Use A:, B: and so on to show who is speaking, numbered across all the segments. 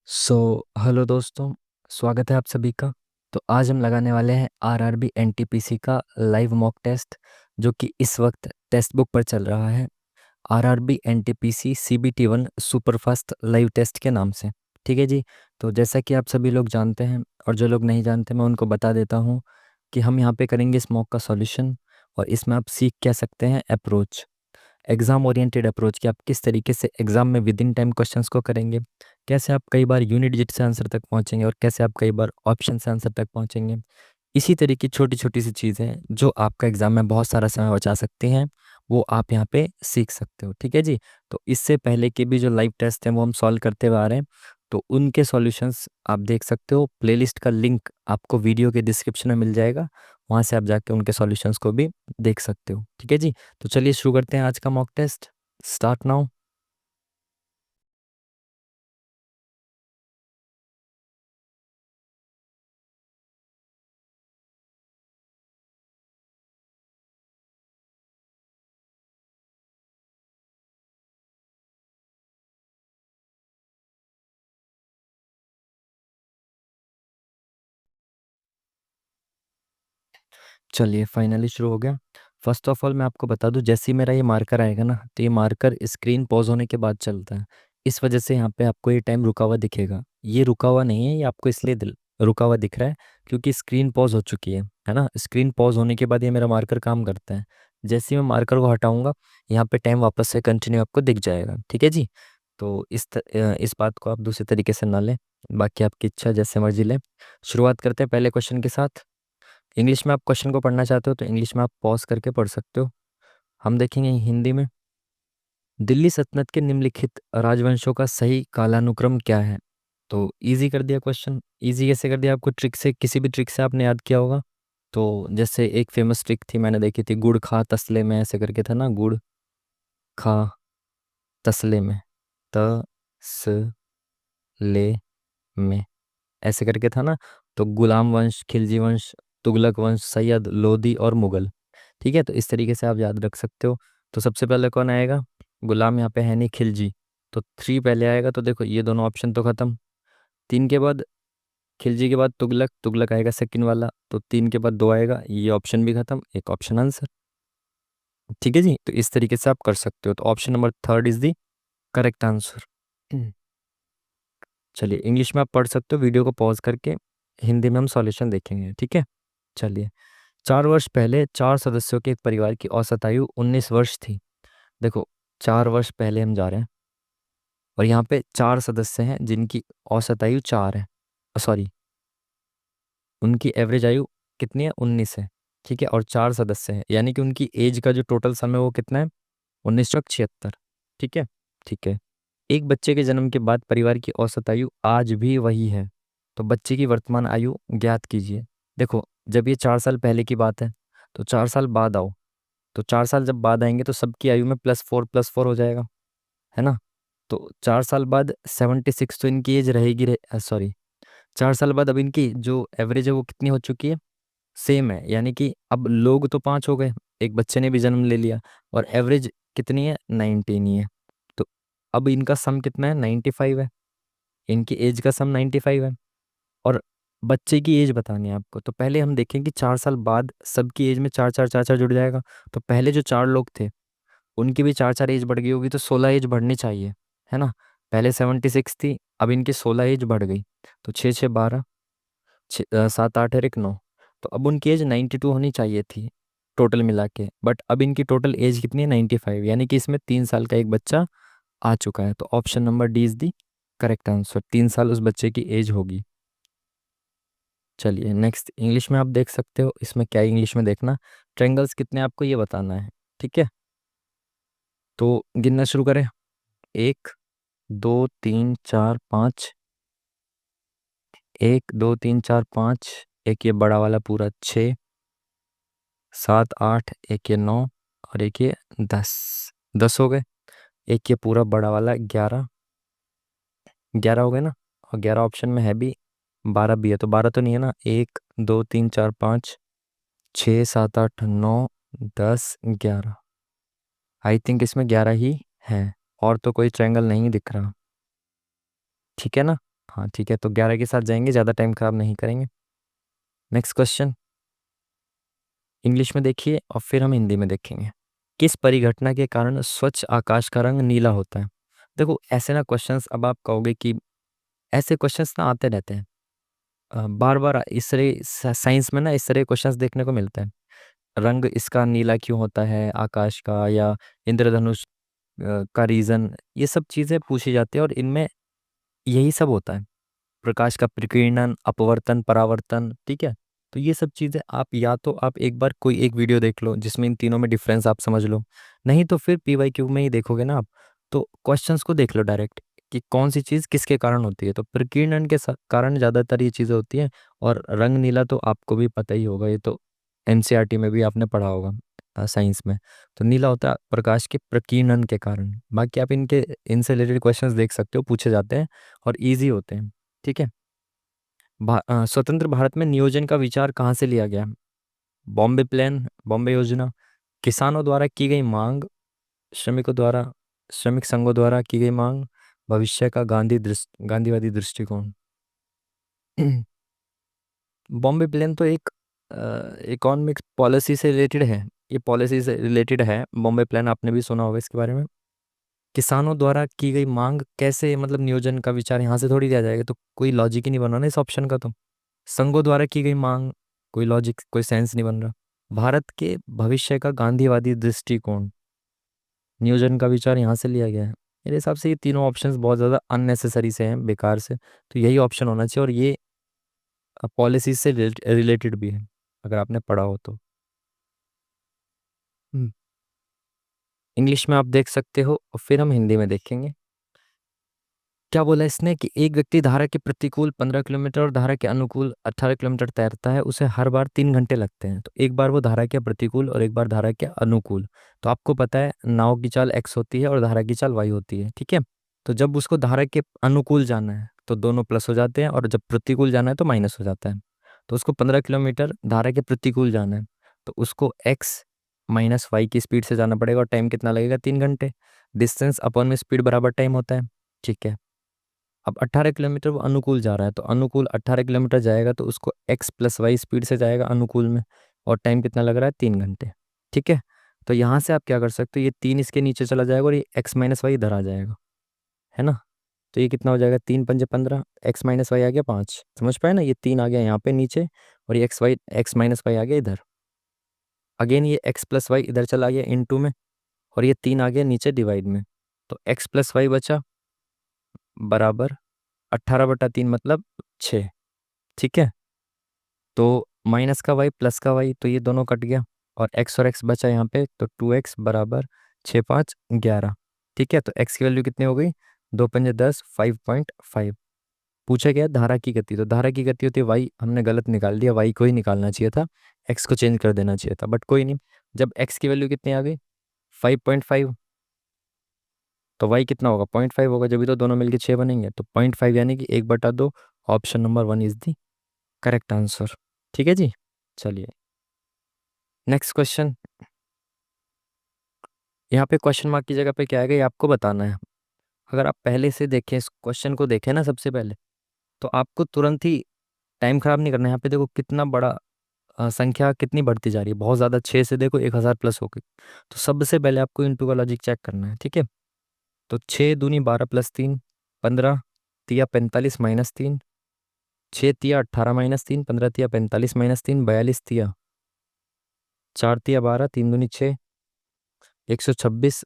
A: Hello दोस्तों। स्वागत है आप सभी का। तो आज हम लगाने वाले हैं आरआरबी एनटीपीसी का लाइव मॉक टेस्ट, जो कि इस वक्त टेक्स्ट बुक पर चल रहा है। RRB NTPC CBT 1 superfast live test के नाम से। ठीक है जी। तो जैसा कि आप सभी लोग जानते हैं, और जो लोग नहीं जानते मैं उनको बता देता हूँ कि हम यहाँ पे करेंगे इस मॉक का सॉल्यूशन। और इसमें आप सीख कह सकते हैं अप्रोच, एग्जाम ओरिएंटेड अप्रोच, कि आप किस तरीके से एग्जाम में विद इन टाइम क्वेश्चंस को करेंगे, कैसे आप कई बार यूनिट डिजिट से आंसर तक पहुंचेंगे और कैसे आप कई बार ऑप्शन से आंसर तक पहुंचेंगे। इसी तरह की छोटी छोटी सी चीज़ें जो आपका एग्जाम में बहुत सारा समय बचा सकती हैं, वो आप यहाँ पे सीख सकते हो। ठीक है जी। तो इससे पहले के भी जो लाइव टेस्ट हैं वो हम सॉल्व करते हुए आ रहे हैं, तो उनके सॉल्यूशंस आप देख सकते हो। प्लेलिस्ट का लिंक आपको वीडियो के डिस्क्रिप्शन में मिल जाएगा, वहाँ से आप जाके उनके सॉल्यूशंस को भी देख सकते हो। ठीक है जी। तो चलिए शुरू करते हैं आज का मॉक टेस्ट। Start now. चलिए फाइनली शुरू हो गया। फर्स्ट ऑफ ऑल मैं आपको बता दूं, जैसे ही मेरा ये मार्कर आएगा ना, तो ये मार्कर स्क्रीन पॉज होने के बाद चलता है। इस वजह से यहाँ पे आपको ये टाइम रुका हुआ दिखेगा। ये रुका हुआ नहीं है, ये आपको इसलिए रुका हुआ दिख रहा है क्योंकि स्क्रीन पॉज हो चुकी है ना। स्क्रीन पॉज होने के बाद ये मेरा मार्कर काम करता है। जैसे ही मैं मार्कर को हटाऊंगा, यहाँ पे टाइम वापस से कंटिन्यू आपको दिख जाएगा। ठीक है जी। तो इस बात को आप दूसरे तरीके से ना लें, बाकी आपकी इच्छा, जैसे मर्जी लें। शुरुआत करते हैं पहले क्वेश्चन के साथ। इंग्लिश में आप क्वेश्चन को पढ़ना चाहते हो तो इंग्लिश में आप पॉज करके पढ़ सकते हो। हम देखेंगे हिंदी में। दिल्ली सल्तनत के निम्नलिखित राजवंशों का सही कालानुक्रम क्या है? तो इजी कर दिया क्वेश्चन। इजी कैसे कर दिया? आपको ट्रिक से, किसी भी ट्रिक से आपने याद किया होगा। तो जैसे एक फेमस ट्रिक थी, मैंने देखी थी, गुड़ खा तसले में, ऐसे करके था ना, गुड़ खा तसले में, त स ले में, ऐसे करके था ना। तो गुलाम वंश, खिलजी वंश, तुगलक वंश, सैयद, लोधी और मुगल। ठीक है, तो इस तरीके से आप याद रख सकते हो। तो सबसे पहले कौन आएगा? गुलाम यहाँ पे है नहीं, खिलजी। तो 3 पहले आएगा, तो देखो ये दोनों ऑप्शन तो खत्म। 3 के बाद खिलजी के बाद तुगलक, तुगलक आएगा सेकंड वाला, तो 3 के बाद 2 आएगा, ये ऑप्शन भी खत्म, एक ऑप्शन आंसर। ठीक है जी। तो इस तरीके से आप कर सकते हो। तो option number third is the correct answer. चलिए इंग्लिश में आप पढ़ सकते हो, वीडियो को पॉज करके। हिंदी में हम सॉल्यूशन देखेंगे। ठीक है। चलिए। 4 वर्ष पहले 4 सदस्यों के एक परिवार की औसत आयु 19 वर्ष थी। देखो, 4 वर्ष पहले हम जा रहे हैं, और यहाँ पे 4 सदस्य हैं जिनकी औसत आयु 4 है। सॉरी, उनकी एवरेज आयु कितनी है? 19 है। ठीक है, और 4 सदस्य हैं, यानी कि उनकी एज का जो टोटल सम है वो कितना है? 1976। ठीक है। ठीक है। एक बच्चे के जन्म के बाद परिवार की औसत आयु आज भी वही है। तो बच्चे की वर्तमान आयु ज्ञात कीजिए। देखो, जब ये 4 साल पहले की बात है, तो 4 साल बाद आओ। तो 4 साल जब बाद आएंगे तो सबकी आयु में +4 +4 हो जाएगा, है ना। तो 4 साल बाद 76 तो इनकी एज रहेगी, सॉरी, 4 साल बाद अब इनकी जो एवरेज है वो कितनी हो चुकी है? सेम है, यानी कि अब लोग तो 5 हो गए, एक बच्चे ने भी जन्म ले लिया, और एवरेज कितनी है? 19 ही है। तो अब इनका सम कितना है? 95 है। इनकी एज का सम 95 है, और बच्चे की एज बतानी है आपको। तो पहले हम देखें कि 4 साल बाद सबकी एज में 4 4 4 4 जुड़ जाएगा। तो पहले जो 4 लोग थे उनकी भी 4 4 एज बढ़ गई होगी, तो 16 एज बढ़नी चाहिए, है ना। पहले 76 थी, अब इनकी 16 एज बढ़ गई। तो 6 6 12, 7 8 और 1 9। तो अब उनकी एज 92 होनी चाहिए थी टोटल मिला के, बट अब इनकी टोटल एज कितनी है? 95, यानी कि इसमें 3 साल का एक बच्चा आ चुका है। तो option number D is the correct answer. 3 साल उस बच्चे की एज होगी। चलिए नेक्स्ट, इंग्लिश में आप देख सकते हो। इसमें क्या इंग्लिश में देखना, ट्रायंगल्स कितने आपको ये बताना है। ठीक है, तो गिनना शुरू करें। 1 2 3 4 5, 1 2 3 4 5, एक ये बड़ा वाला पूरा 6 7 8, एक ये 9, और एक ये 10। 10 हो गए। एक ये पूरा बड़ा वाला 11, 11 हो गए ना। और 11 ऑप्शन में है भी, 12 भी है, तो 12 तो नहीं है ना। 1 2 3 4 5, 6 7 8 9 10 11। आई थिंक इसमें 11 ही है, और तो कोई ट्रायंगल नहीं दिख रहा। ठीक है ना। हाँ ठीक है, तो 11 के साथ जाएंगे, ज़्यादा टाइम खराब नहीं करेंगे। नेक्स्ट क्वेश्चन इंग्लिश में देखिए और फिर हम हिंदी में देखेंगे। किस परिघटना के कारण स्वच्छ आकाश का रंग नीला होता है? देखो ऐसे ना क्वेश्चंस, अब आप कहोगे कि ऐसे क्वेश्चंस ना आते रहते हैं, बार बार इस तरह साइंस में ना इस तरह क्वेश्चंस देखने को मिलते हैं। रंग इसका नीला क्यों होता है आकाश का, या इंद्रधनुष का रीजन, ये सब चीज़ें पूछी जाती है और इनमें यही सब होता है। प्रकाश का प्रकीर्णन, अपवर्तन, परावर्तन, ठीक है। तो ये सब चीज़ें आप या तो आप एक बार कोई एक वीडियो देख लो जिसमें इन तीनों में डिफरेंस आप समझ लो, नहीं तो फिर PYQ में ही देखोगे ना आप, तो क्वेश्चंस को देख लो डायरेक्ट कि कौन सी चीज़ किसके कारण होती है। तो प्रकीर्णन के कारण ज़्यादातर ये चीज़ें होती हैं। और रंग नीला तो आपको भी पता ही होगा, ये तो NCERT में भी आपने पढ़ा होगा साइंस में। तो नीला होता है प्रकाश के प्रकीर्णन के कारण। बाकी आप इनसे रिलेटेड क्वेश्चंस देख सकते हो, पूछे जाते हैं और ईजी होते हैं, ठीक है। स्वतंत्र भारत में नियोजन का विचार कहाँ से लिया गया? बॉम्बे प्लान, बॉम्बे योजना, किसानों द्वारा की गई मांग, श्रमिकों द्वारा, श्रमिक संघों द्वारा की गई मांग, भविष्य का गांधीवादी दृष्टिकोण। बॉम्बे प्लान तो एक इकोनॉमिक पॉलिसी से रिलेटेड है, ये पॉलिसी से रिलेटेड है बॉम्बे प्लान, आपने भी सुना होगा इसके बारे में। किसानों द्वारा की गई मांग कैसे, मतलब नियोजन का विचार यहाँ से थोड़ी दिया जाएगा, तो कोई लॉजिक ही नहीं बना ना इस ऑप्शन का। तो संघों द्वारा की गई मांग, कोई लॉजिक कोई सेंस नहीं बन रहा। भारत के भविष्य का गांधीवादी दृष्टिकोण, नियोजन का विचार यहाँ से लिया गया है। मेरे हिसाब से ये तीनों ऑप्शंस बहुत ज़्यादा अननेसेसरी से हैं, बेकार से। तो यही ऑप्शन होना चाहिए, और ये पॉलिसी से रिलेटेड भी है, अगर आपने पढ़ा हो तो। इंग्लिश में आप देख सकते हो और फिर हम हिंदी में देखेंगे। क्या बोला इसने कि एक व्यक्ति धारा के प्रतिकूल 15 किलोमीटर और धारा के अनुकूल 18 किलोमीटर तैरता है, उसे हर बार 3 घंटे लगते हैं। तो एक बार वो धारा के प्रतिकूल और एक बार धारा के अनुकूल। तो आपको पता है नाव की चाल x होती है और धारा की चाल y होती है, ठीक है। तो जब उसको धारा के अनुकूल जाना है तो दोनों प्लस हो जाते हैं, और जब प्रतिकूल जाना है तो माइनस हो जाता है। तो उसको 15 किलोमीटर धारा के प्रतिकूल जाना है, तो उसको x - y की स्पीड से जाना पड़ेगा, और टाइम कितना लगेगा? 3 घंटे। डिस्टेंस अपॉन में स्पीड बराबर टाइम होता है, ठीक है। अब 18 किलोमीटर वो अनुकूल जा रहा है, तो अनुकूल 18 किलोमीटर जाएगा, तो उसको x + y स्पीड से जाएगा अनुकूल में, और टाइम कितना लग रहा है? 3 घंटे, ठीक है। तो यहाँ से आप क्या कर सकते हो, ये 3 इसके नीचे चला जाएगा और ये x - y इधर आ जाएगा, है ना। तो ये कितना हो जाएगा? 3 × 5 = 15, x - y आ गया 5, समझ पाए ना। ये 3 आ गया यहाँ पे नीचे, और ये x - y आ गया इधर। अगेन ये x + y इधर चला गया इनटू में, और ये 3 आ गया नीचे डिवाइड में। तो x + y बचा बराबर 18/3 मतलब 6, ठीक है। तो माइनस का y प्लस का y, तो ये दोनों कट गया, और x और x बचा यहाँ पे, तो 2x बराबर 6×5 = 11, ठीक है। तो x की वैल्यू कितनी हो गई? 2×5 = 10, 5.5। पूछा गया धारा की गति, तो धारा की गति होती है y, हमने गलत निकाल दिया, y को ही निकालना चाहिए था, x को चेंज कर देना चाहिए था, बट कोई नहीं। जब x की वैल्यू कितनी आ गई? 5.5, तो y कितना होगा? 0.5 होगा, जब भी तो दोनों मिलके 6 बनेंगे, तो 0.5 यानी कि 1/2। Option number 1 is the correct answer, ठीक है जी। चलिए नेक्स्ट क्वेश्चन। यहाँ पे क्वेश्चन मार्क की जगह पे क्या आएगा, ये आपको बताना है। अगर आप पहले से देखें, इस क्वेश्चन को देखें ना सबसे पहले, तो आपको तुरंत ही टाइम खराब नहीं करना है। यहाँ पे देखो कितना बड़ा संख्या कितनी बढ़ती जा रही है, बहुत ज़्यादा, 6 से देखो 1000 प्लस हो गई। तो सबसे पहले आपको इंटू का लॉजिक चेक करना है, ठीक है। तो 6 दूनी 12 + 3 15, तिया 45 - 3, 6 तिया 18 - 3, 15 तिया 45 - 3, 42 तिया 4 तिया 12, 3 दूनी 6, 126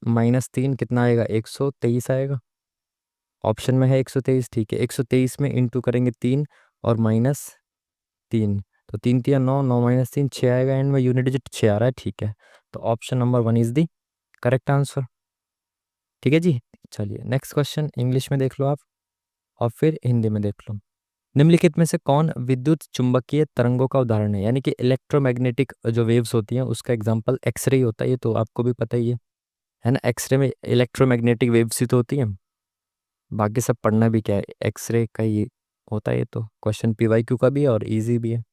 A: - 3 कितना आएगा? 123 आएगा। ऑप्शन में है 123, ठीक है। 123 में इंटू करेंगे 3 और -3, तो 3 तिया 9, 9 - 3 6 आएगा, एंड में यूनिट डिजिट 6 आ रहा है, ठीक है। तो option number 1 is the correct answer, ठीक है जी। चलिए नेक्स्ट क्वेश्चन इंग्लिश में देख लो आप, और फिर हिंदी में देख लो। निम्नलिखित में से कौन विद्युत चुंबकीय तरंगों का उदाहरण है? यानी कि इलेक्ट्रोमैग्नेटिक जो वेव्स होती हैं उसका एग्जांपल एक्सरे ही होता है, ये तो आपको भी पता ही है ना। एक्सरे में इलेक्ट्रोमैग्नेटिक वेव्स ही तो होती हैं, बाकी सब पढ़ना भी क्या है, एक्सरे का ही होता है। ये तो क्वेश्चन PYQ का भी है और इजी भी है।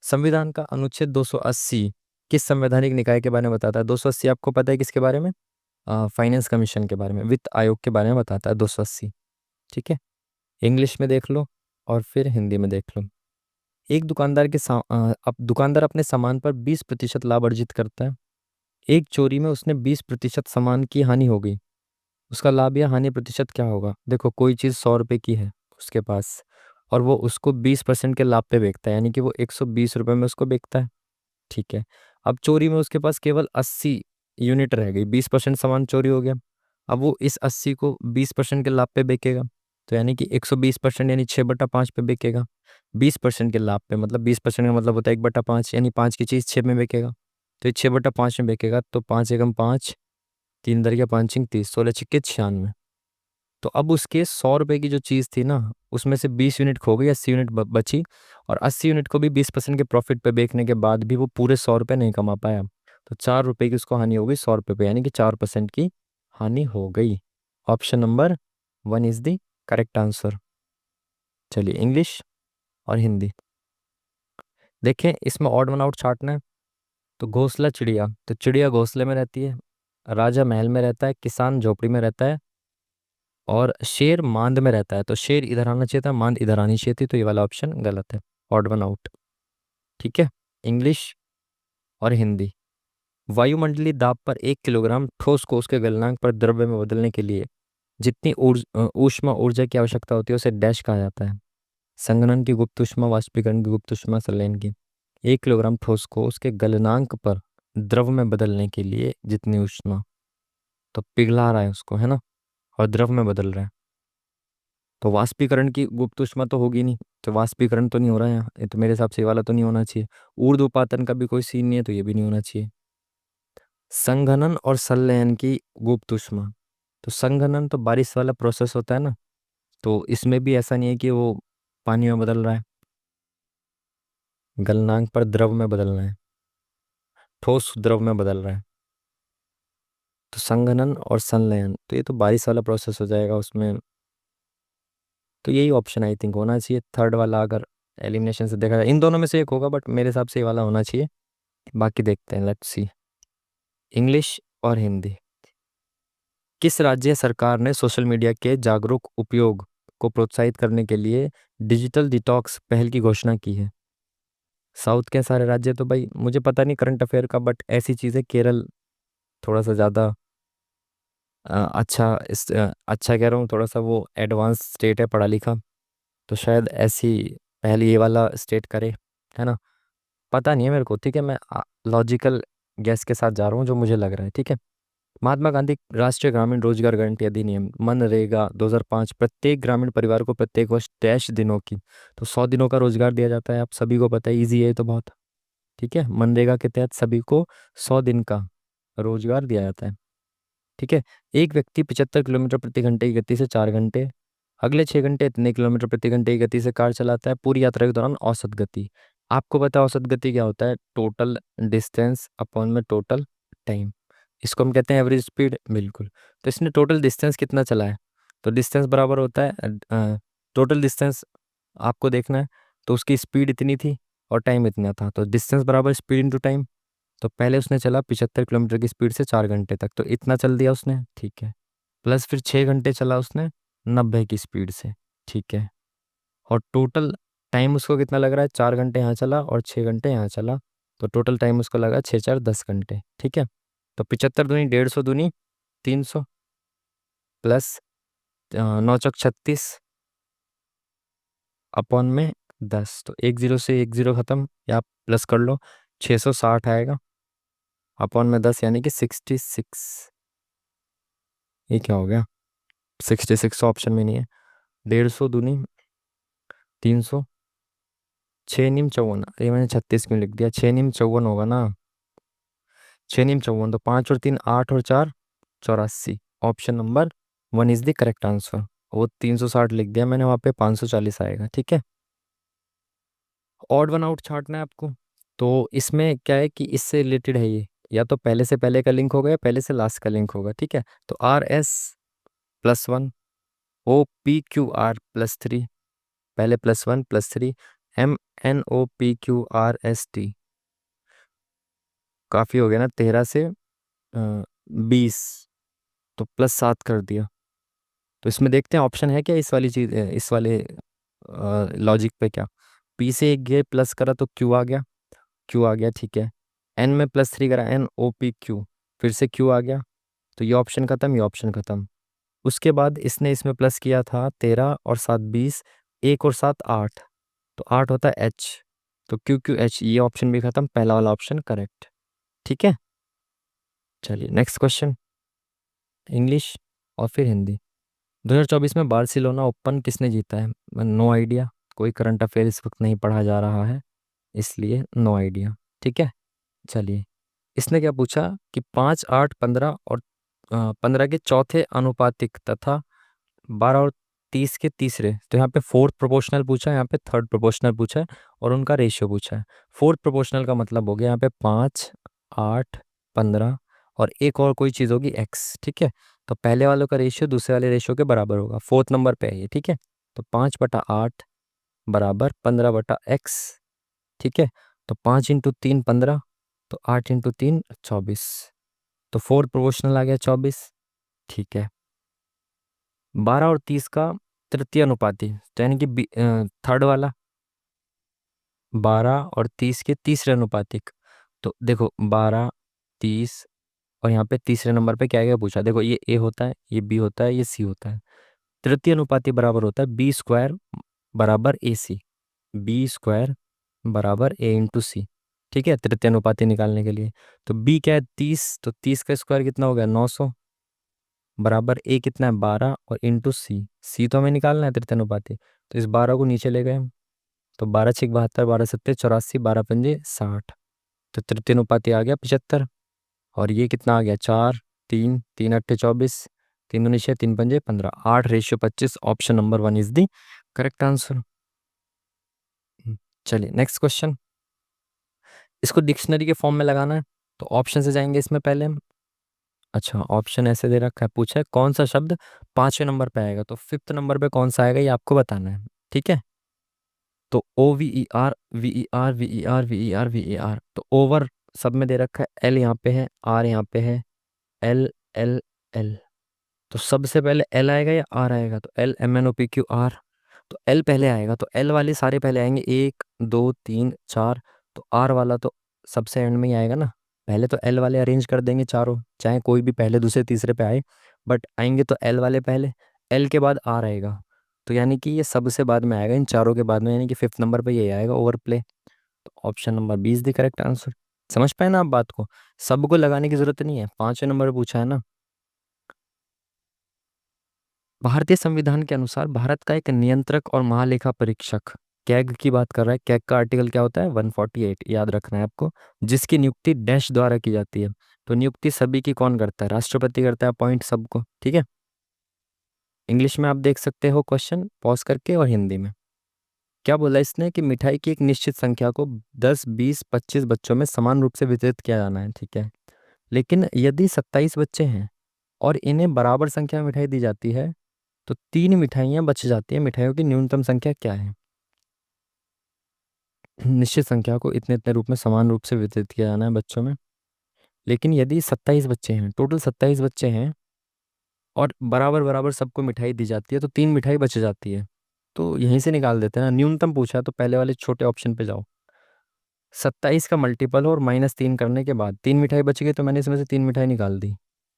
A: संविधान का अनुच्छेद 280 किस संवैधानिक निकाय के बारे में बताता है? 280 आपको पता है किसके बारे में? फाइनेंस कमीशन के बारे में, वित्त आयोग के बारे में बताता है 280, ठीक है। इंग्लिश में देख लो और फिर हिंदी में देख लो। एक दुकानदार अब दुकानदार अपने सामान पर 20% लाभ अर्जित करता है। एक चोरी में उसने 20% सामान की हानि हो गई। उसका लाभ या हानि प्रतिशत क्या होगा? देखो, कोई चीज़ 100 रुपए की है उसके पास, और वो उसको 20% के लाभ पे बेचता है, यानी कि वो 120 रुपए में उसको बेचता है। ठीक है। अब चोरी में उसके पास केवल 80 यूनिट रह गई, 20% सामान चोरी हो गया। अब वो इस 80 को 20% के लाभ पे बेचेगा, तो यानी कि 120% यानी 6/5 पे बेचेगा। 20% के लाभ पे मतलब 20% का मतलब होता है 1/5, यानी 5 की चीज़ 6 में बेचेगा। तो ये 6/5 में बेचेगा, तो 5 एकम 5, 3 दरिया 5 30, 16 6 96। तो अब उसके 100 रुपए की जो चीज़ थी ना, उसमें से 20 यूनिट खो गई, 80 यूनिट बची। और 80 यूनिट को भी 20% के प्रॉफिट पे बेचने के बाद भी वो पूरे 100 रुपए नहीं कमा पाया। तो 4 रुपए की उसको हानि हो गई 100 रुपए पे, यानी कि 4% की हानि हो गई। Option number 1 is the correct answer. चलिए, इंग्लिश और हिंदी देखें। इसमें ऑड वन आउट छांटना है। तो घोंसला चिड़िया, तो चिड़िया घोंसले में रहती है, राजा महल में रहता है, किसान झोपड़ी में रहता है, और शेर मांद में रहता है। तो शेर इधर आना चाहिए था, मांद इधर आनी चाहिए थी, तो ये वाला ऑप्शन गलत है। Odd one out. ठीक है। इंग्लिश और हिंदी। वायुमंडलीय दाब पर 1 किलोग्राम ठोस को उसके गलनांक पर द्रव्य में बदलने के लिए जितनी ऊष्मा ऊर्जा की आवश्यकता होती है उसे डैश कहा जाता है। संघनन की गुप्त ऊष्मा, वाष्पीकरण की गुप्त ऊष्मा, संलयन की। 1 किलोग्राम ठोस को उसके गलनांक पर द्रव में बदलने के लिए जितनी ऊष्मा, तो पिघला रहा है उसको, है ना, और द्रव में बदल रहा है। तो वाष्पीकरण की गुप्त ऊष्मा तो होगी नहीं, तो वाष्पीकरण तो नहीं हो रहा है यहाँ, ये तो मेरे हिसाब से ये वाला तो नहीं होना चाहिए। ऊर्ध्वपातन का भी कोई सीन नहीं है, तो ये भी नहीं होना चाहिए। संघनन और संलयन की गुप्त ऊष्मा। तो संघनन तो बारिश वाला प्रोसेस होता है ना, तो इसमें भी ऐसा नहीं है कि वो पानी में बदल रहा है, गलनांक पर द्रव में बदलना है, ठोस द्रव में बदल रहा है। तो संघनन और संलयन, तो ये तो बारिश वाला प्रोसेस हो जाएगा उसमें। तो यही ऑप्शन आई थिंक होना चाहिए, थर्ड वाला, अगर एलिमिनेशन से देखा जाए इन दोनों में से एक होगा, बट मेरे हिसाब से ये वाला होना चाहिए। बाकी देखते हैं, लेट्स सी। इंग्लिश और हिंदी। किस राज्य सरकार ने सोशल मीडिया के जागरूक उपयोग को प्रोत्साहित करने के लिए डिजिटल डिटॉक्स पहल की घोषणा की है? साउथ के सारे राज्य तो भाई मुझे पता नहीं करंट अफेयर का, बट ऐसी चीज़ें, केरल थोड़ा सा ज़्यादा अच्छा कह रहा हूँ, थोड़ा सा वो एडवांस स्टेट है, पढ़ा लिखा। तो शायद ऐसी पहले ये वाला स्टेट करे, है ना। पता नहीं है मेरे को, ठीक है, मैं लॉजिकल गैस के साथ जा रहा हूँ जो मुझे लग रहा है, ठीक है। महात्मा गांधी राष्ट्रीय ग्रामीण रोजगार गारंटी अधिनियम मनरेगा 2005 प्रत्येक ग्रामीण परिवार को प्रत्येक वर्ष डैश दिनों की, तो 100 दिनों का रोजगार दिया जाता है। आप सभी को पता है, इजी है ये तो बहुत। ठीक है, मनरेगा के तहत सभी को 100 दिन का रोजगार दिया जाता है। ठीक है। एक व्यक्ति 75 किलोमीटर प्रति घंटे की गति से 4 घंटे, अगले 6 घंटे इतने किलोमीटर प्रति घंटे की गति से कार चलाता है। पूरी यात्रा के दौरान औसत गति, आपको पता है औसत गति क्या होता है? टोटल डिस्टेंस अपॉन में टोटल टाइम। इसको हम कहते हैं एवरेज स्पीड, बिल्कुल। तो इसने टोटल डिस्टेंस कितना चला है? तो डिस्टेंस बराबर होता है टोटल डिस्टेंस, आपको देखना है। तो उसकी स्पीड इतनी थी और टाइम इतना था, तो डिस्टेंस बराबर स्पीड इंटू टाइम। तो पहले उसने चला 75 किलोमीटर की स्पीड से 4 घंटे तक, तो इतना चल दिया उसने, ठीक है। प्लस फिर 6 घंटे चला उसने 90 की स्पीड से, ठीक है। और टोटल टाइम उसको कितना लग रहा है? 4 घंटे यहाँ चला और 6 घंटे यहाँ चला, तो टोटल टाइम उसको लगा 6 4 10 घंटे, ठीक है। तो 75 दूनी 150 दूनी 300, प्लस 9 चौक 36 अपॉन में 10, तो 1 0 से 1 0 खत्म, या आप प्लस कर लो, 660 आएगा अपॉन में 10, यानी कि 66। ये क्या हो गया? 66 ऑप्शन में नहीं है। 150 दूनी 300, 6 नीम 54, ये मैंने 36 क्यों लिख दिया? 6 नीम 54 होगा ना, 6 नीम 54, तो 5 और 3 8 और 4 84। Option number 1 is the correct answer. वो 360 लिख दिया मैंने, वहाँ पे 540 आएगा, ठीक है। ऑड वन आउट छांटना है आपको। तो इसमें क्या है कि इससे रिलेटेड है ये, या तो पहले से पहले का लिंक होगा या पहले से लास्ट का लिंक होगा, ठीक है। तो RS+1, OPQR+3, पहले +1+3, MNOPQRST। काफ़ी हो गया ना, 13 से 20, तो +7 कर दिया। तो इसमें देखते हैं ऑप्शन है क्या इस वाली चीज, इस वाले लॉजिक पे क्या। पी से एक गए प्लस करा तो क्यू आ गया, क्यू आ गया, ठीक है। एन में +3 करा, एन ओ पी क्यू, फिर से क्यू आ गया। तो ये ऑप्शन खत्म, ये ऑप्शन खत्म। उसके बाद इसने इसमें प्लस किया था 13 और 7 20, 1 और 7 8, तो 8 होता है एच। तो क्यू क्यू एच, ये ऑप्शन भी खत्म, पहला वाला ऑप्शन करेक्ट। ठीक है, चलिए नेक्स्ट क्वेश्चन। इंग्लिश और फिर हिंदी। 2024 में बार्सिलोना ओपन किसने जीता है? नो आइडिया, कोई करंट अफेयर इस वक्त नहीं पढ़ा जा रहा है, इसलिए नो आइडिया। ठीक है, चलिए। इसने क्या पूछा कि 5 8 15 और 15 के चौथे अनुपातिक तथा 12 और 30 के तीसरे। तो यहाँ पे फोर्थ प्रोपोर्शनल पूछा है, यहाँ पे थर्ड प्रोपोर्शनल पूछा है, और उनका रेशियो पूछा है। फोर्थ प्रोपोर्शनल का मतलब हो गया यहाँ पे 5 8 15 और एक और कोई चीज़ होगी एक्स, ठीक है। तो पहले वालों का रेशियो दूसरे वाले रेशियो के बराबर होगा, फोर्थ नंबर पे है ये, ठीक है। तो 5/8 बराबर 15/x, ठीक है। तो 5 × 3 15, तो 8 × 3 24, तो फोर्थ प्रोपोर्शनल आ गया 24, ठीक है। 12 और 30 का तृतीय अनुपाती, तो यानी कि थर्ड वाला, 12 और 30 के तीसरे अनुपातिक। तो देखो 12 30, और यहाँ पे तीसरे नंबर पे क्या क्या पूछा, देखो ये ए होता है, ये बी होता है, ये सी होता है। तृतीय अनुपाती बराबर होता है B² बराबर AC, B² बराबर A × C, ठीक है, तृतीय अनुपाती निकालने के लिए। तो बी क्या है 30, तो 30 का स्क्वायर कितना हो गया 900, बराबर ए कितना है 12 और इंटू सी, सी तो हमें निकालना है तृतीय अनुपाती। तो इस 12 को नीचे ले गए हम, तो 12 6 72, 12 7 84, 12 पंजे 60, तो तृतीय अनुपाती आ गया 75। और ये कितना आ गया 4 3 3 8 24, 3 दूनी 6, 3 पंजे 15, 8:25। Option number 1 is the correct answer. चलिए नेक्स्ट क्वेश्चन। इसको डिक्शनरी के फॉर्म में लगाना है, तो ऑप्शन से जाएंगे इसमें पहले हम। अच्छा, ऑप्शन ऐसे दे रखा है, पूछा है कौन सा शब्द 5वें नंबर पे आएगा, तो 5th नंबर पे कौन सा आएगा ये आपको बताना है, ठीक है। तो OVER VER VER VER VER, तो ओवर सब में दे रखा है, एल यहाँ पे है, आर यहाँ पे है, एल एल एल। तो सबसे पहले एल आएगा या आर आएगा, तो LMNOPQR। तो एल पहले आएगा, तो एल वाले सारे पहले आएंगे, 1 2 3 4। तो आर वाला तो सबसे एंड में ही आएगा ना। पहले तो एल वाले अरेंज कर देंगे चारों, चाहे कोई भी पहले दूसरे तीसरे पे आए, बट आएंगे तो एल वाले पहले, एल के बाद आर आएगा। तो यानी कि ये सबसे बाद में आएगा इन चारों के बाद में, यानी कि 5th नंबर पे ये आएगा ओवरप्ले। तो option number 20 the correct answer. समझ पाए ना आप बात को, सबको लगाने की जरूरत नहीं है, 5वें नंबर पे पूछा है ना। भारतीय संविधान के अनुसार भारत का एक नियंत्रक और महालेखा परीक्षक, कैग की बात कर रहा है, कैग का आर्टिकल क्या होता है 148, याद रखना है आपको, जिसकी नियुक्ति डैश द्वारा की जाती है। तो नियुक्ति सभी की कौन करता है, राष्ट्रपति करता है अपॉइंट सबको, ठीक है। इंग्लिश में आप देख सकते हो क्वेश्चन पॉज करके, और हिंदी में क्या बोला इसने कि मिठाई की एक निश्चित संख्या को 10 20 25 बच्चों में समान रूप से वितरित किया जाना है, ठीक है। लेकिन यदि 27 बच्चे हैं और इन्हें बराबर संख्या में मिठाई दी जाती है, तो 3 मिठाइयाँ बच जाती हैं, मिठाइयों की न्यूनतम संख्या क्या है। निश्चित संख्या को इतने इतने रूप में समान रूप से वितरित किया जाना है बच्चों में, लेकिन यदि 27 बच्चे हैं, टोटल 27 बच्चे हैं, और बराबर बराबर सबको मिठाई दी जाती है, तो 3 मिठाई बच जाती है। तो यहीं से निकाल देते हैं ना, न्यूनतम पूछा है तो पहले वाले छोटे ऑप्शन पे जाओ। 27 का मल्टीपल और -3 करने के बाद 3 मिठाई बच गई, तो मैंने इसमें से 3 मिठाई निकाल दी।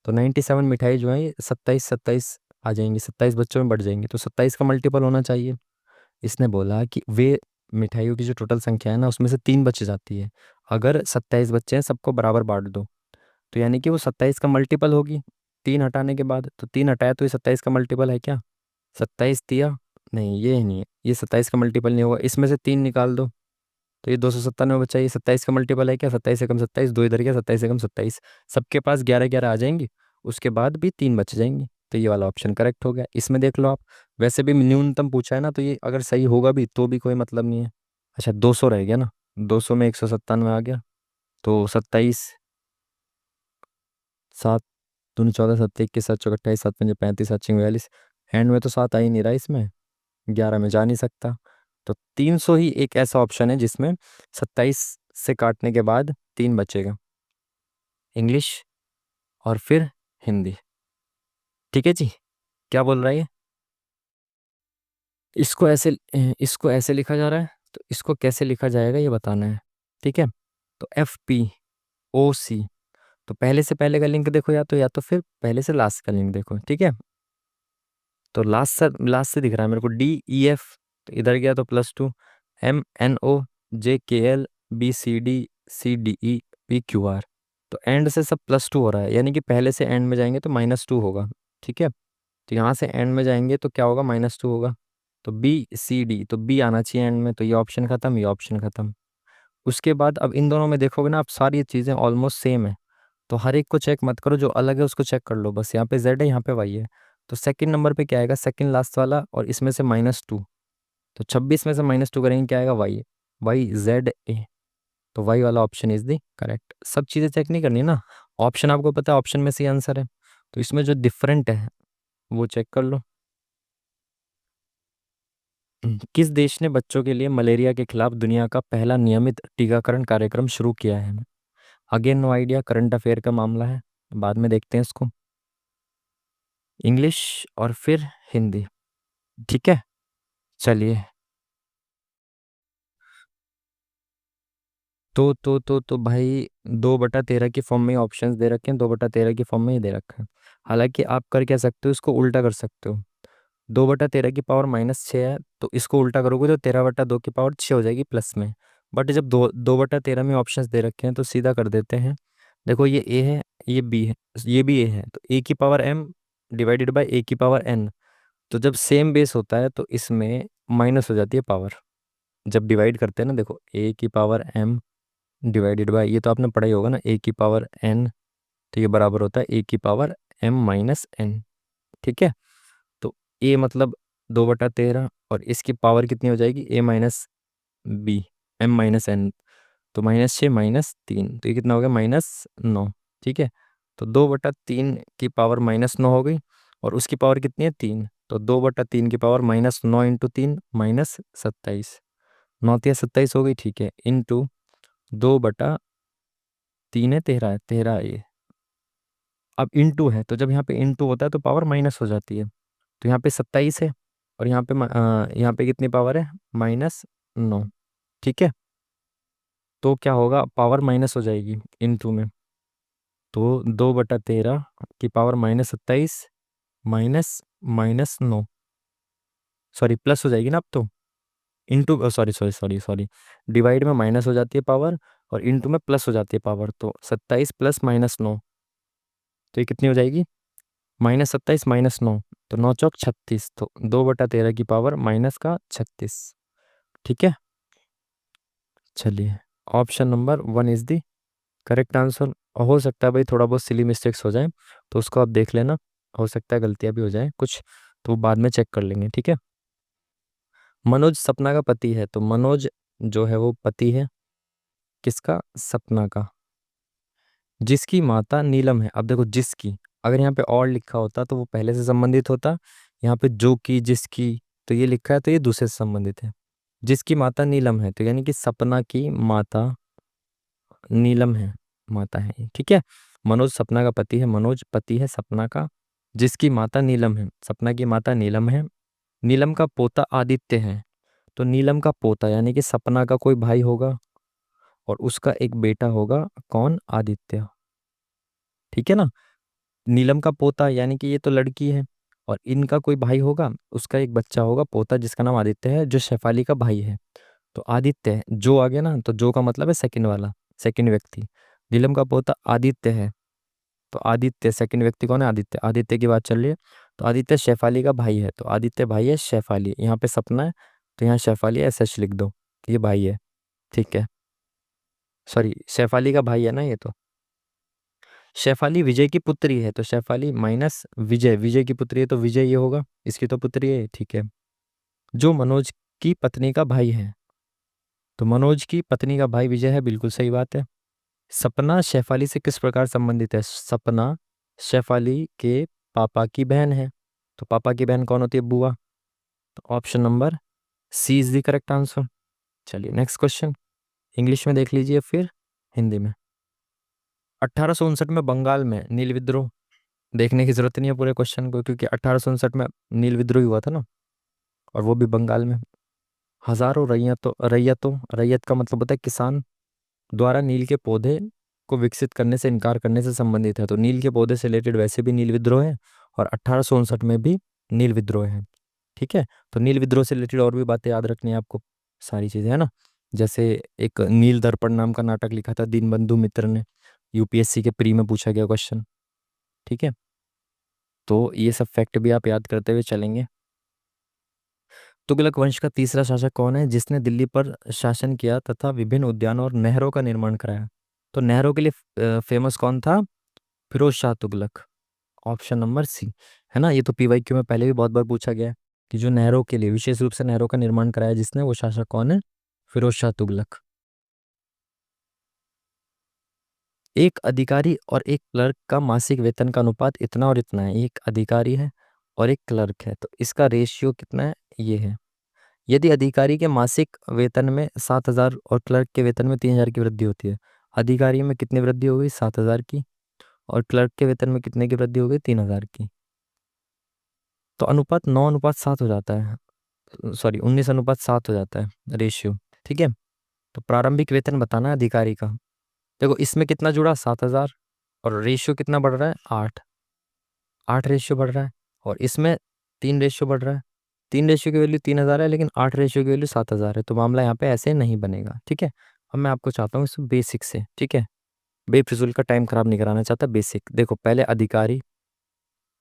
A: तो 97 मिठाई जो है ये 27 27 आ जाएंगी, 27 बच्चों में बढ़ जाएंगी, तो 27 का मल्टीपल होना चाहिए। इसने बोला कि वे मिठाइयों की जो टोटल संख्या है ना, उसमें से 3 बच जाती है। अगर 27 बच्चे हैं, सबको बराबर बांट दो, तो यानी कि वो 27 का मल्टीपल होगी 3 हटाने के बाद। तो 3 हटाया तो ये 27 का मल्टीपल है क्या, 27 दिया, नहीं ये नहीं है, ये 27 का मल्टीपल नहीं होगा। इसमें से 3 निकाल दो, तो ये 297 बचा, ये 27 का मल्टीपल है क्या, 27 से कम 27, 2 इधर गया, 27 से कम 27, सबके पास 11 11 आ जाएंगी, उसके बाद भी 3 बच जाएंगी। तो ये वाला ऑप्शन करेक्ट हो गया, इसमें देख लो आप। वैसे भी न्यूनतम पूछा है ना, तो ये अगर सही होगा भी तो भी कोई मतलब नहीं है। अच्छा 200 रह गया ना, 200 में 197 आ गया, तो 27 7 दूनी 14 7 21 7 चौक 28 7 पंजे 35 7 छः 42, हैंड में तो 7 आ ही नहीं रहा इसमें, 11 में जा नहीं सकता। तो 300 ही एक ऐसा ऑप्शन है जिसमें 27 से काटने के बाद 3 बचेगा। इंग्लिश और फिर हिंदी, ठीक है जी, क्या बोल रहा है ये? इसको ऐसे लिखा जा रहा है, तो इसको कैसे लिखा जाएगा ये बताना है। ठीक है, तो FPOC, तो पहले से पहले का लिंक देखो, या तो फिर पहले से लास्ट का लिंक देखो। ठीक है, तो लास्ट से दिख रहा है मेरे को DEF, तो इधर गया तो +2, MNOJKLBCDCDEPQR, तो एंड से सब +2 हो रहा है, यानी कि पहले से एंड में जाएंगे तो -2 होगा। ठीक है, तो यहाँ से एंड में जाएंगे तो क्या होगा, -2 होगा। तो BCD, तो बी आना चाहिए एंड में, तो ये ऑप्शन खत्म, ये ऑप्शन खत्म। उसके बाद अब इन दोनों में देखोगे ना, आप सारी चीज़ें ऑलमोस्ट सेम है, तो हर एक को चेक मत करो, जो अलग है उसको चेक कर लो बस। यहाँ पे Z है, यहाँ पे Y है, तो सेकंड नंबर पे क्या आएगा, सेकंड लास्ट वाला, और इसमें से -2, तो 26 में से -2 करेंगे, क्या आएगा, YZA, तो वाई वाला ऑप्शन इज दी करेक्ट। सब चीज़ें चेक नहीं करनी ना, ऑप्शन आपको पता है, ऑप्शन में से आंसर है, तो इसमें जो डिफरेंट है वो चेक कर लो। किस देश ने बच्चों के लिए मलेरिया के खिलाफ दुनिया का पहला नियमित टीकाकरण कार्यक्रम शुरू किया है? Again no idea, current affair का मामला है, बाद में देखते हैं इसको। इंग्लिश और फिर हिंदी, ठीक है, चलिए। तो भाई 2/13 की फॉर्म में ऑप्शंस दे रखे हैं, 2/13 की फॉर्म में ही दे रखा है। हालांकि आप कर क्या सकते हो, इसको उल्टा कर सकते हो। 2/13 की पावर -6 है, तो इसको उल्टा करोगे तो 13/2 की पावर 6 हो जाएगी प्लस में। बट जब 2/13 में ऑप्शंस दे रखे हैं तो सीधा कर देते हैं। देखो ये ए है, ये बी है, ये भी ए है, तो ए की पावर m डिवाइडेड बाई ए की पावर n, तो जब सेम बेस होता है तो इसमें माइनस हो जाती है पावर, जब डिवाइड करते हैं ना। देखो ए की पावर m डिवाइडेड बाई, ये तो आपने पढ़ा ही होगा ना, ए की पावर n, तो ये बराबर होता है ए की पावर m-n। ठीक है, तो ए मतलब 2/13, और इसकी पावर कितनी हो जाएगी, A-B, m-n, तो -6 -3, तो ये कितना हो गया, -9। ठीक है, तो 2/3 की पावर -9 हो गई, और उसकी पावर कितनी है, 3, तो 2/3 की पावर -9 इंटू 3 -27, 9 या 27 हो गई। ठीक है, इंटू 2/3 है, 13 है, 13 ये। अब इंटू है, तो जब यहाँ पे इंटू होता है तो पावर माइनस हो जाती है, तो यहाँ पे 27 है, और यहाँ पे कितनी पावर है, -9। ठीक है, तो क्या होगा, पावर माइनस हो जाएगी इनटू में, तो 2/13 की पावर -27 माइनस -9, सॉरी प्लस हो जाएगी ना अब तो, into sorry sorry sorry sorry, divide में माइनस हो जाती है पावर, और इंटू में प्लस हो जाती है पावर, तो 27 प्लस -9, तो ये कितनी हो जाएगी, -27 -9, तो 9 चौक 36, तो 2/13 की पावर माइनस का 36। ठीक है, चलिए, option number 1 is the correct answer. हो सकता है भाई थोड़ा बहुत सिली मिस्टेक्स हो जाए, तो उसको आप देख लेना, हो सकता है गलतियां भी हो जाए कुछ, तो बाद में चेक कर लेंगे। ठीक है, मनोज सपना का पति है, तो मनोज जो है वो पति है किसका, सपना का, जिसकी माता नीलम है। अब देखो जिसकी, अगर यहाँ पे और लिखा होता तो वो पहले से संबंधित होता, यहाँ पे जो की जिसकी, तो ये लिखा है तो ये दूसरे से संबंधित है। जिसकी माता नीलम है, तो यानी कि सपना की माता नीलम है, माता है ये। ठीक है, मनोज सपना का पति है, मनोज पति है सपना का, जिसकी माता नीलम है, सपना की माता नीलम है। नीलम का पोता आदित्य है, तो नीलम का पोता यानी कि सपना का कोई भाई होगा, और उसका एक बेटा होगा, कौन, आदित्य। ठीक है ना, नीलम का पोता यानी कि ये तो लड़की है, और इनका कोई भाई होगा, उसका एक बच्चा होगा पोता, जिसका नाम आदित्य है, जो शेफाली का भाई है। तो आदित्य है, जो आ गया ना, तो जो का मतलब है सेकंड वाला, सेकंड व्यक्ति। नीलम का पोता आदित्य है, तो आदित्य सेकंड व्यक्ति कौन है, आदित्य, आदित्य की बात चल रही है। तो आदित्य शेफाली का भाई है, तो आदित्य भाई है शेफाली, यहाँ पे सपना है, तो यहाँ शेफाली ऐसा लिख दो, ये भाई है। ठीक है, सॉरी शेफाली का भाई है ना ये तो। शेफाली विजय की पुत्री है, तो शेफाली माइनस विजय, विजय की पुत्री है तो विजय ये होगा, इसकी तो पुत्री है। ठीक है, जो मनोज की पत्नी का भाई है, तो मनोज की पत्नी का भाई विजय है, बिल्कुल सही बात है। सपना शेफाली से किस प्रकार संबंधित है, सपना शेफाली के पापा की बहन है, तो पापा की बहन कौन होती है, बुआ, तो option number C is the correct answer. चलिए नेक्स्ट क्वेश्चन, इंग्लिश में देख लीजिए फिर हिंदी में। 1859 में बंगाल में नील विद्रोह, देखने की जरूरत नहीं है पूरे क्वेश्चन को, क्योंकि 1859 में नील विद्रोह हुआ था ना। और वो भी बंगाल में। हजारों रैयत का मतलब होता है किसान द्वारा नील के पौधे को विकसित करने से इनकार करने से संबंधित है। तो नील के पौधे से रिलेटेड वैसे भी नील विद्रोह है, और 1859 में भी नील विद्रोह है। ठीक है, तो नील विद्रोह से रिलेटेड और भी बातें याद रखनी है आपको, सारी चीजें, है ना। जैसे एक नील दर्पण नाम का नाटक लिखा था दीनबंधु मित्र ने, यूपीएससी के प्री में पूछा गया क्वेश्चन। ठीक है, तो ये सब फैक्ट भी आप याद करते हुए चलेंगे। तुगलक वंश का तीसरा शासक कौन है जिसने दिल्ली पर शासन किया तथा विभिन्न उद्यानों और नहरों का निर्माण कराया? तो नहरों के लिए फेमस कौन था? Firoz Shah Tughlaq. Option number C, है ना। ये तो पीवाईक्यू में पहले भी बहुत बार पूछा गया है कि जो नहरों के लिए, विशेष रूप से नहरों का निर्माण कराया जिसने, वो शासक कौन है? फिरोज शाह तुगलक। एक अधिकारी और एक क्लर्क का मासिक वेतन का अनुपात इतना और इतना है। एक अधिकारी है और एक क्लर्क है, तो इसका रेशियो कितना है? ये है। यदि अधिकारी के मासिक वेतन में 7,000 और क्लर्क के वेतन में 3,000 की वृद्धि होती है, अधिकारी में कितनी वृद्धि हो गई? 7,000 की। और क्लर्क के वेतन में कितने की वृद्धि हो गई? 3,000 की। तो अनुपात 9:7 हो जाता है, सॉरी 19:7 हो जाता है रेशियो। ठीक है, तो प्रारंभिक वेतन बताना है अधिकारी का। देखो इसमें कितना जुड़ा? 7,000। और रेशियो कितना बढ़ रहा है? 8। 8 रेशियो बढ़ रहा है। और इसमें 3 रेशियो बढ़ रहा है। 3 रेशियो की वैल्यू 3,000 है, लेकिन 8 रेशियो की वैल्यू 7,000 है, तो मामला यहाँ पे ऐसे नहीं बनेगा। ठीक है, अब मैं आपको चाहता हूँ इस बेसिक से, ठीक है, बेफिजूल का टाइम खराब नहीं कराना चाहता। बेसिक देखो, पहले अधिकारी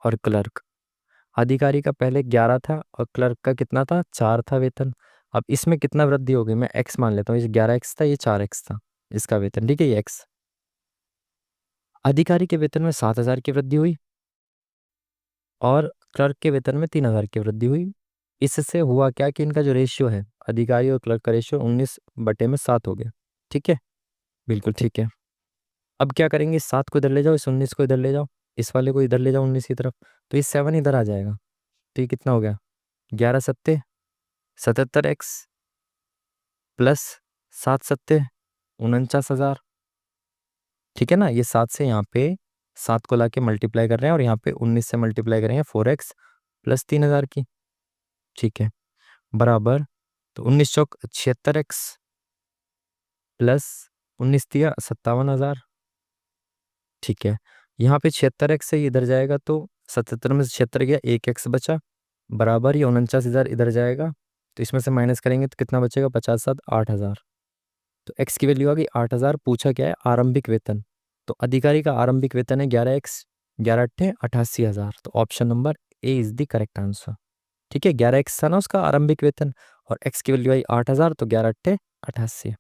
A: और क्लर्क। अधिकारी का पहले 11 था और क्लर्क का कितना था? 4 था वेतन। अब इसमें कितना वृद्धि हो गई? मैं एक्स मान लेता हूँ, ये 11x था, ये 4x था इसका वेतन। ठीक है, ये एक्स। अधिकारी के वेतन में 7,000 की वृद्धि हुई और क्लर्क के वेतन में 3,000 की वृद्धि हुई। इससे हुआ क्या कि इनका जो रेशियो है, अधिकारी और क्लर्क का रेशियो 19/7 हो गया। ठीक है, बिल्कुल ठीक है। अब क्या करेंगे? इस 7 को इधर ले जाओ, इस 19 को इधर ले जाओ, इस वाले को इधर ले जाओ 19 की तरफ, तो ये 7 इधर आ जाएगा। तो ये कितना हो गया? 11×7 77x प्लस 7×7 49,000। ठीक है ना, ये 7 से यहाँ पे 7 को लाके मल्टीप्लाई कर रहे हैं और यहाँ पे 19 से मल्टीप्लाई करेंगे 4x प्लस 3,000 की। ठीक है, बराबर, तो 19 चौक 76x प्लस 19 तिया 57,000। ठीक है, यहाँ पे 76x से इधर जाएगा तो 77 में से 76 गया, 1x बचा, बराबर ये 49,000 इधर जाएगा, तो इसमें से माइनस करेंगे तो कितना बचेगा? 50×7 = 8,000। तो x की वैल्यू आ गई 8,000। पूछा क्या है? आरंभिक वेतन। तो अधिकारी का आरंभिक वेतन है 11x, 11×8 = 88,000। तो option number A is the correct answer. ठीक है, 11x था ना उसका आरंभिक वेतन, और x की वैल्यू आई 8,000, तो 11×8 = 88।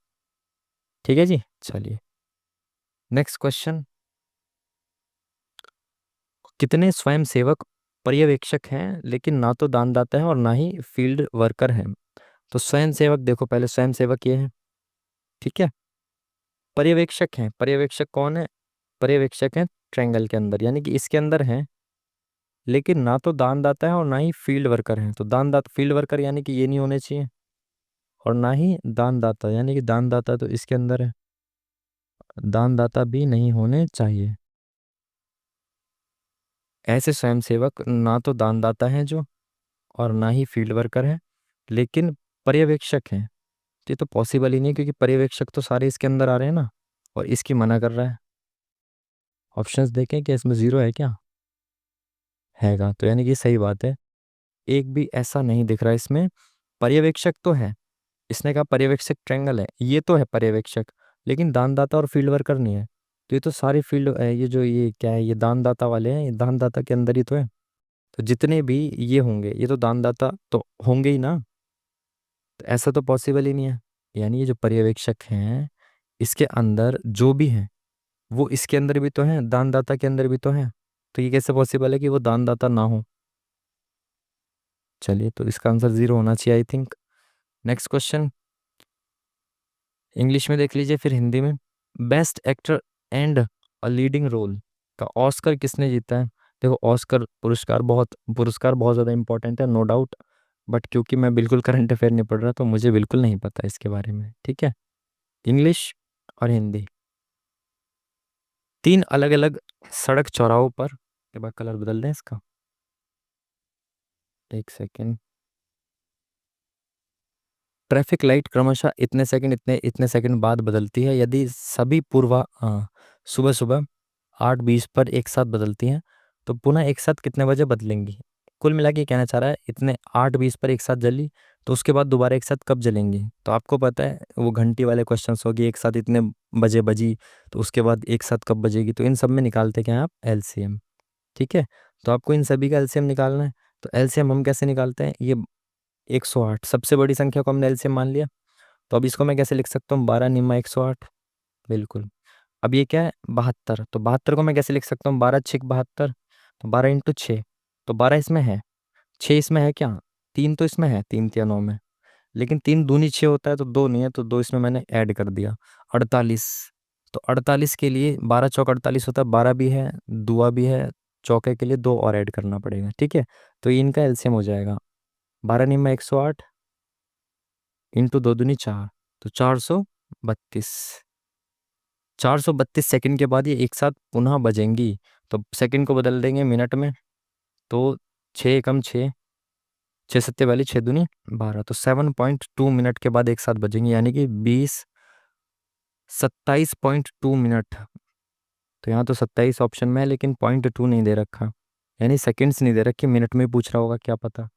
A: ठीक है जी, चलिए नेक्स्ट क्वेश्चन। कितने स्वयंसेवक पर्यवेक्षक हैं लेकिन ना तो दानदाता है और ना ही फील्ड वर्कर हैं? तो स्वयंसेवक देखो, पहले स्वयंसेवक ये है। ठीक है, पर्यवेक्षक हैं। पर्यवेक्षक कौन है? पर्यवेक्षक हैं ट्रायंगल के अंदर, यानी कि इसके अंदर हैं, लेकिन ना तो दानदाता है और ना ही फील्ड वर्कर हैं। तो दानदाता, फील्ड वर्कर यानी कि ये नहीं होने चाहिए, और ना ही दानदाता, यानी कि दानदाता तो इसके अंदर है, दानदाता भी नहीं होने चाहिए। ऐसे स्वयंसेवक ना तो दानदाता हैं जो, और ना ही फील्ड वर्कर हैं, लेकिन पर्यवेक्षक हैं। तो ये तो पॉसिबल ही नहीं, क्योंकि पर्यवेक्षक तो सारे इसके अंदर आ रहे हैं ना, और इसकी मना कर रहा है। ऑप्शंस देखें कि इसमें जीरो है क्या? हैगा, तो यानी कि सही बात है। एक भी ऐसा नहीं दिख रहा इसमें। पर्यवेक्षक तो है, इसने कहा पर्यवेक्षक ट्रायंगल है, ये तो है पर्यवेक्षक, लेकिन दानदाता और फील्ड वर्कर नहीं है। तो ये तो सारे फील्ड, ये जो ये क्या है, ये दानदाता वाले हैं, ये दानदाता के अंदर ही तो है। तो जितने भी ये होंगे ये तो दानदाता तो होंगे ही ना, तो ऐसा तो पॉसिबल ही नहीं है। यानी ये जो पर्यवेक्षक हैं, इसके अंदर जो भी हैं वो इसके अंदर भी तो हैं, दानदाता के अंदर भी तो हैं। तो ये कैसे पॉसिबल है कि वो दानदाता ना हो? चलिए, तो इसका आंसर जीरो होना चाहिए I think. Next question, English में देख लीजिए फिर हिंदी में। Best actor and a leading role का ऑस्कर किसने जीता है? देखो, ऑस्कर पुरस्कार बहुत ज़्यादा इंपॉर्टेंट है, नो डाउट, बट क्योंकि मैं बिल्कुल करंट अफेयर नहीं पढ़ रहा, तो मुझे बिल्कुल नहीं पता इसके बारे में। ठीक है, इंग्लिश और हिंदी, 3 अलग अलग सड़क चौराहों पर, एक बार कलर बदल दें इसका, एक सेकेंड। ट्रैफिक लाइट क्रमशः इतने सेकंड इतने इतने सेकंड बाद बदलती है। यदि सभी सुबह सुबह 8:20 पर एक साथ बदलती हैं तो पुनः एक साथ कितने बजे बदलेंगी। कुल मिला के ये कहना चाह रहा है इतने 8:20 पर एक साथ जली तो उसके बाद दोबारा एक साथ कब जलेंगी। तो आपको पता है वो घंटी वाले क्वेश्चंस होगी, एक साथ इतने बजे बजी तो उसके बाद एक साथ कब बजेगी। तो इन सब में निकालते क्या हैं आप, एलसीएम। ठीक है, तो आपको इन सभी का एलसीएम निकालना है। तो एलसीएम हम कैसे निकालते हैं, ये 108 सबसे बड़ी संख्या को हमने एलसीएम मान लिया। तो अब इसको मैं कैसे लिख सकता हूँ, 12 निम्मा 108। बिल्कुल। अब ये क्या है 72, तो 72 को मैं कैसे लिख सकता हूँ, 12 6 72, तो 12 इंटू 6। तो 12 इसमें है, 6 इसमें है क्या, 3 तो इसमें है, 3 तिया 9 में। लेकिन 3 दूनी 6 होता है तो 2 नहीं है, तो 2 इसमें मैंने ऐड कर दिया, 48। तो 48 के लिए 12 चौक 48 होता है, 12 भी है दुआ भी है, चौके के लिए 2 और ऐड करना पड़ेगा। ठीक है, तो ये इनका एलसीएम हो जाएगा 12 निम्मा 108 इंटू 2 दूनी 4, तो 432। 432 सेकंड के बाद ये एक साथ पुनः बजेंगी। तो सेकंड को बदल देंगे मिनट में, तो 6 कम 6, 6 सत्ते वाली 6 दूनी 12, तो 7.2 मिनट के बाद एक साथ बजेंगे, यानी कि 27.2 मिनट। तो यहाँ तो 27 ऑप्शन में है लेकिन 0.2 नहीं दे रखा, यानी सेकंड्स नहीं दे रखी, मिनट में पूछ रहा होगा क्या पता,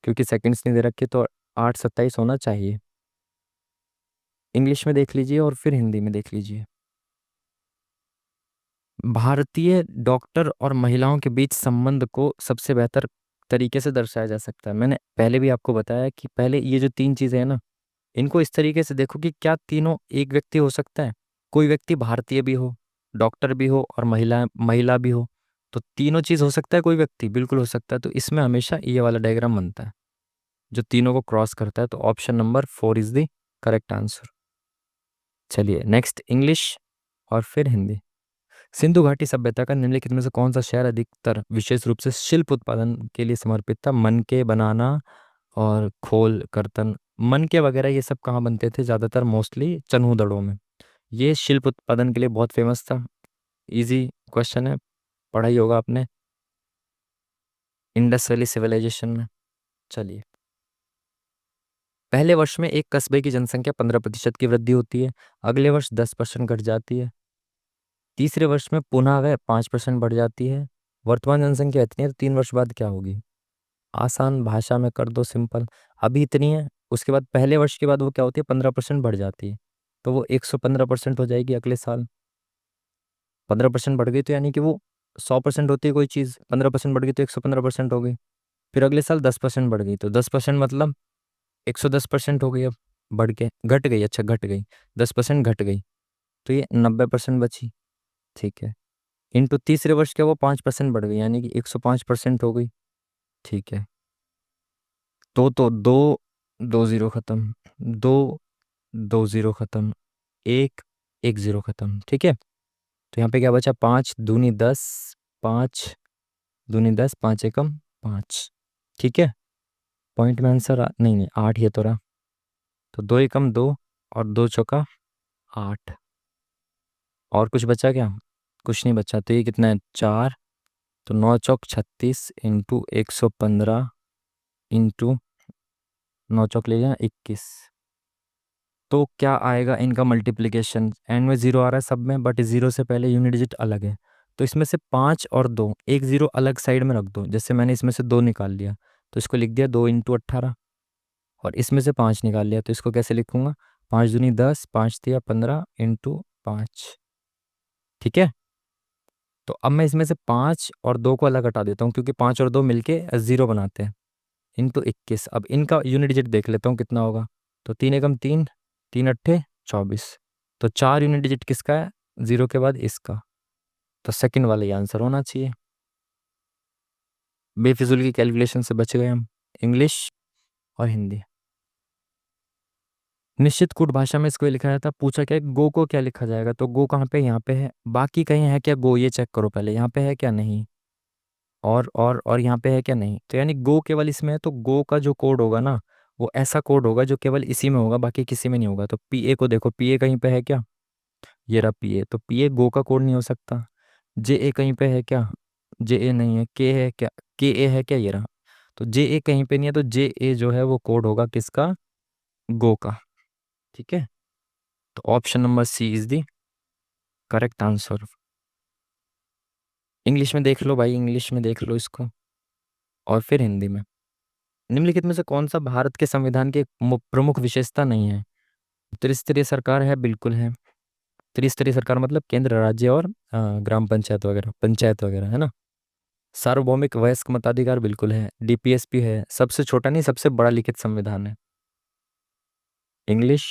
A: क्योंकि सेकंड्स नहीं दे रखे तो 8:27 होना चाहिए। इंग्लिश में देख लीजिए और फिर हिंदी में देख लीजिए। भारतीय डॉक्टर और महिलाओं के बीच संबंध को सबसे बेहतर तरीके से दर्शाया जा सकता है। मैंने पहले भी आपको बताया कि पहले ये जो 3 चीजें हैं ना, इनको इस तरीके से देखो कि क्या तीनों एक व्यक्ति हो सकता है। कोई व्यक्ति भारतीय भी हो, डॉक्टर भी हो और महिला महिला भी हो, तो तीनों चीज हो सकता है कोई व्यक्ति, बिल्कुल हो सकता है। तो इसमें हमेशा ये वाला डायग्राम बनता है जो तीनों को क्रॉस करता है। तो option number 4 is the correct answer. चलिए नेक्स्ट, इंग्लिश और फिर हिंदी। सिंधु घाटी सभ्यता का निम्नलिखित में से कौन सा शहर अधिकतर विशेष रूप से शिल्प उत्पादन के लिए समर्पित था। मनके बनाना और खोल कर्तन, मनके वगैरह ये सब कहाँ बनते थे, ज्यादातर मोस्टली चन्हूदड़ों में। ये शिल्प उत्पादन के लिए बहुत फेमस था। इजी क्वेश्चन है, पढ़ाई होगा आपने इंडस वैली सिविलाइजेशन में। चलिए, पहले वर्ष में एक कस्बे की जनसंख्या 15% की वृद्धि होती है, अगले वर्ष 10% घट जाती है, तीसरे वर्ष में पुनः वह 5% बढ़ जाती है। वर्तमान जनसंख्या इतनी है तो 3 वर्ष बाद क्या होगी। आसान भाषा में कर दो सिंपल, अभी इतनी है, उसके बाद पहले वर्ष के बाद वो क्या होती है 15% बढ़ जाती है, तो वो 115% हो जाएगी अगले साल। 15% बढ़ गई तो यानी कि वो 100% होती है कोई चीज़, 15% बढ़ गई तो 115% हो गई। फिर अगले साल 10% बढ़ गई, तो 10% मतलब 110% हो गई। अब बढ़ के घट गई, अच्छा घट गई, 10% घट गई, तो ये 90% बची। ठीक है, इंटू तीसरे वर्ष क्या वो 5% बढ़ गई, यानी कि 105% हो गई। ठीक है, तो दो, 2 जीरो खत्म, दो, 2 जीरो खत्म, एक, 1 जीरो खत्म। ठीक है, तो यहाँ पे क्या बचा, 5 दूनी 10, 5 दूनी 10, 5 एकम 5। ठीक है, पॉइंट में आंसर नहीं नहीं 8 ये तो रहा, तो 2 एकम 2 और 2 चौका 8। और कुछ बचा क्या, कुछ नहीं बचा, तो ये कितना है 4, तो 9 चौक 36 इंटू 115 इंटू 9 चौक ले लिया 21। तो क्या आएगा इनका मल्टीप्लिकेशन, एंड में जीरो आ रहा है सब में, बट जीरो से पहले यूनिट डिजिट अलग है। तो इसमें से 5 और 2, एक जीरो अलग साइड में रख दो, जैसे मैंने इसमें से 2 निकाल लिया तो इसको लिख दिया 2 इंटू 18, और इसमें से 5 निकाल लिया तो इसको कैसे लिखूंगा, 5 दूनी 10, 5 तिया 15 इंटू 5। ठीक है, तो अब मैं इसमें से 5 और 2 को अलग हटा देता हूँ, क्योंकि 5 और 2 मिलके जीरो बनाते हैं, इंटू 21। अब इनका यूनिट डिजिट देख लेता हूँ कितना होगा, तो 3 एकम 3, 3 अट्ठे 24, तो 4 यूनिट डिजिट किसका है, जीरो के बाद इसका, तो सेकंड वाला ही आंसर होना चाहिए। बेफिजुल की कैलकुलेशन से बच गए हम। इंग्लिश और हिंदी। निश्चित कूट भाषा में इसको ये लिखा जाता है, पूछा क्या है गो को क्या लिखा जाएगा, तो गो कहाँ पे, यहाँ पे है, बाकी कहीं है क्या गो, ये चेक करो पहले, यहाँ पे है क्या, नहीं, और यहाँ पे है क्या, नहीं, तो यानी गो केवल इसमें है, तो गो का जो कोड होगा ना वो ऐसा कोड होगा जो केवल इसी में होगा, बाकी किसी में नहीं होगा। तो पीए को देखो, पीए कहीं पे है क्या, ये रहा पीए, तो पीए गो का कोड नहीं हो सकता। जे ए कहीं पे है क्या, जे ए नहीं है, के है क्या, के ए है क्या, ये रहा, तो जे ए कहीं पे नहीं है, तो जे ए जो है वो कोड होगा किसका, गो का। ठीक है, तो option number C is the correct answer. English में देख लो भाई, इंग्लिश में देख लो इसको, और फिर हिंदी में। निम्नलिखित में से कौन सा भारत के संविधान की एक प्रमुख विशेषता नहीं है? त्रिस्तरीय सरकार है, बिल्कुल है। त्रिस्तरीय सरकार मतलब केंद्र, राज्य और ग्राम पंचायत वगैरह, पंचायत वगैरह, है ना। सार्वभौमिक वयस्क मताधिकार, बिल्कुल है। डीपीएसपी है। सबसे छोटा नहीं, सबसे बड़ा लिखित संविधान है। इंग्लिश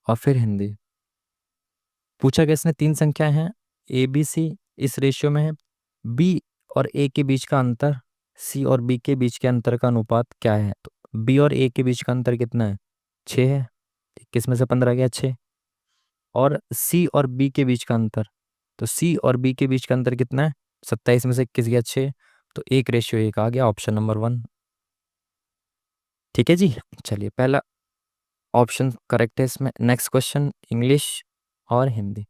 A: और फिर हिंदी। पूछा गया इसने तीन संख्याएं हैं, ए बी सी इस रेशियो में है, बी और ए के बीच का अंतर, सी और बी के बीच के अंतर का अनुपात क्या है? तो बी और ए के बीच का अंतर कितना है? 6 है। 21 में से 15 गया 6। और सी और बी के बीच का अंतर, तो सी और बी के बीच का अंतर कितना है? 27 में से 21 गया 6। तो 1:1 आ गया, ऑप्शन नंबर 1। ठीक है जी, चलिए पहला ऑप्शन करेक्ट है इसमें। नेक्स्ट क्वेश्चन, इंग्लिश और हिंदी।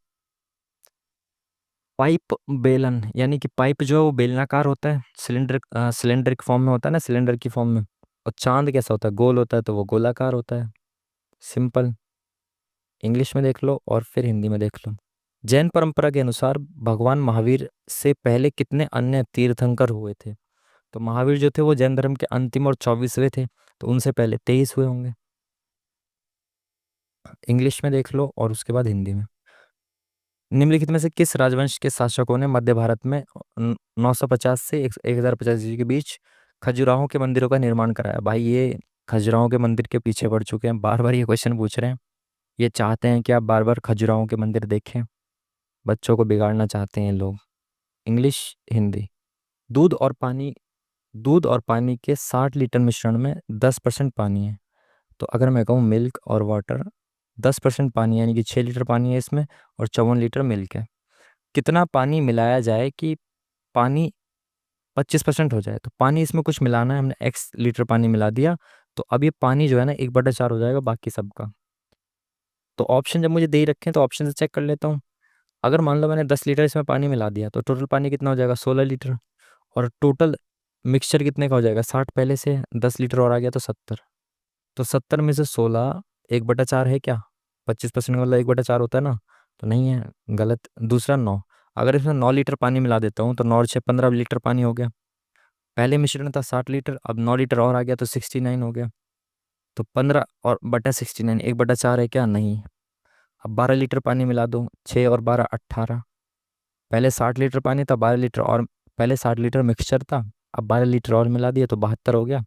A: पाइप बेलन, यानी कि पाइप जो है वो बेलनाकार होता है, सिलेंडर की फॉर्म में होता है ना, सिलेंडर की फॉर्म में। और चांद कैसा होता है? गोल होता है, तो वो गोलाकार होता है। सिंपल। इंग्लिश में देख लो और फिर हिंदी में देख लो। जैन परंपरा के अनुसार भगवान महावीर से पहले कितने अन्य तीर्थंकर हुए थे? तो महावीर जो थे वो जैन धर्म के अंतिम और 24वें थे, तो उनसे पहले 23 हुए होंगे। इंग्लिश में देख लो और उसके बाद हिंदी में। निम्नलिखित में से किस राजवंश के शासकों ने मध्य भारत में 950 से 1050 ईस्वी के बीच खजुराहो के मंदिरों का निर्माण कराया? भाई ये खजुराहो के मंदिर के पीछे पड़ चुके हैं, बार बार ये क्वेश्चन पूछ रहे हैं। ये चाहते हैं कि आप बार बार खजुराहो के मंदिर देखें, बच्चों को बिगाड़ना चाहते हैं लोग। इंग्लिश हिंदी। दूध और पानी, दूध और पानी के 60 लीटर मिश्रण में 10% पानी है। तो अगर मैं कहूँ मिल्क और वाटर, 10% पानी यानी कि 6 लीटर पानी है इसमें, और 54 लीटर मिल्क है। कितना पानी मिलाया जाए कि पानी 25% हो जाए? तो पानी इसमें कुछ मिलाना है, हमने एक्स लीटर पानी मिला दिया, तो अब ये पानी जो है ना 1/4 हो जाएगा बाकी सबका। तो ऑप्शन जब मुझे दे ही रखे हैं तो ऑप्शन से चेक कर लेता हूँ। अगर मान लो मैंने 10 लीटर इसमें पानी मिला दिया, तो टोटल पानी कितना हो जाएगा? 16 लीटर। और टोटल मिक्सचर कितने का हो जाएगा? 60 पहले से, 10 लीटर और आ गया तो 70। तो 70 में से 16, 1/4 है क्या? 25% का मतलब 1/4 होता है ना, तो नहीं है, गलत। दूसरा 9, अगर इसमें 9 लीटर पानी मिला देता हूँ तो 9 और 6 15 लीटर पानी हो गया। पहले मिश्रण था 60 लीटर, अब 9 लीटर और आ गया तो 69 हो गया। तो 15/69, 1/4 है क्या? नहीं। अब 12 लीटर पानी मिला दो, 6 और 12 18। पहले 60 लीटर पानी था, 12 लीटर और, पहले 60 लीटर मिक्सचर था, अब 12 लीटर और मिला दिया तो 72 हो गया।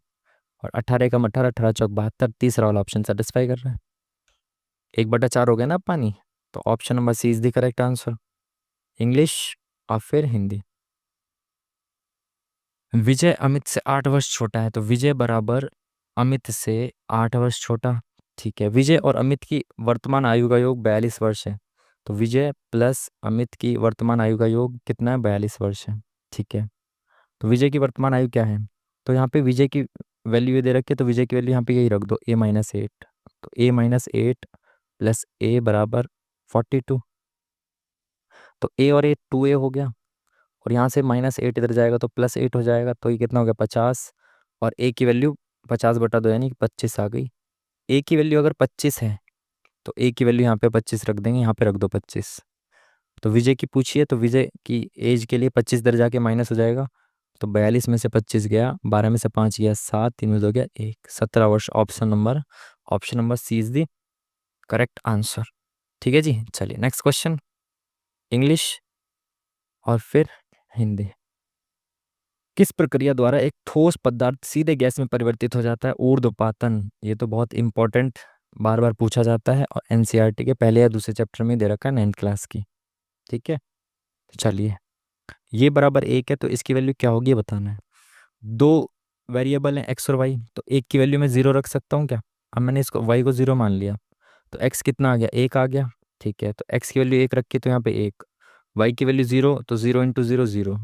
A: और 18 एकम 18, 18 चौक 72, तीसरा वाला ऑप्शन सेटिस्फाई कर रहा है। 1/4 हो गया ना पानी, तो option number C is the correct answer. English और फिर हिंदी। विजय अमित से 8 वर्ष छोटा है, तो विजय बराबर अमित से 8 वर्ष छोटा। ठीक है, विजय और अमित की वर्तमान आयु का योग 42 वर्ष है। तो विजय प्लस अमित की वर्तमान आयु का योग कितना है? 42 वर्ष है। ठीक है, तो विजय की वर्तमान आयु क्या है? तो यहाँ पे विजय की वैल्यू दे रखी है, तो विजय की वैल्यू यहाँ पे यही रख दो, A-8। तो A-8 प्लस ए बराबर 42। तो ए और ए 2A हो गया, और यहाँ से -8 इधर जाएगा तो +8 हो जाएगा, तो ये कितना हो गया? 50। और ए की वैल्यू 50/2 यानी कि 25 आ गई। ए की वैल्यू अगर 25 है, तो ए की वैल्यू यहाँ पे 25 रख देंगे, यहाँ पे रख दो 25। तो विजय की पूछिए, तो विजय की एज के लिए 25 इधर जाके माइनस हो जाएगा, तो 42 में से 25 गया, 12 में से 5 गया 7, 3 में 2 गया 1, 17 वर्ष। Option number C is the correct answer. ठीक है जी, चलिए नेक्स्ट क्वेश्चन, इंग्लिश और फिर हिंदी। किस प्रक्रिया द्वारा एक ठोस पदार्थ सीधे गैस में परिवर्तित हो जाता है? ऊर्ध्वपातन। ये तो बहुत इंपॉर्टेंट, बार बार पूछा जाता है, और एनसीईआरटी के पहले या दूसरे चैप्टर में दे रखा है 9th क्लास की। ठीक है, तो चलिए, ये बराबर 1 है, तो इसकी वैल्यू क्या होगी ये बताना है। दो वेरिएबल हैं एक्स और वाई, तो एक की वैल्यू मैं 0 रख सकता हूँ क्या? अब मैंने इसको वाई को 0 मान लिया, तो एक्स कितना आ गया? 1 आ गया। ठीक है, तो एक्स की वैल्यू 1 रखी, तो यहाँ पे 1। वाई की वैल्यू 0, तो 0 × 0 0।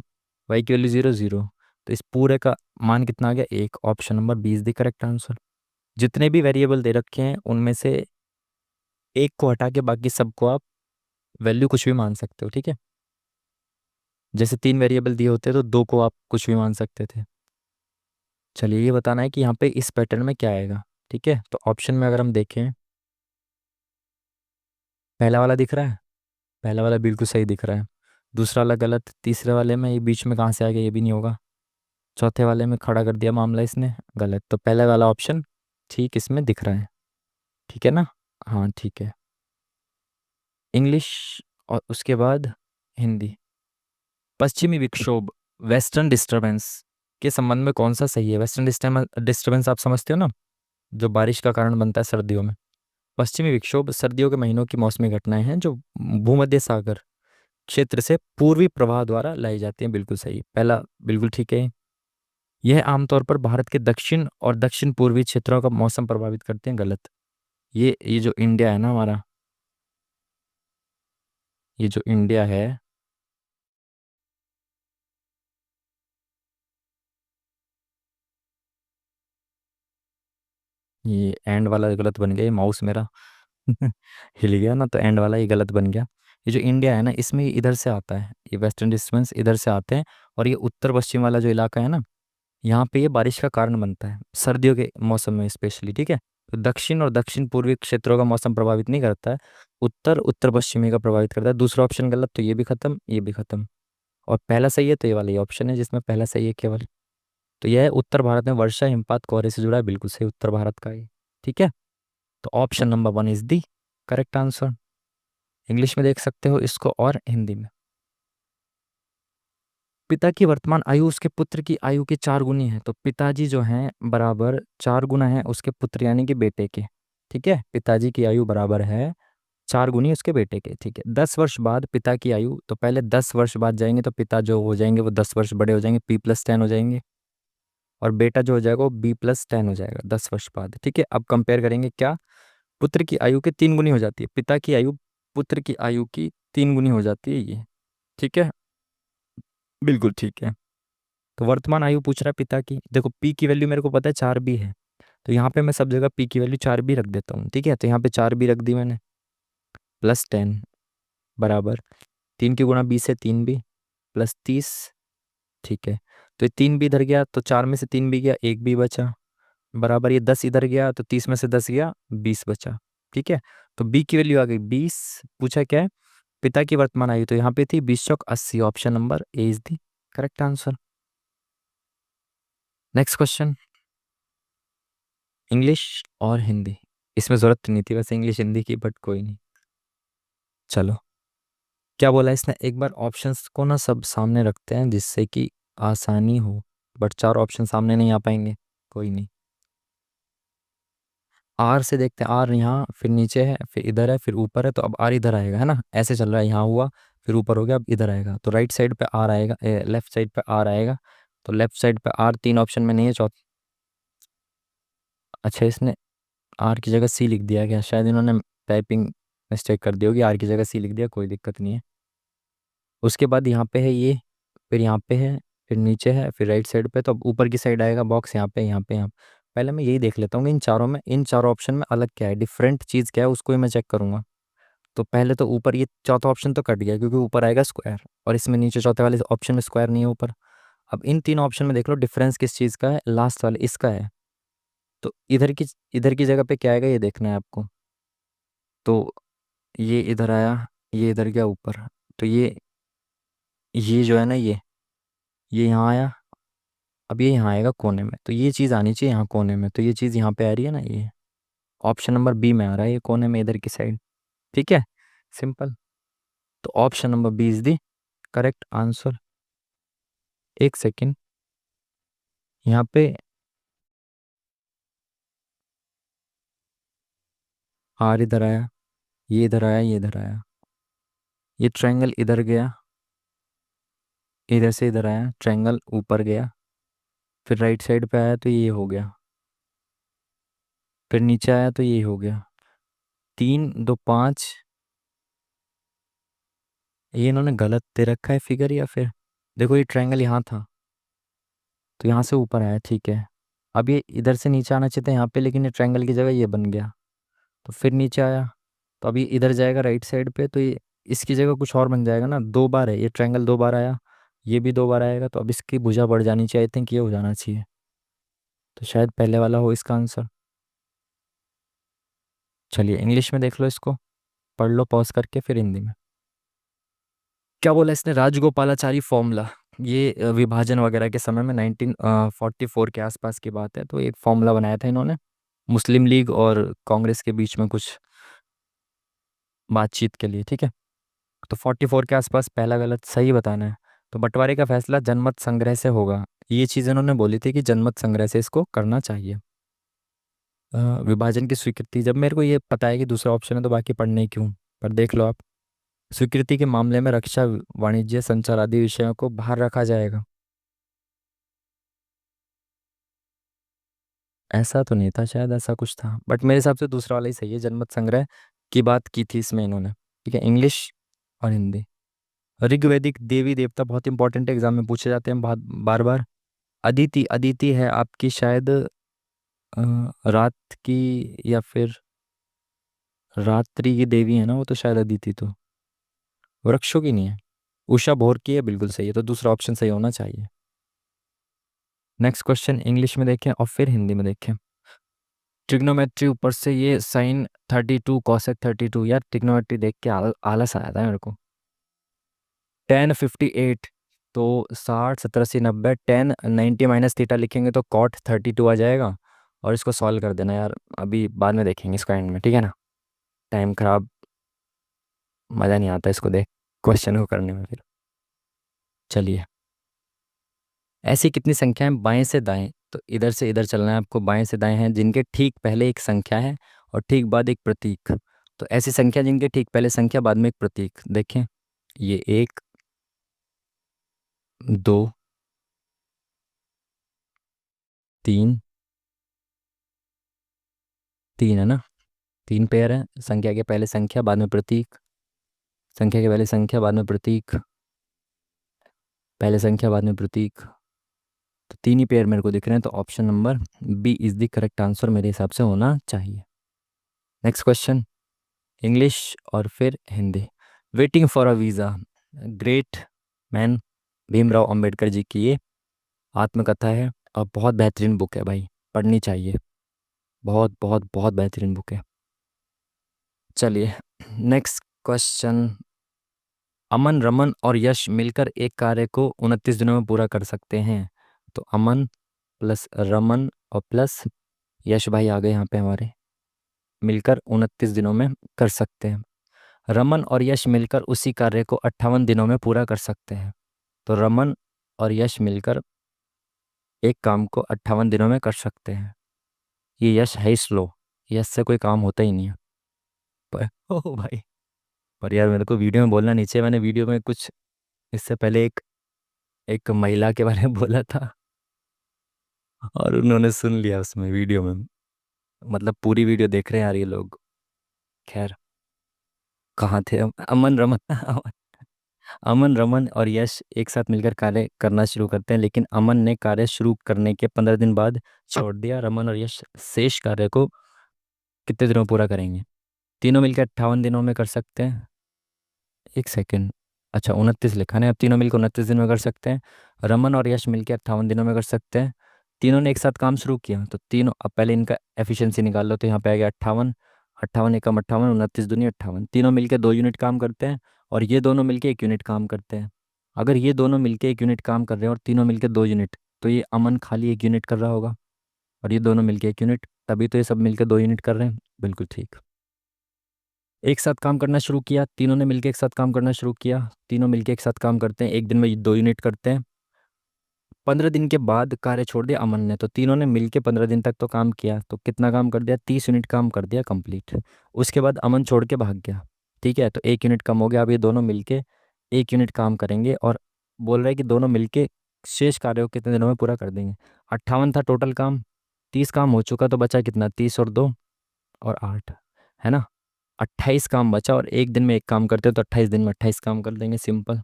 A: वाई की वैल्यू 0 0, तो इस पूरे का मान कितना आ गया? 1। Option number B is the correct answer. जितने भी वेरिएबल दे रखे हैं उनमें से एक को हटा के बाकी सबको आप वैल्यू कुछ भी मान सकते हो। ठीक है, जैसे 3 वेरिएबल दिए होते तो 2 को आप कुछ भी मान सकते थे। चलिए, ये बताना है कि यहाँ पे इस पैटर्न में क्या आएगा। ठीक है, तो ऑप्शन में अगर हम देखें, पहला वाला दिख रहा है, पहला वाला बिल्कुल सही दिख रहा है। दूसरा वाला गलत, तीसरे वाले में ये बीच में कहाँ से आ गया, ये भी नहीं होगा। चौथे वाले में खड़ा कर दिया मामला इसने, गलत। तो पहला वाला ऑप्शन ठीक इसमें दिख रहा है, ठीक है ना। हाँ ठीक है। इंग्लिश और उसके बाद हिंदी। पश्चिमी विक्षोभ, वेस्टर्न डिस्टरबेंस के संबंध में कौन सा सही है? वेस्टर्न डिस्टरबेंस आप समझते हो ना, जो बारिश का कारण बनता है सर्दियों में। पश्चिमी विक्षोभ सर्दियों के महीनों की मौसमी घटनाएं हैं जो भूमध्य सागर क्षेत्र से पूर्वी प्रवाह द्वारा लाई जाती हैं, बिल्कुल सही, पहला बिल्कुल ठीक है। यह आमतौर पर भारत के दक्षिण और दक्षिण पूर्वी क्षेत्रों का मौसम प्रभावित करते हैं, गलत। ये जो इंडिया है ना हमारा, ये जो इंडिया है, ये एंड वाला गलत बन गया, ये माउस मेरा हिल गया ना, तो एंड वाला ये गलत बन गया। ये जो इंडिया है ना, इसमें ये इधर से आता है, ये वेस्टर्न डिस्टर्बेंस इधर से आते हैं। और ये उत्तर पश्चिम वाला जो इलाका है ना, यहाँ पे ये बारिश का कारण बनता है सर्दियों के मौसम में स्पेशली, ठीक है। तो दक्षिण और दक्षिण पूर्वी क्षेत्रों का मौसम प्रभावित नहीं करता है, उत्तर उत्तर पश्चिमी का प्रभावित करता है। दूसरा ऑप्शन गलत, तो ये भी खत्म, ये भी खत्म। और पहला सही है, तो ये वाला ये ऑप्शन है जिसमें पहला सही है केवल। तो यह है उत्तर भारत में वर्षा हिमपात कोहरे से जुड़ा है, बिल्कुल सही, उत्तर भारत का ये, ठीक है। तो option number one is the correct answer. English में देख सकते हो इसको और हिंदी में। पिता की वर्तमान आयु उसके पुत्र की आयु के 4 गुनी है, तो पिताजी जो हैं बराबर 4 गुना है उसके पुत्र यानी कि बेटे के, ठीक है। पिताजी की आयु बराबर है 4 गुनी उसके बेटे के, ठीक है। 10 वर्ष बाद पिता की आयु, तो पहले 10 वर्ष बाद जाएंगे तो पिता जो हो जाएंगे वो 10 वर्ष बड़े हो जाएंगे, P+10 हो जाएंगे। और बेटा जो हो जाएगा वो B+10 हो जाएगा 10 वर्ष बाद, ठीक है। अब कंपेयर करेंगे क्या, पुत्र की आयु के 3 गुनी हो जाती है, पिता की आयु पुत्र की आयु की 3 गुनी हो जाती है ये, ठीक है, बिल्कुल ठीक है। तो वर्तमान आयु पूछ रहा है पिता की, देखो पी की वैल्यू मेरे को पता है 4B है, तो यहाँ पे मैं सब जगह पी की वैल्यू 4B रख देता हूँ, ठीक है। तो यहाँ पे 4B रख दी मैंने, +10 बराबर 3 की गुणा 20 है 3B +30, ठीक है। तो ये 3B इधर गया तो 4 में से 3B गया, 1B बचा, बराबर ये 10 इधर गया तो 30 में से 10 गया, 20 बचा, ठीक है। तो बी की वैल्यू आ गई 20। पूछा क्या है, पिता की वर्तमान आयु, तो यहाँ पे थी 20 × 80, option number A is the correct answer. Next question, English और हिंदी। इसमें जरूरत नहीं थी वैसे इंग्लिश हिंदी की, बट कोई नहीं, चलो। क्या बोला इसने, एक बार ऑप्शंस को ना सब सामने रखते हैं जिससे कि आसानी हो, बट 4 ऑप्शन सामने नहीं आ पाएंगे, कोई नहीं। आर से देखते हैं, आर यहाँ फिर नीचे है फिर इधर है फिर ऊपर है, तो अब आर इधर आएगा, है ना, ऐसे चल रहा है, यहाँ हुआ फिर ऊपर हो गया, अब इधर आएगा, तो राइट साइड पे आर आएगा, लेफ्ट साइड पे आर आएगा। तो लेफ्ट साइड पे आर 3 ऑप्शन में नहीं है, चौथ अच्छा इसने आर की जगह सी लिख दिया, क्या शायद इन्होंने टाइपिंग मिस्टेक कर दी होगी, आर की जगह सी लिख दिया, कोई दिक्कत नहीं है। उसके बाद यहाँ पे है ये, फिर यहाँ पे है, फिर नीचे है, फिर राइट साइड पे, तो अब ऊपर की साइड आएगा बॉक्स, यहाँ पे यहाँ पे यहाँ पहले मैं यही देख लेता हूँ कि इन चारों में, इन चारों ऑप्शन में अलग क्या है, डिफरेंट चीज़ क्या है, उसको ही मैं चेक करूंगा। तो पहले तो ऊपर ये चौथा ऑप्शन तो कट गया क्योंकि ऊपर आएगा स्क्वायर, और इसमें नीचे चौथे वाले ऑप्शन में स्क्वायर नहीं है ऊपर। अब इन 3 ऑप्शन में देख लो डिफरेंस किस चीज़ का है, लास्ट वाले इसका है। तो इधर की जगह पे क्या आएगा ये देखना है आपको। तो ये इधर आया, ये इधर गया ऊपर, तो ये जो है ना ये यहाँ आया, अब ये यहाँ आएगा कोने में, तो ये चीज़ आनी चाहिए यहाँ कोने में, तो ये चीज़ यहाँ पे आ रही है ना, ये ऑप्शन नंबर बी में आ रहा है, ये कोने में इधर की साइड, ठीक है, सिंपल। तो option number B is the correct answer. एक सेकेंड, यहाँ पे आर इधर आया, ये इधर आया, ये इधर आया, ये ट्रायंगल इधर गया, इधर से इधर आया, ट्रायंगल ऊपर गया, फिर राइट साइड पे आया तो ये हो गया, फिर नीचे आया तो ये हो गया, 3 2 5। ये इन्होंने गलत दे रखा है फिगर, या फिर देखो ये ट्रायंगल यहाँ था तो यहाँ से ऊपर आया, ठीक है। अब ये इधर से नीचे आना चाहिए था यहाँ पे, लेकिन ये ट्रायंगल की जगह ये बन गया, तो फिर नीचे आया, तो अभी इधर जाएगा राइट साइड पे, तो ये इसकी जगह कुछ और बन जाएगा ना, 2 बार है ये ट्रायंगल, 2 बार आया, ये भी 2 बार आएगा, तो अब इसकी भुजा बढ़ जानी चाहिए, आई थिंक ये हो जाना चाहिए। तो शायद पहले वाला हो इसका आंसर। चलिए इंग्लिश में देख लो इसको, पढ़ लो पॉज करके, फिर हिंदी में। क्या बोला इसने, राजगोपालाचारी फॉर्मूला। ये विभाजन वगैरह के समय में 1944 के आसपास की बात है, तो एक फॉर्मूला बनाया था इन्होंने मुस्लिम लीग और कांग्रेस के बीच में कुछ बातचीत के लिए, ठीक है। तो 44 के आसपास, पहला गलत, सही बताना है। तो बंटवारे का फैसला जनमत संग्रह से होगा, ये चीज़ इन्होंने बोली थी कि जनमत संग्रह से इसको करना चाहिए। विभाजन की स्वीकृति, जब मेरे को ये पता है कि दूसरा ऑप्शन है तो बाकी पढ़ने ही क्यों, पर देख लो आप। स्वीकृति के मामले में रक्षा, वाणिज्य, संचार आदि विषयों को बाहर रखा जाएगा। ऐसा तो नहीं था शायद, ऐसा कुछ था, बट मेरे हिसाब से दूसरा वाला ही सही है, जनमत संग्रह की बात की थी इसमें इन्होंने। ठीक है, इंग्लिश और हिंदी। ऋग्वेदिक देवी देवता बहुत इंपॉर्टेंट एग्जाम में पूछे जाते हैं बार बार। अदिति, अदिति है आपकी शायद रात की, या फिर रात्रि की देवी है ना वो, तो शायद अदिति तो वृक्षों की नहीं है। उषा भोर की है, बिल्कुल सही है, तो दूसरा ऑप्शन सही होना चाहिए। नेक्स्ट क्वेश्चन इंग्लिश में देखें और फिर हिंदी में देखें। ट्रिग्नोमेट्री, ऊपर से ये साइन 32 कॉसेक 32, यार ट्रिग्नोमेट्री देख के आलस आया था मेरे को। टेन 58, तो 60 70 80 90, टेन 90 माइनस थीटा लिखेंगे तो कॉट 32 आ जाएगा। और इसको सॉल्व कर देना यार, अभी बाद में देखेंगे इसको एंड में, ठीक है ना। टाइम खराब, मज़ा नहीं आता इसको देख, क्वेश्चन को करने में फिर। चलिए, ऐसी कितनी संख्याएं बाएं से दाएं, तो इधर से इधर चलना है आपको, बाएं से दाएं हैं जिनके ठीक पहले एक संख्या है और ठीक बाद एक प्रतीक। तो ऐसी संख्या जिनके ठीक पहले संख्या बाद में एक प्रतीक, देखें। ये एक, दो, तीन, तीन है ना, तीन पेयर है, संख्या के पहले संख्या बाद में प्रतीक, संख्या के पहले संख्या बाद में प्रतीक, पहले संख्या बाद में प्रतीक। तो तीन ही पेयर मेरे को दिख रहे हैं, तो option number B is the correct answer मेरे हिसाब से होना चाहिए। नेक्स्ट क्वेश्चन इंग्लिश और फिर Hindi. Waiting for a visa, great man Bhimrao Ambedkar ji की ये आत्मकथा है, और बहुत बेहतरीन बुक है भाई, पढ़नी चाहिए, बहुत बहुत बहुत बेहतरीन बुक है। चलिए नेक्स्ट क्वेश्चन। अमन, रमन और यश मिलकर एक कार्य को 29 दिनों में पूरा कर सकते हैं। तो अमन प्लस रमन और प्लस यश भाई आ गए यहाँ पे हमारे, मिलकर 29 दिनों में कर सकते हैं। रमन और यश मिलकर उसी कार्य को 58 दिनों में पूरा कर सकते हैं। तो रमन और यश मिलकर एक काम को 58 दिनों में कर सकते हैं। ये यश है स्लो, यश से कोई काम होता ही नहीं है। पर ओ भाई, पर यार मेरे को वीडियो में बोलना नीचे, मैंने वीडियो में कुछ इससे पहले एक एक महिला के बारे में बोला था, और उन्होंने सुन लिया उसमें वीडियो में, मतलब पूरी वीडियो देख रहे हैं यार ये लोग। खैर, कहाँ थे हम? अमन रमन अमन, रमन और यश एक साथ मिलकर कार्य करना शुरू करते हैं, लेकिन अमन ने कार्य शुरू करने के 15 दिन बाद छोड़ दिया। रमन और यश शेष कार्य को कितने दिनों में पूरा करेंगे? तीनों मिलकर 58 दिनों में कर सकते हैं। एक सेकेंड, अच्छा 29 लिखा है, अब तीनों मिलकर 29 दिन में कर सकते हैं। रमन और यश मिलकर 58 दिनों में कर सकते हैं। तीनों ने एक साथ काम शुरू किया, तो तीनों, अब पहले इनका एफिशिएंसी निकाल लो, तो यहाँ पे आ गया 58, 58 एकम 58, 29 दूनी 58। तीनों मिलकर 2 यूनिट काम करते हैं, और ये दोनों मिलकर 1 यूनिट काम करते हैं। अगर ये दोनों मिलकर 1 यूनिट काम कर रहे हैं और तीनों मिलकर 2 यूनिट, तो ये अमन खाली 1 यूनिट कर रहा होगा, और ये दोनों मिलकर 1 यूनिट, तभी तो ये सब मिलकर 2 यूनिट कर रहे हैं, बिल्कुल ठीक। एक साथ काम करना शुरू किया, तीनों ने मिलकर एक साथ काम करना शुरू किया, तीनों मिलकर एक साथ काम करते हैं, एक दिन में 2 यूनिट करते हैं। 15 दिन के बाद कार्य छोड़ दिया अमन ने, तो तीनों ने मिलकर 15 दिन तक तो काम किया, तो कितना काम कर दिया? 30 यूनिट काम कर दिया कंप्लीट। उसके बाद अमन छोड़ के भाग गया, ठीक है, तो 1 यूनिट कम हो गया। अब ये दोनों मिलके 1 यूनिट काम करेंगे, और बोल रहे हैं कि दोनों मिलके शेष कार्य को कितने दिनों में पूरा कर देंगे। 58 था टोटल काम, 30 काम हो चुका, तो बचा कितना? 30 और 2 और 8, है ना। 28 काम बचा, और एक दिन में एक काम करते हो तो 28 दिन में 28 काम कर देंगे, simple.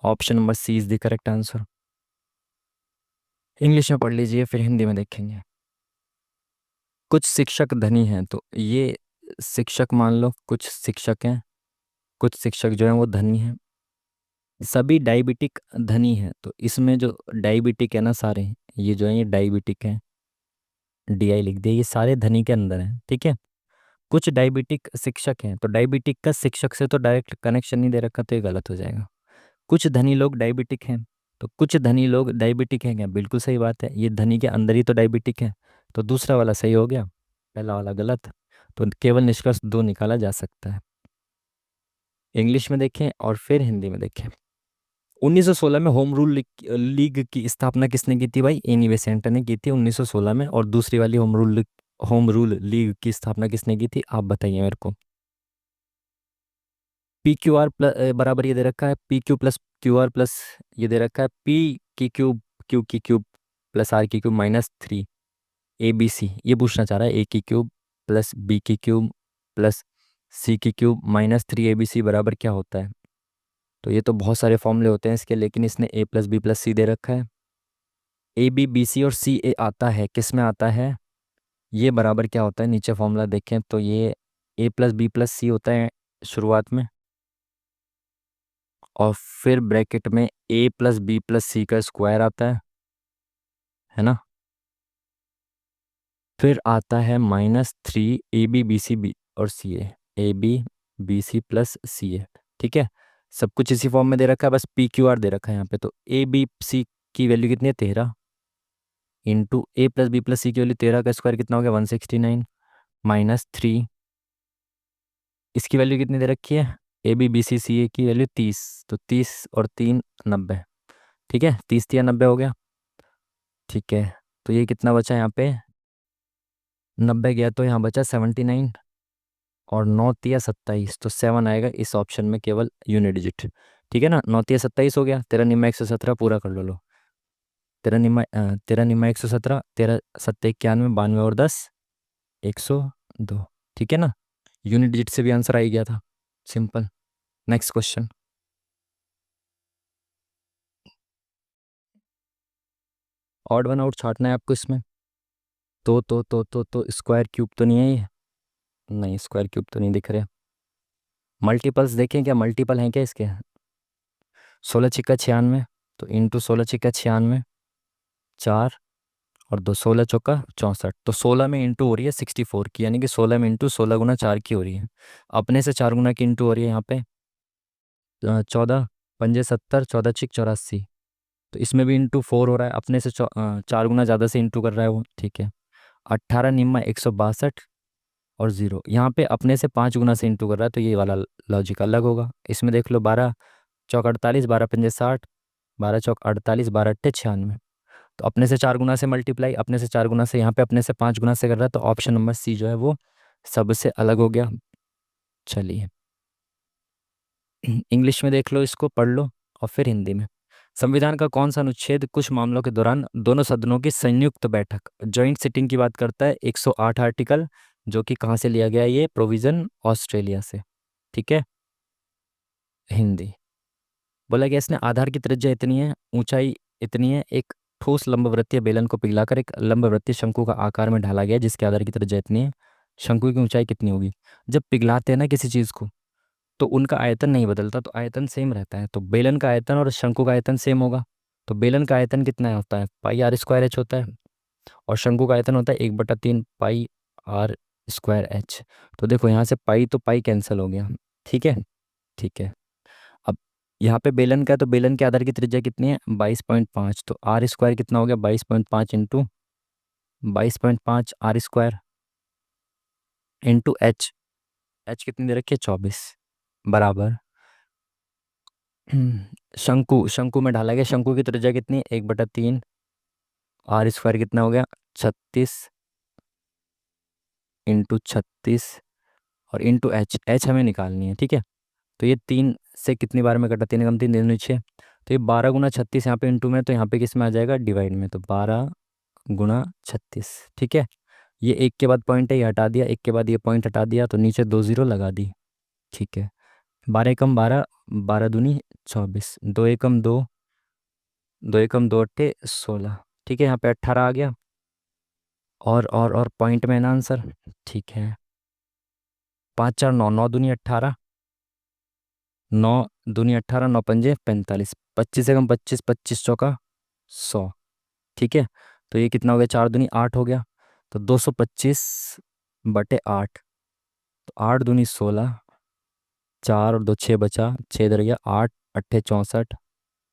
A: Option number C is the correct answer. English में पढ़ लीजिए, फिर हिंदी में देखेंगे। कुछ शिक्षक धनी हैं, तो ये शिक्षक मान लो, कुछ शिक्षक हैं, कुछ शिक्षक जो हैं वो धनी हैं। सभी डायबिटिक धनी हैं, तो इसमें जो डायबिटिक है ना सारे, ये जो है ये डायबिटिक है, डी आई लिख दिया, ये सारे धनी के अंदर हैं, ठीक है। कुछ डायबिटिक शिक्षक हैं, तो डायबिटिक का शिक्षक से तो डायरेक्ट कनेक्शन नहीं दे रखा, तो ये गलत हो जाएगा। कुछ धनी लोग डायबिटिक हैं, तो कुछ धनी लोग डायबिटिक हैं क्या, बिल्कुल सही बात है, ये धनी के अंदर ही तो डायबिटिक है, तो दूसरा वाला सही हो गया, पहला वाला गलत। तो केवल निष्कर्ष दो निकाला जा सकता है। इंग्लिश में देखें और फिर हिंदी में देखें। 1916 में होम रूल लीग की स्थापना किसने की थी भाई, एनी बेसेंट ने की थी 1916 में। और दूसरी वाली होम रूल लीग की स्थापना किसने की थी, आप बताइए मेरे को। पी क्यू आर बराबर ये दे रखा है, P Q plus Q R plus ये दे रखा है, पी की क्यूब क्यू की क्यूब प्लस आर की क्यूब -3 ए बी सी, ये पूछना चाह रहा है। ए की क्यूब प्लस बी की क्यूब प्लस सी की क्यूब -3 ए बी सी बराबर क्या होता है। तो ये तो बहुत सारे फॉर्मूले होते हैं इसके, लेकिन इसने ए प्लस बी प्लस सी दे रखा है। ए बी बी सी और सी ए आता है, किस में आता है, ये बराबर क्या होता है, नीचे फॉर्मूला देखें तो ये A plus B plus C होता है शुरुआत में, और फिर ब्रैकेट में A plus B plus C का स्क्वायर आता है ना। फिर आता है -3 A B B C B और C A B B C plus C A. ठीक है, सब कुछ इसी फॉर्म में दे रखा है, बस पी क्यू आर दे रखा है यहाँ पे। तो ए बी सी की वैल्यू कितनी है, 13, इंटू ए प्लस बी प्लस सी की वैल्यू 13 का स्क्वायर कितना हो गया, 169, -3 इसकी वैल्यू कितनी दे रखी है, ए बी बी सी सी ए की वैल्यू 30, तो 30 और 3 90। ठीक है, 30 या 90 हो गया। ठीक है, तो ये कितना बचा यहाँ पे, 90 गया तो यहाँ बचा 79, और 9 या 27, तो 7 आएगा इस ऑप्शन में, केवल यूनिट डिजिट। ठीक है ना, 9 या 27 हो गया, तेरह निम्मा 117 पूरा कर लो। तेरह निम्मा 117, 13 7 91, 92 और 10 102। ठीक है ना, यूनिट डिजिट से भी आंसर आ ही गया था, simple. Next question. Odd one out छाटना है आपको इसमें। तो स्क्वायर क्यूब तो नहीं है ये, नहीं स्क्वायर क्यूब तो नहीं दिख रहे। मल्टीपल्स देखें क्या, मल्टीपल हैं क्या इसके, 16 × 96, तो इंटू 16 × 96, 4 और 2, 16 × 4 = 64, तो 16 में इंटू हो रही है 64 की, यानी कि 16 में इंटू 16 × 4 की हो रही है। अपने से 4 गुना की इंटू हो रही है यहाँ पे, 14 × 5 = 70, 14 × 6 = 84, तो इसमें भी इंटू 4 हो रहा है, अपने से 4 गुना ज़्यादा से इंटू कर रहा है वो। ठीक है, 18 निम्मा 162 और 0, यहाँ पे अपने से 5 गुना से इंटू कर रहा है, तो ये वाला लॉजिक अलग होगा। इसमें देख लो, 12 × 4 = 48, 12 × 5 = 60, 12 × 4 = 48, 12 × 8 = 96, तो अपने से 4 गुना से मल्टीप्लाई, अपने से 4 गुना से, यहाँ पे अपने से 5 गुना से कर रहा है, तो ऑप्शन नंबर सी जो है वो सबसे अलग हो गया। चलिए इंग्लिश में देख लो, इसको पढ़ लो, और फिर हिंदी में। संविधान का कौन सा अनुच्छेद कुछ मामलों के दौरान दोनों सदनों की संयुक्त बैठक, जॉइंट सिटिंग की बात करता है, 108 आर्टिकल, जो कि कहाँ से लिया गया है, ये प्रोविजन ऑस्ट्रेलिया से। ठीक है, हिंदी। बोला गया इसने आधार की त्रिज्या इतनी है, ऊंचाई इतनी है, एक ठोस लंबवृत्तीय बेलन को पिघलाकर एक लंबवृत्तीय शंकु का आकार में ढाला गया, जिसके आधार की त्रिज्या इतनी है, शंकु की ऊंचाई कितनी होगी। जब पिघलाते हैं ना किसी चीज़ को, तो उनका आयतन नहीं बदलता, तो आयतन सेम रहता है, तो बेलन का आयतन और शंकु का आयतन सेम होगा। तो बेलन का आयतन कितना होता है, πr² होता है, और शंकु का आयतन होता है 1/3 πr²h। तो देखो यहाँ से पाई तो पाई कैंसिल हो गया। ठीक है, ठीक है। अब यहाँ पे बेलन का है, तो बेलन के आधार की त्रिज्या कितनी है, 22.5, तो r² कितना हो गया, 22.5 into 22.5 r² into H, H कितनी दे रखी है, 24, बराबर शंकु, शंकु में ढाला गया, शंकु की त्रिज्या कितनी है, 1/3, r² कितना हो गया, 36 इंटू 36, और इंटू एच, एच हमें निकालनी है। ठीक है, तो ये 3 से कितनी बार में कटा, 3 कम 3 3 6, तो ये 12 × 36 यहाँ पे इंटू में, तो यहाँ पे किस में आ जाएगा, डिवाइड में, तो 12 × 36। ठीक है, ये एक के बाद पॉइंट है, ये हटा दिया, एक के बाद ये पॉइंट हटा दिया, तो नीचे 2 0 लगा दी। ठीक है, 12 × 12, 12 दूनी 24, 2 × 1 = 2, 2 × 1 = 2 = 16। ठीक है, यहाँ पे 18 आ गया, और पॉइंट में है ना आंसर। ठीक है, 5 4 9, 9 दूनी 18, 9 दूनी 18, 9 × 5 = 45, 25 से कम 25, 25 चौका 100। ठीक है, तो ये कितना हो गया, 4 दूनी 8 हो गया, तो 225/8, तो 8 दूनी 16, 4 और 2 6 बचा, 6 इधर गया, 8 8 64,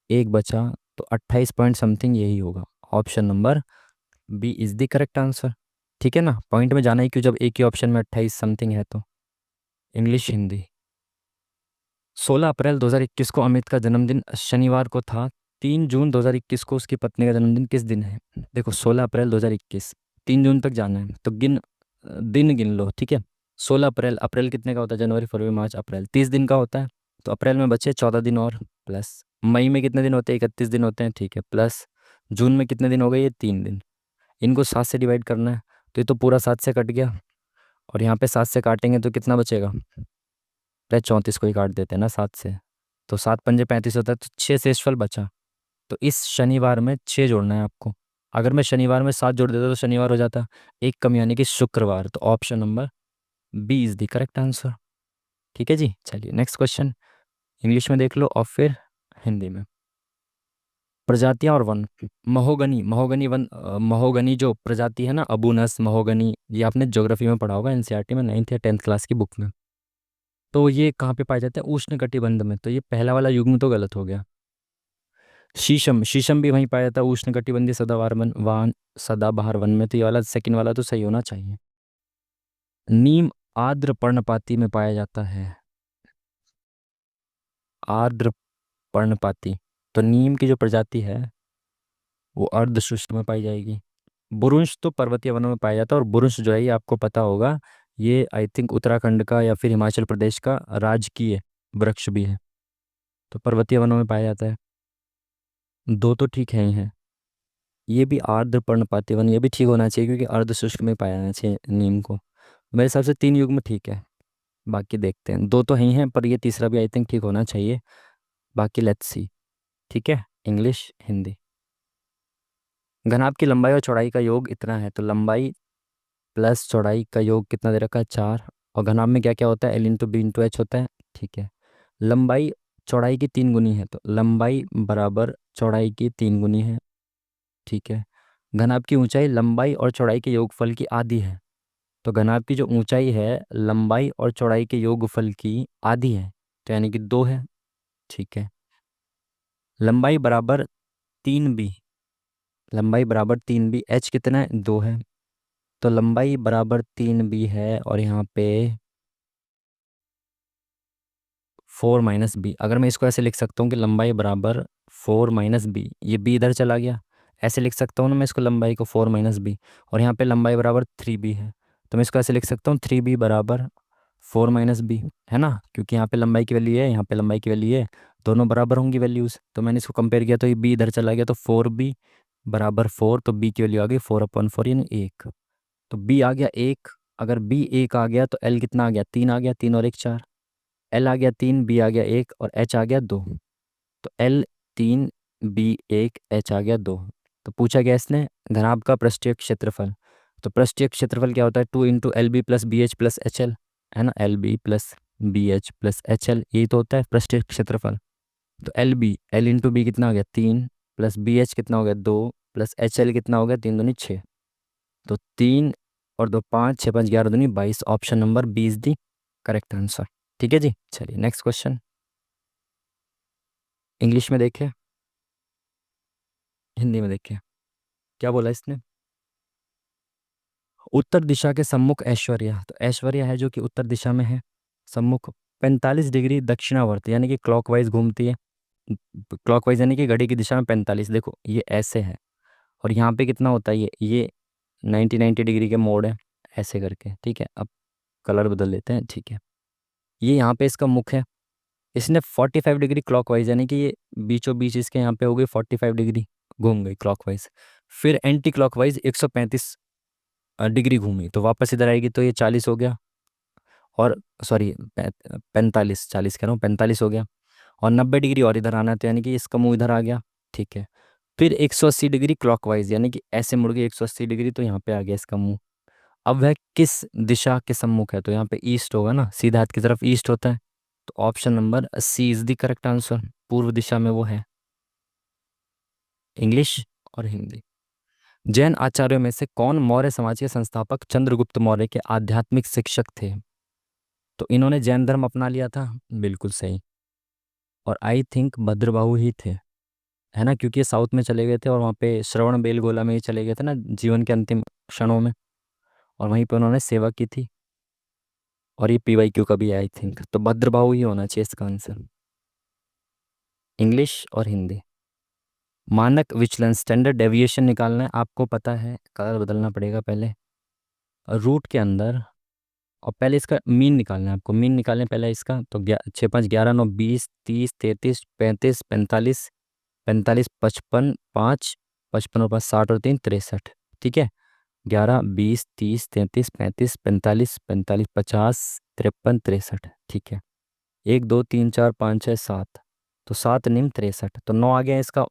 A: एक बचा, तो 28 पॉइंट समथिंग यही होगा। Option number B is the correct answer. ठीक है ना, पॉइंट में जाना ही क्यों जब एक ही ऑप्शन में 28 समथिंग है तो। इंग्लिश हिंदी। 16 अप्रैल 2021 को अमित का जन्मदिन शनिवार को था। 3 जून 2021 को उसकी पत्नी का जन्मदिन किस दिन है? देखो 16 अप्रैल 2021, 3 जून तक जाना है तो दिन गिन लो, ठीक है। 16 अप्रैल, अप्रैल कितने का होता है? जनवरी फरवरी मार्च अप्रैल 30 दिन का होता है। तो अप्रैल में बचे 14 दिन और, प्लस मई में कितने दिन होते हैं? 31 दिन होते हैं, ठीक है, प्लस जून में कितने दिन हो गए? ये 3 दिन। इनको 7 से डिवाइड करना है, तो ये तो पूरा 7 से कट गया, और यहाँ पे 7 से काटेंगे तो कितना बचेगा? अरे 34 को ही काट देते हैं ना 7 से, तो 7 पंजे 35 होता है, तो 6 शेषफल बचा। तो इस शनिवार में 6 जोड़ना है आपको। अगर मैं शनिवार में 7 जोड़ देता तो शनिवार हो जाता, एक कम यानी कि शुक्रवार। तो option number B is the correct answer. ठीक है जी, चलिए नेक्स्ट क्वेश्चन। इंग्लिश में देख लो और फिर हिंदी में। प्रजातियां और one. Mahogany, mahogany one, mahogany जो प्रजाति है ना, अबूनस महोगनी, ये आपने ज्योग्राफी में पढ़ा होगा, एनसीईआरटी में 9th या 10th क्लास की बुक में। तो ये कहाँ पे पाए जाते हैं? उष्ण कटिबंध में। तो ये पहला वाला युग्म तो गलत हो गया। शीशम, शीशम भी वहीं पाया जाता है, उष्ण कटिबंधीय सदाबहार वन, वान सदाबहार वन में। तो ये वाला सेकंड वाला तो सही होना चाहिए। नीम आर्द्र पर्णपाती में पाया जाता है। आर्द्र पर्णपाती, तो नीम की जो प्रजाति है वो अर्ध शुष्क में पाई जाएगी। बुरुंश तो पर्वतीय वनों में पाया जाता है, और बुरुंश जो है ये आपको पता होगा, ये आई थिंक उत्तराखंड का या फिर हिमाचल प्रदेश का राजकीय वृक्ष भी है, तो पर्वतीय वनों में पाया जाता है। दो तो ठीक है ही हैं। ये भी आर्द्र पर्णपाती वन, ये भी ठीक होना चाहिए क्योंकि अर्ध शुष्क में पाया जाना चाहिए नीम को। मेरे हिसाब से 3 युग्म ठीक है, बाकी देखते हैं। दो तो ही हैं पर ये तीसरा भी आई थिंक ठीक होना चाहिए, बाकी लेट्स सी। ठीक है, इंग्लिश हिंदी। घनाभ की लंबाई और चौड़ाई का योग इतना है, तो लंबाई प्लस चौड़ाई का योग कितना दे रखा है? 4। और घनाभ में क्या क्या होता है? L/B/H होता है, ठीक है। लंबाई चौड़ाई की 3 गुनी है, तो लंबाई बराबर चौड़ाई की 3 गुनी है, ठीक है। घनाभ की ऊंचाई लंबाई और चौड़ाई के योगफल की आधी है, तो घनाभ की जो ऊंचाई है लंबाई और चौड़ाई के योगफल की आधी है, तो यानी कि 2 है, ठीक है। लंबाई बराबर 3b, लंबाई बराबर 3b, h कितना है? 2 है, तो लंबाई बराबर 3b है, और यहाँ पे 4 - b। अगर मैं इसको ऐसे लिख सकता हूँ कि लंबाई बराबर 4 - b, ये b इधर चला गया, ऐसे लिख सकता हूँ ना मैं इसको, लंबाई को 4 - b, और यहाँ पे लंबाई बराबर 3b है, तो मैं इसको ऐसे लिख सकता हूँ 3b बराबर 4 - b, है ना, क्योंकि यहाँ पे लंबाई की वैल्यू है, यहाँ पे लंबाई की वैल्यू है, दोनों बराबर होंगी वैल्यूज़, तो मैंने इसको कंपेयर किया तो ये b इधर चला गया, तो 4b बराबर 4, तो b की वैल्यू आ गई 4/4 यानी 1, तो b आ गया 1। अगर b 1 आ गया तो l कितना आ गया? 3 आ गया, 3 और 1 4, एल आ गया 3, बी आ गया 1 और एच आ गया 2, तो एल 3, बी 1, एच आ गया 2। तो पूछा गया इसने घनाभ का पृष्ठीय क्षेत्रफल, तो पृष्ठीय क्षेत्रफल क्या होता है? 2 × LB + BH + HL, है ना, LB + BH + HL, यही तो होता है पृष्ठीय क्षेत्रफल। तो L × B कितना हो गया? 3, प्लस BH कितना हो गया? 2, प्लस HL कितना हो गया? 3 दूनी 6, तो 3 और 2 5, 6 × 5 = 11 दूनी 22, option number B is the correct answer. ठीक है जी, चलिए नेक्स्ट क्वेश्चन। इंग्लिश में देखिए, हिंदी में देखिए, क्या बोला इसने? उत्तर दिशा के सम्मुख ऐश्वर्या, तो ऐश्वर्या है जो कि उत्तर दिशा में है, सम्मुख 45 डिग्री दक्षिणावर्त यानी कि क्लॉकवाइज घूमती है। क्लॉकवाइज यानी कि घड़ी की दिशा में 45, देखो ये ऐसे है, और यहाँ पे कितना होता है? ये 90 डिग्री के मोड़ है, ऐसे करके, ठीक है। अब कलर बदल लेते हैं, ठीक है। ये यहाँ पे इसका मुख है, इसने 45 डिग्री क्लॉकवाइज यानी कि ये बीचों बीच इसके यहाँ पे हो गई 45 डिग्री, घूम गई क्लॉकवाइज। फिर एंटी क्लॉकवाइज 135 डिग्री घूमी, तो वापस इधर आएगी, तो ये 40 हो गया, और सॉरी 45, 40 कह रहा हूँ, 45 हो गया, और 90 डिग्री और इधर आना है, तो यानी कि इसका मुंह इधर आ गया, ठीक है। फिर 180 डिग्री क्लॉकवाइज यानी कि ऐसे मुड़ गई 180 डिग्री, तो यहाँ पे आ गया इसका मुंह। अब वह किस दिशा के सम्मुख है? तो यहाँ पे ईस्ट होगा ना, सीधा हाथ की तरफ ईस्ट होता है, तो option number C is the correct answer, पूर्व दिशा में वो है। इंग्लिश और हिंदी। जैन आचार्यों में से कौन मौर्य समाज के संस्थापक चंद्रगुप्त मौर्य के आध्यात्मिक शिक्षक थे? तो इन्होंने जैन धर्म अपना लिया था, बिल्कुल सही। और आई थिंक भद्रबाहु ही थे, है ना, क्योंकि ये साउथ में चले गए थे और वहाँ पे श्रवण बेलगोला में ही चले गए थे ना जीवन के अंतिम क्षणों में, और वहीं पे उन्होंने सेवा की थी। और ये PYQ का भी है आई थिंक, तो भद्रबाहु ही होना चाहिए इसका आंसर। इंग्लिश और हिंदी। मानक विचलन स्टैंडर्ड डेविएशन निकालना है, आपको पता है, कलर बदलना पड़ेगा पहले। रूट के अंदर, और पहले इसका मीन निकालना है आपको, मीन निकालने पहले इसका, तो 6 5 11 9 20 30 33 35 45 45 55 5 55 और 5 60 और 3 63। ठीक है, 11 20 30 33 35 45 45 50 53 ठीक है। 1 2 3 4 5 6 7, तो 7 9 63, तो 9 आ गया इसका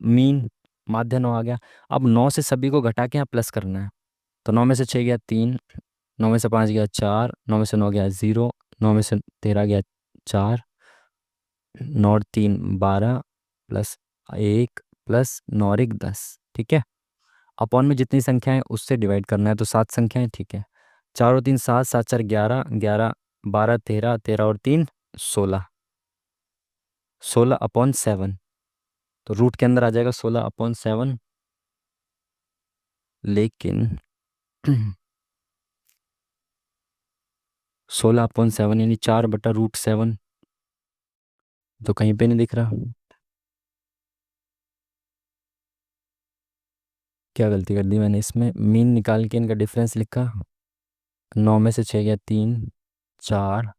A: मीन, माध्य 9 आ गया। अब 9 से सभी को घटा के यहाँ प्लस करना है, तो 9 में से 6 गया 3, 9 में से 5 गया 4, 9 में से 9 गया 0, 9 में से 13 गया 4, 9 और 3 12 प्लस 1 प्लस 9 और 1 10। ठीक है, अपॉन में जितनी संख्याएं उससे डिवाइड करना है, तो 7 संख्याएं। ठीक है, 4 और 3 7, 7 4 11, 11 12 13, 13 और 3 16, 16/7। तो रूट के अंदर आ जाएगा 16/7, लेकिन 16/7 यानी 4/√7, तो कहीं पे नहीं दिख रहा। क्या गलती कर दी मैंने इसमें, मीन निकाल के इनका डिफरेंस लिखा। 9 में से 6 गया 3 4,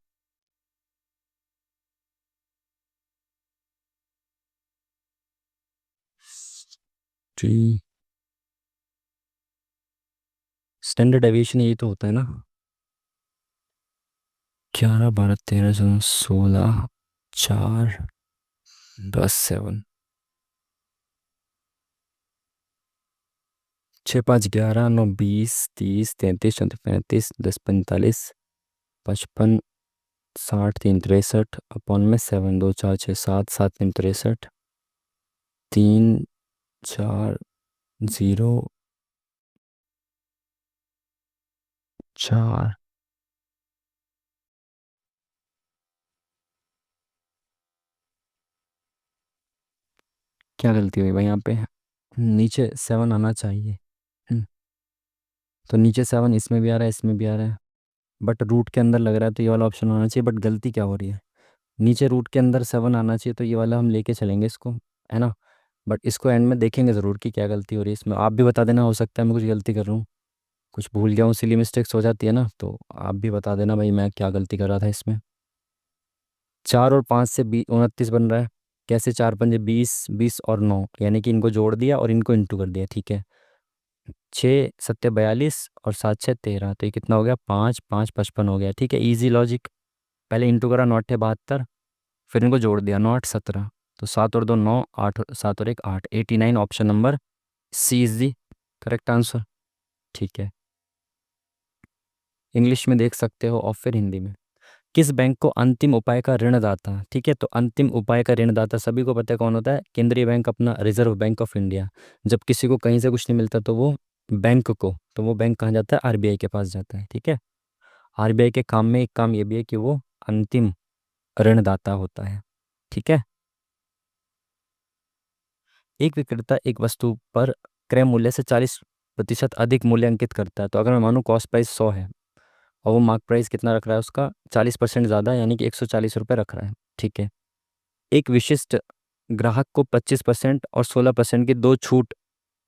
A: थ्री। स्टैंडर्ड डेविएशन यही तो होता है ना। 11 12 13 14 16 4 10 7, 6 5 11 9 20 30 33 34 35 10 45 55 60 3 63, अपॉन में 7 2 4 6 7 7 3 63, 3 4 0 4। क्या गलती हुई भाई यहाँ पे, नीचे 7 आना चाहिए। हम्म, तो नीचे 7 इसमें भी आ रहा है, इसमें भी आ रहा है, बट रूट के अंदर लग रहा है तो ये वाला ऑप्शन होना चाहिए, बट गलती क्या हो रही है, नीचे रूट के अंदर 7 आना चाहिए, तो ये वाला हम लेके चलेंगे इसको, है ना। बट इसको एंड में देखेंगे ज़रूर कि क्या गलती हो रही है इसमें, आप भी बता देना, हो सकता है मैं कुछ गलती कर रहा हूँ, कुछ भूल गया हूँ, सिली मिस्टेक्स हो जाती है ना, तो आप भी बता देना भाई मैं क्या गलती कर रहा था इसमें। 4 और 5 से 29 बन रहा है, कैसे, 4 5 20, 20 और 9, यानी कि इनको जोड़ दिया और इनको इंटू कर दिया। ठीक है, 6 7 42 और 7 6 13, तो ये कितना हो गया, 5 5 55 हो गया। ठीक है, इजी लॉजिक, पहले इंटू करा, 9 8 72, फिर इनको जोड़ दिया, 9 8 17, तो 7 और 2 9, 8 7 और 1 8, 89, option number C is the correct answer. ठीक है, इंग्लिश में देख सकते हो और फिर हिंदी में। किस बैंक को अंतिम उपाय का ऋणदाता, ठीक है, तो अंतिम उपाय का ऋणदाता सभी को पता है कौन होता है, केंद्रीय बैंक, अपना रिजर्व बैंक ऑफ इंडिया। जब किसी को कहीं से कुछ नहीं मिलता तो वो बैंक को, तो वो बैंक कहाँ जाता है, RBI के पास जाता है। ठीक है, RBI के काम में एक काम ये भी है कि वो अंतिम ऋणदाता होता है। ठीक है, एक विक्रेता एक वस्तु पर क्रय मूल्य से 40% अधिक मूल्य अंकित करता है, तो अगर मैं मानूँ कॉस्ट प्राइस 100 है और वो मार्क प्राइस कितना रख रहा है उसका, 40% ज़्यादा, यानी कि 140 रुपये रख रहा है। ठीक है, एक विशिष्ट ग्राहक को 25% और 16% की दो छूट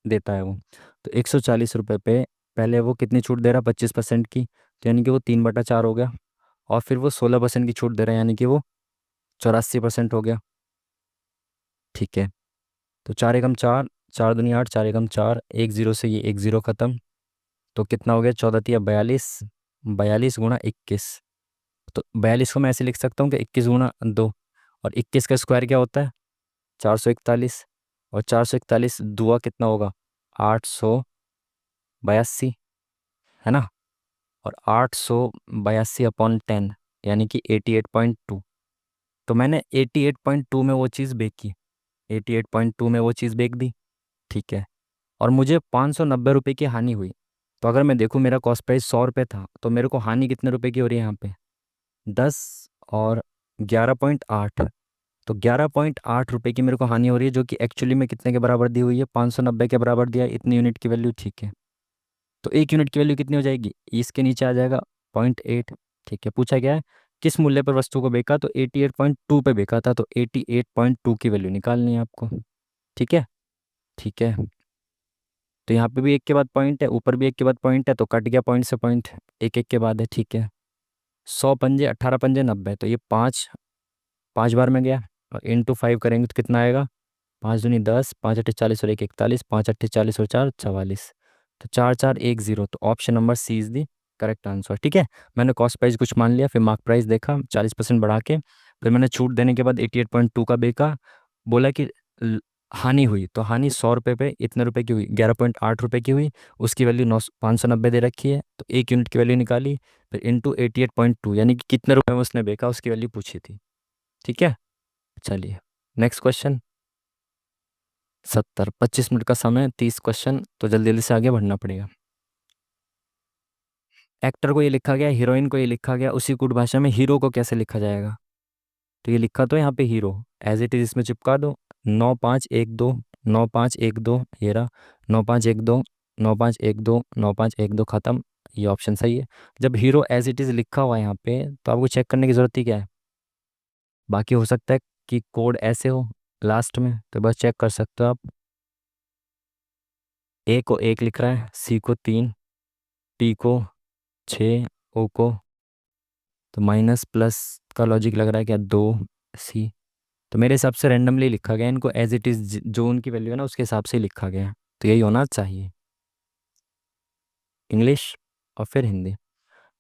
A: देता है वो, तो 140 रुपये पे पहले वो कितनी छूट दे रहा है, 25% की, तो यानी कि वो 3/4 हो गया, और फिर वो 16% की छूट दे रहा है, यानी कि वो 84% हो गया। ठीक है, तो 4 एकम 4, 4 दूनी 8, 4 एकम 4, 1 0 से ये 1 0 खत्म, तो कितना हो गया, 14 तिया 42, 42 × 21, तो 42 को मैं ऐसे लिख सकता हूँ कि 21 × 2, और 21 का स्क्वायर क्या होता है, 441, और 441 दुआ कितना होगा, 882, है ना, और 882/10, यानी कि 88.2, तो मैंने 88.2 में वो चीज़ बेच की, 88.2 में वो चीज़ बेच दी। ठीक है, और मुझे 590 रुपये की हानि हुई, तो अगर मैं देखूँ मेरा कॉस्ट प्राइस 100 रुपये था, तो मेरे को हानि कितने रुपए की हो रही है यहाँ पे, 10 और 11.8, तो 11.8 रुपये की मेरे को हानि हो रही है, जो कि एक्चुअली में कितने के बराबर दी हुई है, 590 के बराबर दिया है, इतनी यूनिट की वैल्यू, ठीक है। तो 1 यूनिट की वैल्यू कितनी हो जाएगी, इसके नीचे आ जाएगा 0.8, ठीक है। पूछा गया है किस मूल्य पर वस्तु को बेचा, तो 88.2 पे बेचा था, तो 88.2 की वैल्यू निकालनी है आपको, ठीक है। ठीक है, तो यहाँ पे भी एक के बाद पॉइंट है, ऊपर भी एक के बाद पॉइंट है, तो कट गया पॉइंट से पॉइंट, एक एक के बाद है, ठीक है। 100 पंजे 18 पंजे 90, तो ये पाँच, 5 बार में गया, और इंटू 5 करेंगे तो कितना आएगा, 5 दूनी 10, 5 अट्ठे 40 और 1 41, 5 अट्ठे 40 और 4 44, तो 4410, तो option number C is the correct answer, ठीक है। मैंने कॉस्ट प्राइस कुछ मान लिया, फिर मार्क प्राइस देखा 40% बढ़ा के, फिर मैंने छूट देने के बाद 88.2 का बेचा, बोला कि ल- हानि हुई, तो हानि 100 रुपये पे इतने रुपए की हुई, 11.8 रुपये की हुई, उसकी वैल्यू 590 दे रखी है, तो 1 यूनिट की वैल्यू निकाली, फिर इंटू 88.2, यानी कि कितने रुपए में उसने बेचा उसकी वैल्यू पूछी थी, ठीक है। चलिए नेक्स्ट क्वेश्चन। 25 मिनट का समय, 30 क्वेश्चन, तो जल्दी जल्दी से आगे बढ़ना पड़ेगा। एक्टर को ये लिखा गया, हीरोइन को ये लिखा गया, उसी कूट भाषा में हीरो को कैसे लिखा जाएगा, तो ये लिखा तो यहाँ पे हीरो, एज इट इज इसमें चिपका दो, 9 5 1 2, 9 5 1 2, ये रहा, 9 5 1 2, 9 5 1 2, 9 5 1 2, खत्म, ये ऑप्शन सही है। जब हीरो एज इट इज लिखा हुआ है यहाँ पे, तो आपको चेक करने की जरूरत ही क्या है, बाकी हो सकता है कि कोड ऐसे हो लास्ट में, तो बस चेक कर सकते हो आप। ए को 1 लिख रहा है, सी को 3, टी को 6, ओ को, तो माइनस प्लस का लॉजिक लग रहा है क्या, 2 सी, तो मेरे हिसाब से रेंडमली लिखा गया है इनको, एज इट इज़ जो उनकी वैल्यू है ना उसके हिसाब से ही लिखा गया है, तो यही होना चाहिए। इंग्लिश और फिर हिंदी।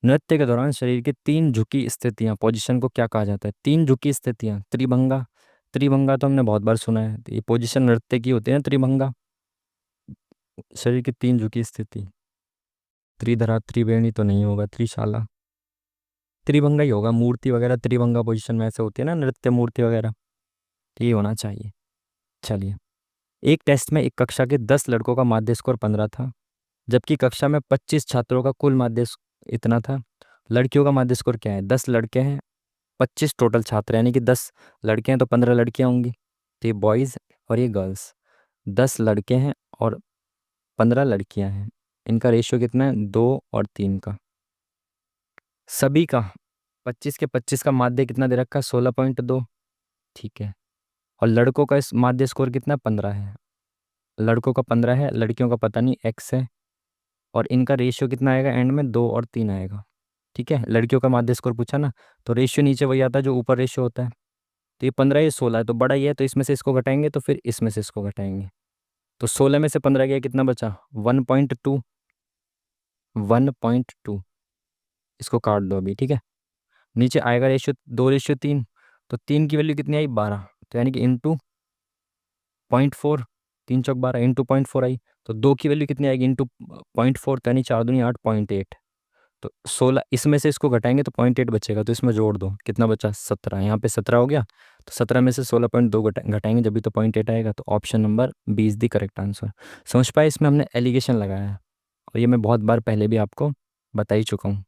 A: नृत्य के दौरान शरीर की 3 झुकी स्थितियाँ, पोजीशन को क्या कहा जाता है, 3 झुकी स्थितियाँ, त्रिभंगा। त्रिभंगा तो हमने बहुत बार सुना है, तो ये पोजीशन नृत्य की होती है ना, त्रिभंगा, शरीर की 3 झुकी स्थिति, त्रिधरा त्रिवेणी तो नहीं होगा, त्रिशाला, त्रिभंगा ही होगा, मूर्ति वगैरह त्रिभंगा पोजीशन में ऐसे होती है ना, नृत्य मूर्ति वगैरह, तो ये होना चाहिए। चलिए, एक टेस्ट में एक कक्षा के 10 लड़कों का माध्य स्कोर 15 था, जबकि कक्षा में 25 छात्रों का कुल माध्य इतना था। लड़कियों का माध्य स्कोर क्या है, 10 लड़के हैं, 25 टोटल छात्र, यानी कि 10 लड़के हैं तो 15 लड़कियां होंगी, तो ये बॉयज़ और ये गर्ल्स, 10 लड़के हैं और 15 लड़कियां हैं, इनका रेशियो कितना है, 2 और 3 का। सभी का 25 के 25 का माध्य कितना दे रखा है, 16.2, ठीक है। और लड़कों का इस माध्य स्कोर कितना, 15 है, लड़कों का 15 है, लड़कियों का पता नहीं एक्स है, और इनका रेशियो कितना आएगा एंड में, 2 और 3 आएगा, ठीक है। लड़कियों का माध्य स्कोर पूछा ना, तो रेशियो नीचे वही आता है जो ऊपर रेशियो होता है, तो ये 15 ये 16 है, तो बड़ा ये है, तो इसमें से इसको घटाएंगे, तो फिर इसमें से इसको घटाएंगे, तो 16 में से 15 गया, कितना बचा, 1.2, 1.2, इसको काट दो अभी, ठीक है। नीचे आएगा रेशियो 2:3, तो 3 की वैल्यू कितनी आई, 12, तो यानी कि इंटू 0.4, 3 चौक 12 इंटू 0.4 आई, तो 2 की वैल्यू कितनी आएगी, इंटू 0.4, तो यानी 4 दूनी 8, 0.8, तो 16 इसमें से इसको घटाएंगे तो 0.8 बचेगा, तो इसमें जोड़ दो, कितना बचा, 17, यहाँ पे 17 हो गया, तो 17 में से 16.2 घटाएंगे जब भी, तो 0.8 आएगा, तो option number B is the correct answer. समझ पाए, इसमें हमने एलिगेशन लगाया है, और ये मैं बहुत बार पहले भी आपको बता ही चुका हूँ।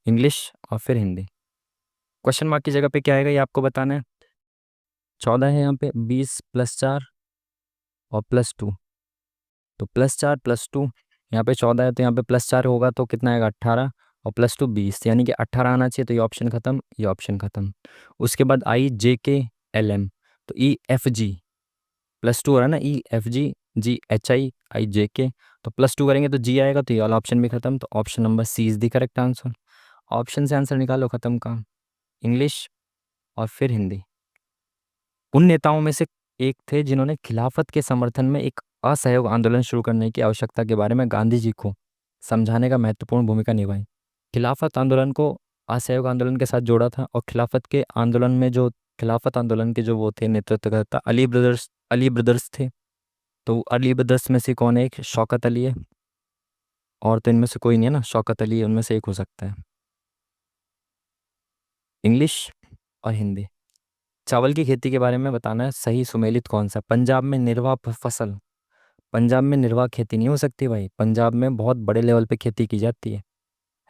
A: इंग्लिश और फिर हिंदी। क्वेश्चन मार्क की जगह पे क्या आएगा ये आपको बताना है। 14 है यहाँ पे, 20 + 4 और +2, तो +4 + 2, यहाँ पे 14 है तो यहाँ पे +4 होगा, तो कितना आएगा, 18, और +2 20, यानी कि 18 आना चाहिए, तो ये ऑप्शन खत्म, ये ऑप्शन खत्म। उसके बाद IJKLM, तो EFG, +2 हो रहा है ना, EFGGHIIJK, तो +2 करेंगे तो जी आएगा, तो ये वाला ऑप्शन भी खत्म, तो option number C is the correct answer. Option से आंसर निकालो, खत्म काम। इंग्लिश और फिर हिंदी। उन नेताओं में से एक थे जिन्होंने खिलाफत के समर्थन में एक असहयोग आंदोलन शुरू करने की आवश्यकता के बारे में गांधी जी को समझाने का महत्वपूर्ण भूमिका निभाई। खिलाफत आंदोलन को असहयोग आंदोलन के साथ जोड़ा था, और खिलाफत के आंदोलन में जो खिलाफत आंदोलन के जो वो थे नेतृत्वकर्ता, अली ब्रदर्स थे, तो अली ब्रदर्स में से कौन है, एक शौकत अली है, और तो इनमें से कोई नहीं है ना, शौकत अली है, उनमें से एक हो सकता है। इंग्लिश और हिंदी। चावल की खेती के बारे में बताना है, सही सुमेलित कौन सा, पंजाब में निर्वाह फसल, पंजाब में निर्वाह खेती नहीं हो सकती भाई, पंजाब में बहुत बड़े लेवल पे खेती की जाती है।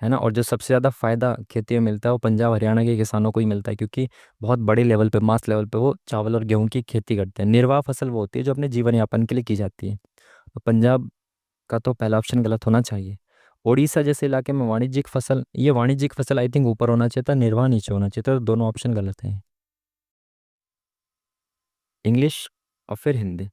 A: है ना। और जो सबसे ज़्यादा फायदा खेती में मिलता है वो पंजाब हरियाणा के किसानों को ही मिलता है, क्योंकि बहुत बड़े लेवल पे, मास लेवल पे वो चावल और गेहूं की खेती करते हैं। निर्वाह फसल वो होती है जो अपने जीवन यापन के लिए की जाती है। तो पंजाब का तो पहला ऑप्शन गलत होना चाहिए। उड़ीसा जैसे इलाके में वाणिज्यिक फसल, ये वाणिज्यिक फसल आई थिंक ऊपर होना चाहिए था, निर्वाह नीचे होना चाहिए था, तो दोनों ऑप्शन गलत हैं। इंग्लिश और फिर हिंदी।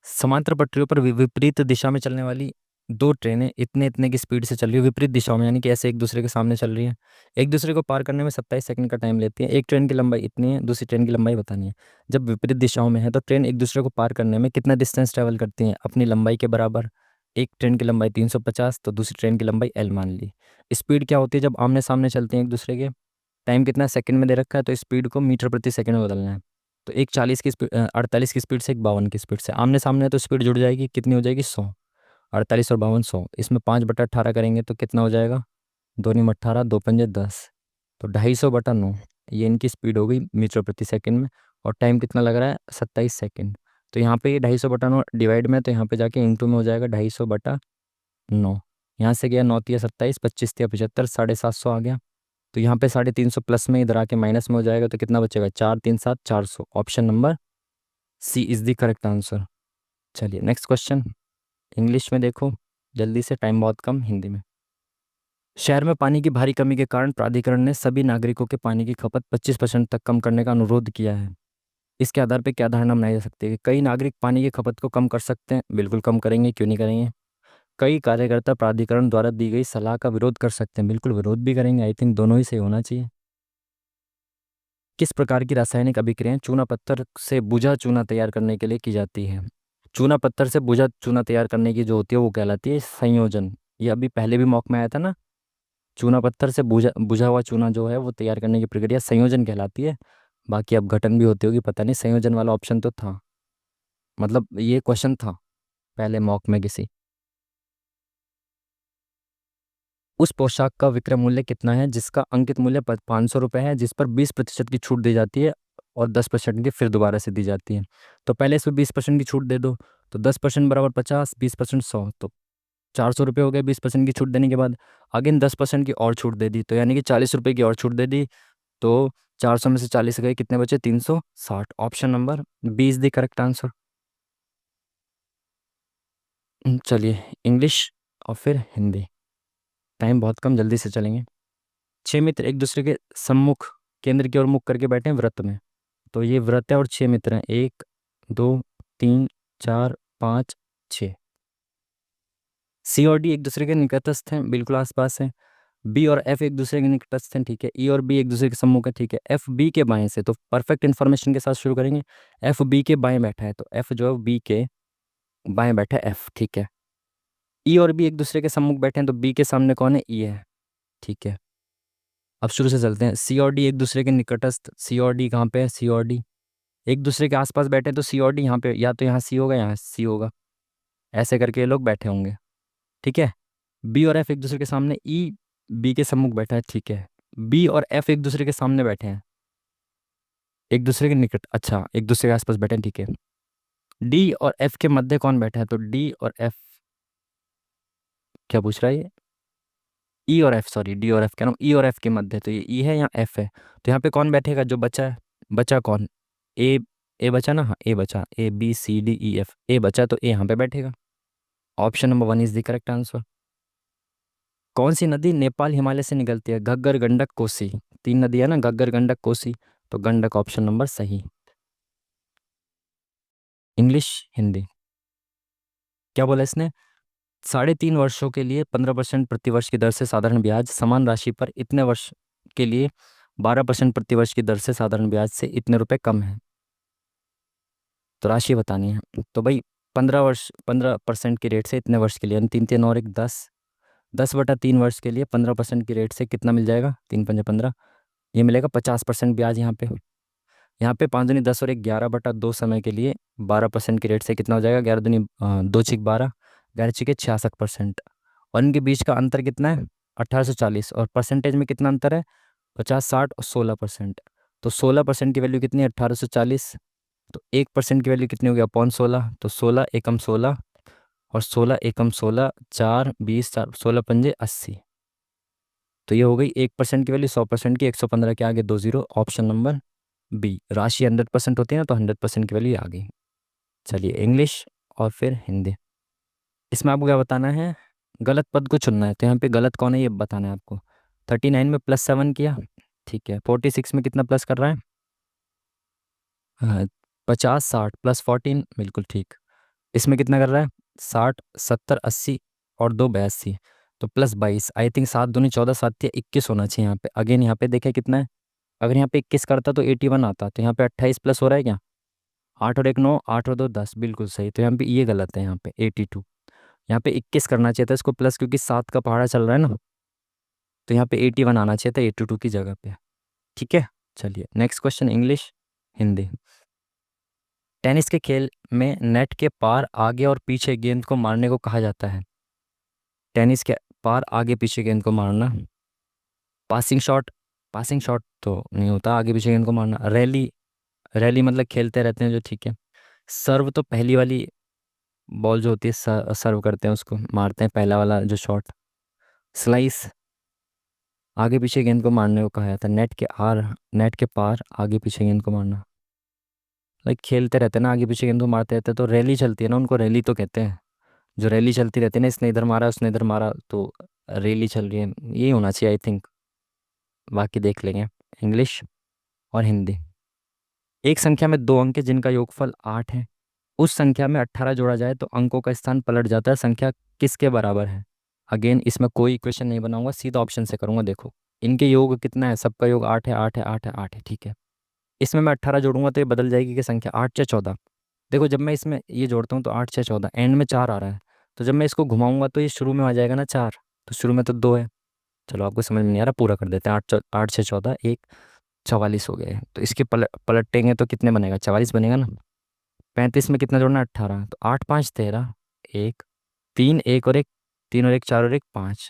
A: समांतर पटरियों पर विपरीत दिशा में चलने वाली दो ट्रेनें इतने इतने की स्पीड से चल रही है, विपरीत दिशाओं में, यानी कि ऐसे एक दूसरे के सामने चल रही है। एक दूसरे को पार करने में 27 सेकंड का टाइम लेती है। एक ट्रेन की लंबाई इतनी है, दूसरी ट्रेन की लंबाई बतानी है। जब विपरीत दिशाओं में है तो ट्रेन एक दूसरे को पार करने में कितना डिस्टेंस ट्रेवल करती हैं, अपनी लंबाई के बराबर। एक ट्रेन की लंबाई 350 तो दूसरी ट्रेन की लंबाई L मान ली। स्पीड क्या होती है जब आमने सामने चलते हैं एक दूसरे के? टाइम कितना सेकंड में दे रखा है, तो स्पीड को मीटर प्रति सेकंड में बदलना है। तो एक 40 की स्पीड, 48 की स्पीड से एक 52 की स्पीड से आमने सामने है, तो स्पीड जुड़ जाएगी, कितनी हो जाएगी 100। 48 और 52 100, इसमें 5/18 करेंगे तो कितना हो जाएगा? दो नीम 18, दो पंजे 10, तो 250/9। ये इनकी स्पीड हो गई मीटर प्रति सेकंड में। और टाइम कितना लग रहा है? 27 सेकंड। तो यहाँ पे ये 250/9 डिवाइड में, तो यहाँ पे जाके इंटू में हो जाएगा 250/9। यहाँ से गया 9×3 = 27, 25×3 = 75, 750 आ गया। तो यहाँ पे 350 प्लस में, इधर आके माइनस में हो जाएगा, तो कितना बचेगा? 4×3 = 7, 400। Option number C is the correct answer. चलिए नेक्स्ट क्वेश्चन। इंग्लिश में देखो जल्दी से, टाइम बहुत कम, हिंदी में। शहर में पानी की भारी कमी के कारण प्राधिकरण ने सभी नागरिकों के पानी की खपत 25% तक कम करने का अनुरोध किया है। इसके आधार पर क्या धारणा बनाई जा सकती है कि कई नागरिक पानी की खपत को कम कर सकते हैं? बिल्कुल कम करेंगे, क्यों नहीं करेंगे। कई कार्यकर्ता प्राधिकरण द्वारा दी गई सलाह का विरोध कर सकते हैं? बिल्कुल विरोध भी करेंगे। आई थिंक दोनों ही सही होना चाहिए। किस प्रकार की रासायनिक अभिक्रियाएं चूना पत्थर से बुझा चूना तैयार करने के लिए की जाती है? चूना पत्थर से बुझा चूना तैयार करने की जो होती है वो कहलाती है संयोजन। ये अभी पहले भी मॉक में आया था ना। चूना पत्थर से बुझा बुझा हुआ चूना जो है वो तैयार करने की प्रक्रिया संयोजन कहलाती है। बाकी अब गठन भी होती होगी, पता नहीं। संयोजन वाला ऑप्शन तो था, मतलब ये क्वेश्चन था पहले मॉक में किसी। उस पोशाक का विक्रय मूल्य कितना है जिसका अंकित मूल्य 500 रुपये है, जिस पर 20% की छूट दी जाती है और 10% की फिर दोबारा से दी जाती है? तो पहले इसमें 20% की छूट दे दो, तो 10% बराबर 50, 20% 100, तो 400 रुपये हो गए 20% की छूट देने के बाद। अगेन 10% की और छूट दे दी, तो यानी कि 40 रुपये की और छूट दे दी। तो 400 में से 40 गए, कितने बचे? 360। Option number B is the correct answer. चलिए इंग्लिश और फिर हिंदी। टाइम बहुत कम, जल्दी से चलेंगे। 6 मित्र एक दूसरे के सम्मुख केंद्र की ओर मुख करके बैठे हैं व्रत में। तो ये व्रत है और 6 मित्र हैं, 1, 2, 3, 4, 5, 6। सी और डी एक दूसरे के निकटस्थ हैं, बिल्कुल आसपास हैं। बी और एफ एक दूसरे के निकटस्थ हैं, ठीक है। ई और बी एक दूसरे के सम्मुख है, ठीक है। एफ बी के बाएं से, तो परफेक्ट इन्फॉर्मेशन के साथ शुरू करेंगे। एफ बी के बाएं बैठा है, तो एफ जो है बी के बाएं बैठा है, एफ, ठीक है। ई और बी एक दूसरे के सम्मुख बैठे हैं, तो बी के सामने कौन है? ई है, ठीक है। अब शुरू से चलते हैं। सी और डी एक दूसरे के निकटस्थ, सी और डी कहाँ पे है? सी और डी एक दूसरे के आसपास बैठे हैं, तो सी और डी यहाँ पे, या तो यहाँ सी होगा, यहाँ सी होगा, ऐसे करके ये लोग बैठे होंगे, ठीक है। बी और एफ एक दूसरे के सामने, ई बी के सम्मुख बैठा है, ठीक है। बी और एफ एक दूसरे के सामने बैठे हैं, एक दूसरे के निकट, अच्छा, एक दूसरे के आसपास बैठे हैं, ठीक है। डी और एफ के मध्य कौन बैठा है? तो डी और एफ, क्या पूछ रहा है ये? ई और एफ, सॉरी, डी और एफ कह रहा हूँ। ई और एफ के मध्य, तो ये ई है या एफ है? तो यहाँ पे कौन बैठेगा जो बचा है? बचा कौन? ए, ए बचा ना, हाँ ए बचा, A B C D E F, ए बचा, तो ए यहाँ पे बैठेगा। Option number 1 is the correct answer. कौन सी नदी नेपाल हिमालय से निकलती है? घग्गर, गंडक, कोसी। 3 नदी है ना, घग्गर, गंडक, कोसी, तो गंडक ऑप्शन नंबर सही। इंग्लिश हिंदी। क्या बोला इसने? 3.5 वर्षों के लिए 15% प्रतिवर्ष की दर से साधारण ब्याज, समान राशि पर इतने वर्ष के लिए 12% प्रतिवर्ष की दर से साधारण ब्याज से इतने रुपए कम है। तो राशि बतानी है, तो भाई 15% की रेट से इतने वर्ष के लिए, यानी 3 3 और 1 10, 10/3 वर्ष के लिए 15% की रेट से कितना मिल जाएगा? 3×5 = 15, ये मिलेगा 50% ब्याज यहाँ पे। यहाँ पे 5 दूनी 10 और 1 11/2 समय के लिए 12% की रेट से कितना हो जाएगा? 11 दूनी 2 छिक 12, 11 छिके 66%। और इनके बीच का अंतर कितना है? 1840। और परसेंटेज में कितना अंतर है? 50, 60 और 16%। तो 16% की वैल्यू कितनी है? 1840। तो 1% की वैल्यू कितनी होगी? अपॉन 16, तो 16 एकम 16 और 16 एकम 16, 4 20, 4 16 पंजे 80। तो ये हो गई 1% की वैल्यू 100% की, 115 के आगे 2 जीरो, ऑप्शन नंबर बी। राशि 100% होती है ना, तो 100% की वैल्यू आ गई। चलिए इंग्लिश और फिर हिंदी। इसमें आपको क्या बताना है, गलत पद को चुनना है। तो यहाँ पे गलत कौन है ये बताना है आपको। 39 में +7 किया, ठीक है। 46 में कितना प्लस कर रहा है, 50 60 +14, बिल्कुल ठीक। इसमें कितना कर रहा है, 60 70 80 और 2 82, तो +22। आई थिंक 7 दूनी 14, 7 या 21 होना चाहिए यहाँ पे। अगेन यहाँ पे देखें कितना है, अगर यहाँ पे 21 करता तो 81 आता, तो यहाँ पे 28 प्लस हो रहा है क्या, 8 और 1 9, 8 और 2 10, बिल्कुल सही। तो यहाँ पे ये गलत है, यहाँ पे 82। यहाँ पे 21 करना चाहिए था इसको प्लस, क्योंकि 7 का पहाड़ा चल रहा है ना, तो यहाँ पे 81 आना चाहिए था 82 की जगह पे। ठीक है, चलिए next question, English Hindi. Tennis के खेल में नेट के पार आगे और पीछे गेंद को मारने को कहा जाता है। टेनिस के पार आगे पीछे गेंद को मारना, पासिंग शॉट। पासिंग शॉट तो नहीं होता आगे पीछे गेंद को मारना। रैली, रैली मतलब खेलते रहते हैं जो, ठीक है। सर्व तो पहली वाली बॉल जो होती है सर्व करते हैं उसको मारते हैं, पहला वाला जो शॉट। स्लाइस, आगे पीछे गेंद को मारने को कहा जाता है। नेट के पार आगे पीछे गेंद को मारना, लाइक खेलते रहते हैं ना, आगे पीछे गेंद को मारते रहते हैं, तो रैली चलती है ना, उनको रैली तो कहते हैं। जो रैली चलती रहती है ना, इसने इधर मारा उसने इधर मारा, तो रैली चल रही है, यही होना चाहिए आई थिंक। बाकी देख लेंगे। इंग्लिश और हिंदी। एक संख्या में दो अंक है जिनका योगफल 8 है, उस संख्या में 18 जोड़ा जाए तो अंकों का स्थान पलट जाता है, संख्या किसके बराबर है। अगेन इसमें कोई इक्वेशन नहीं बनाऊंगा, सीधा ऑप्शन से करूंगा। देखो इनके योग कितना है, सबका योग 8 है, 8 है, 8 है, 8 है, ठीक है। इसमें मैं 18 जोड़ूंगा तो ये बदल जाएगी कि संख्या 8 6 14। देखो जब मैं इसमें ये जोड़ता हूँ तो 8 6 14, एंड में 4 आ रहा है, तो जब मैं इसको घुमाऊंगा तो ये शुरू में आ जाएगा ना 4, तो शुरू में तो 2 है। चलो आपको समझ में नहीं आ रहा, पूरा कर देते हैं। 8 6 14 एक 44 हो गए, तो इसके पलटेंगे तो कितने बनेगा, 44 बनेगा ना। 35 में कितना जोड़ना, 18, तो 8 5 13, एक 3 1 और 1, 3 और 1 4 और 1 5।